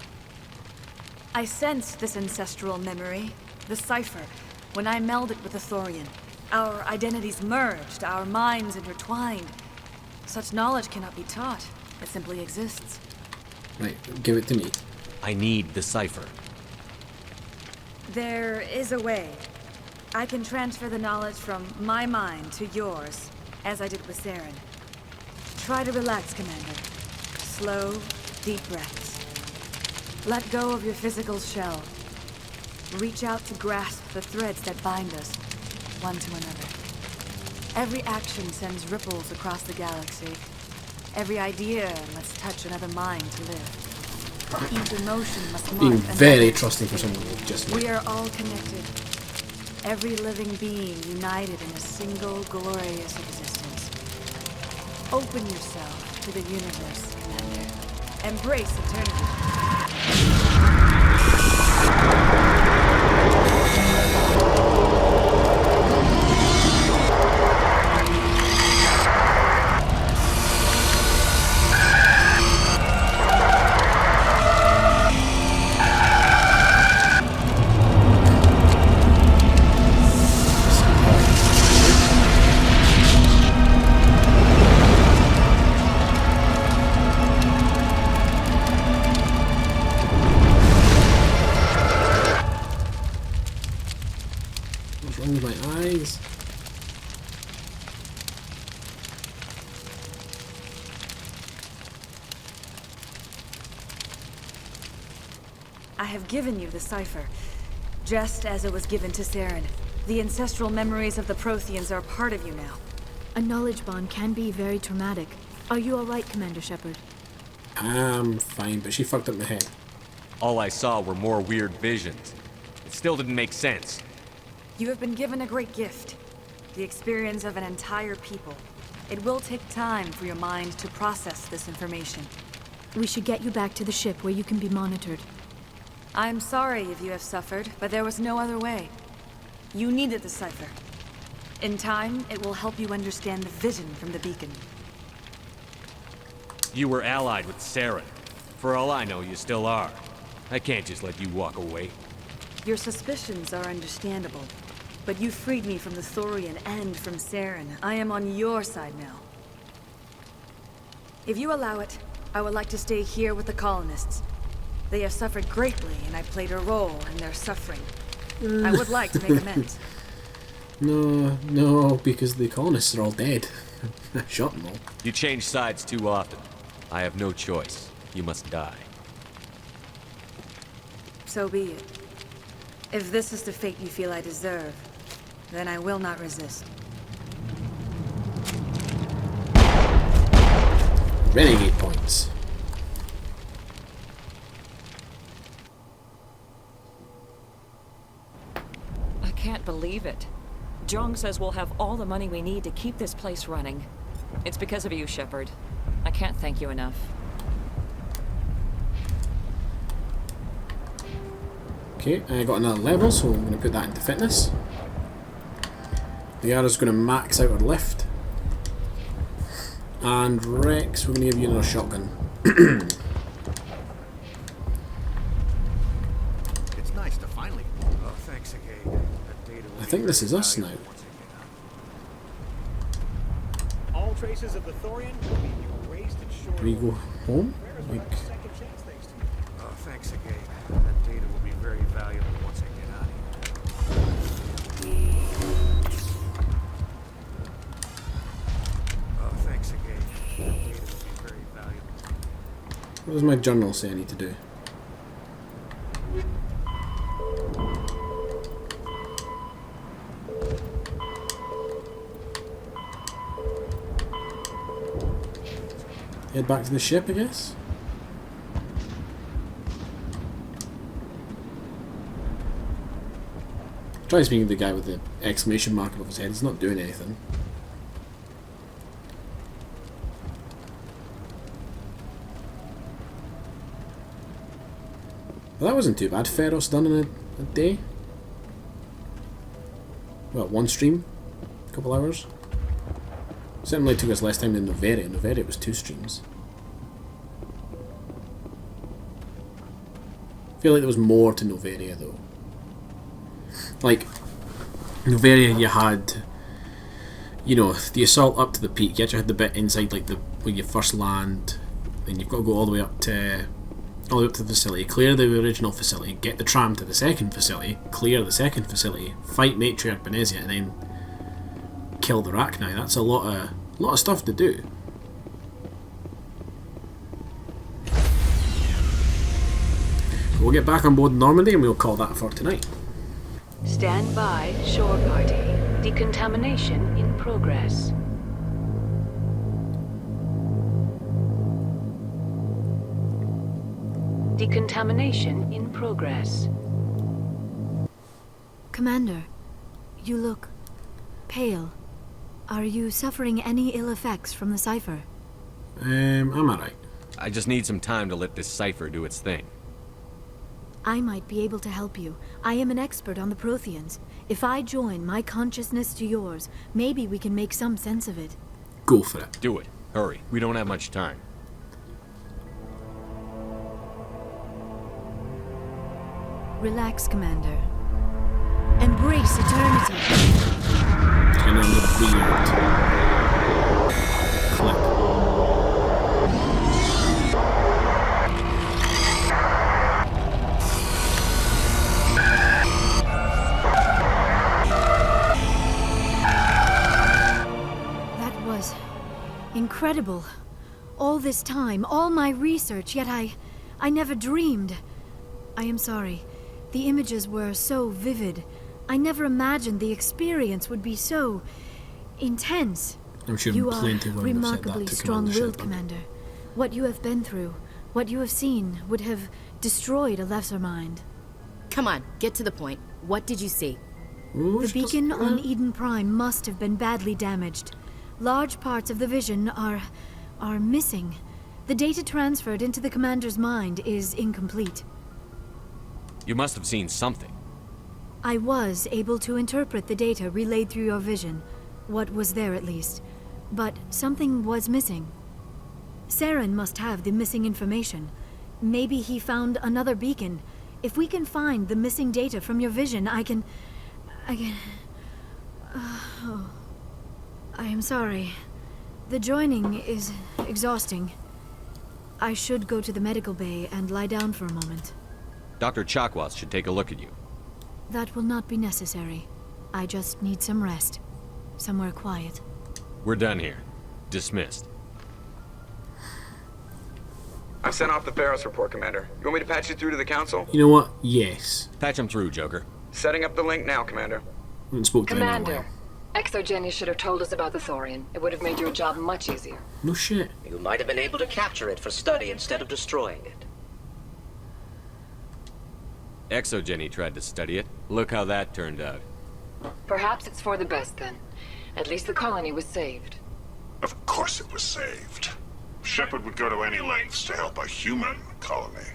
I sensed this ancestral memory, the cipher, when I melded with the Thorian. Our identities merged, our minds intertwined. Such knowledge cannot be taught. It simply exists. Right, give it to me. I need the cipher. There is a way. I can transfer the knowledge from my mind to yours, as I did with Saren. Try to relax, Commander. Slow, deep breaths. Let go of your physical shell. Reach out to grasp the threads that bind us, one to another. Every action sends ripples across the galaxy. Every idea must touch another mind to live. Each emotion must mark Being very another. trusting for someone who just We are all connected. Every living being united in a single glorious existence. Open yourself to the universe, Commander. Embrace eternity. What's wrong with my eyes? I have given you the cipher, just as it was given to Saren. The ancestral memories of the Protheans are part of you now. A knowledge bond can be very traumatic. Are you alright, Commander Shepard? I'm fine, but she fucked up my head. All I saw were more weird visions. It still didn't make sense. You have been given a great gift. The experience of an entire people. It will take time for your mind to process this information. We should get you back to the ship where you can be monitored. I'm sorry if you have suffered, but there was no other way. You needed the cipher. In time, it will help you understand the vision from the beacon. You were allied with Saren. For all I know, you still are. I can't just let you walk away. Your suspicions are understandable, but you freed me from the Thorian and from Saren. I am on your side now. If you allow it, I would like to stay here with the colonists. They have suffered greatly, and I played a role in their suffering. I would like to make amends. No, because the colonists are all dead. I shot them all. You change sides too often. I have no choice. You must die. So be it. If this is the fate you feel I deserve, then I will not resist. Renegade points. I can't believe it. Jong says we'll have all the money we need to keep this place running. It's because of you, Shepard. I can't thank you enough. Okay, I got another level, so I'm going to put that into fitness. The arrow's going to max out our lift. And Rex, we're going to give you another shotgun. It's nice to finally. Oh, thanks again. I think this is us now. All traces of the Thorian will be erased and short. We go home? Like, Oh, thanks again. That data will be very valuable once I get out of here. Oh, thanks again. That data will be very valuable. what does my journal say I need to do? Head back to the ship, I guess? Try speaking to the guy with the exclamation mark above his head. He's not doing anything. Well, that wasn't too bad. Feros done in a day. Well, one stream, a couple hours. Certainly took us less time than Noveria. Noveria was 2 streams. I feel like there was more to Noveria though. Like, Noveria you had, you know, the assault up to the peak. You actually had the bit inside, like, when you first land, then you've got to go all the way up to the facility, clear the original facility, get the tram to the second facility, clear the second facility, fight Matriarch Benezia, and then kill the Rachni. That's a lot of stuff to do. We'll get back on board Normandy and we'll call that for tonight. Stand by, shore party. Decontamination in progress. Decontamination in progress. Commander, you look pale. Are you suffering any ill effects from the cipher? I'm alright. I just need some time to let this cipher do its thing. I might be able to help you. I am an expert on the Protheans. If I join my consciousness to yours, maybe we can make some sense of it. Go for it. Do it. Hurry. We don't have much time. Relax, Commander. Embrace eternity. And then the weird clip. That was incredible. All this time, all my research, yet I never dreamed. I am sorry. The images were so vivid. I never imagined the experience would be so intense. I'm sure you plenty are of women have said remarkably that to command the strong-willed, ship. Commander. What you have been through, what you have seen, would have destroyed a lesser mind. Come on, get to the point. What did you see? The beacon on Eden Prime must have been badly damaged. Large parts of the vision are missing. The data transferred into the commander's mind is incomplete. You must have seen something. I was able to interpret the data relayed through your vision. What was there, at least. But something was missing. Saren must have the missing information. Maybe he found another beacon. If we can find the missing data from your vision, I can... I am sorry. The joining is exhausting. I should go to the medical bay and lie down for a moment. Dr. Chakwas should take a look at you. That will not be necessary. I just need some rest. Somewhere quiet. We're done here. Dismissed. I've sent off the Feros report, Commander. You want me to patch you through to the Council? You know what? Yes. Patch him through, Joker. Setting up the link now, Commander. I haven't spoken to him in a Commander, while. Exogeny should have told us about the Thorian. It would have made your job much easier. No shit. You might have been able to capture it for study instead of destroying it. Exogeny tried to study it. Look how that turned out. Perhaps it's for the best then. At least the colony was saved. Of course it was saved. Shepard would go to any lengths to help a human colony.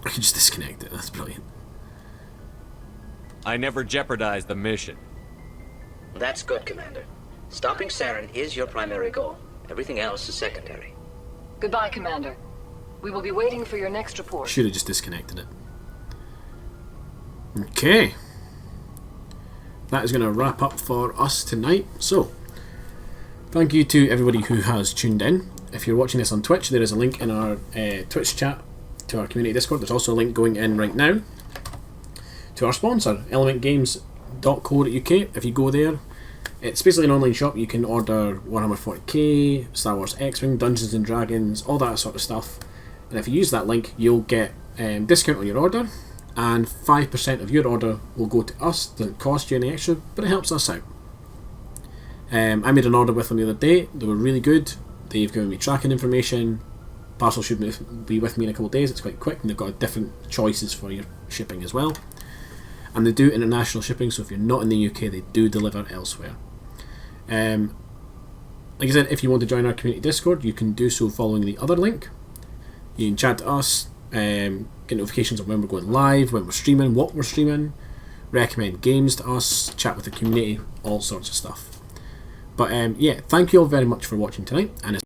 I can just disconnect it. That's brilliant. I never jeopardized the mission. That's good, Commander. Stopping Saren is your primary goal. Everything else is secondary. Goodbye, Commander. We will be waiting for your next report. Should have just disconnected it. Okay. That is going to wrap up for us tonight. So, thank you to everybody who has tuned in. If you're watching this on Twitch, there is a link in our Twitch chat to our community Discord. There's also a link going in right now to our sponsor, elementgames.co.uk. If you go there, it's basically an online shop. You can order Warhammer 40k, Star Wars X-Wing, Dungeons and Dragons, all that sort of stuff. And if you use that link, you'll get discount on your order, and 5% of your order will go to us. Doesn't cost you any extra, but it helps us out. I made an order with them the other day. They were really good. They've given me tracking information. Parcel should be with me in a couple of days. It's quite quick, and they've got different choices for your shipping as well. And they do international shipping, so if you're not in the UK, they do deliver elsewhere. Like I said, if you want to join our community Discord, you can do so following the other link. You can chat to us, get notifications of when we're going live, when we're streaming, what we're streaming, recommend games to us, chat with the community, all sorts of stuff. But yeah, thank you all very much for watching tonight, and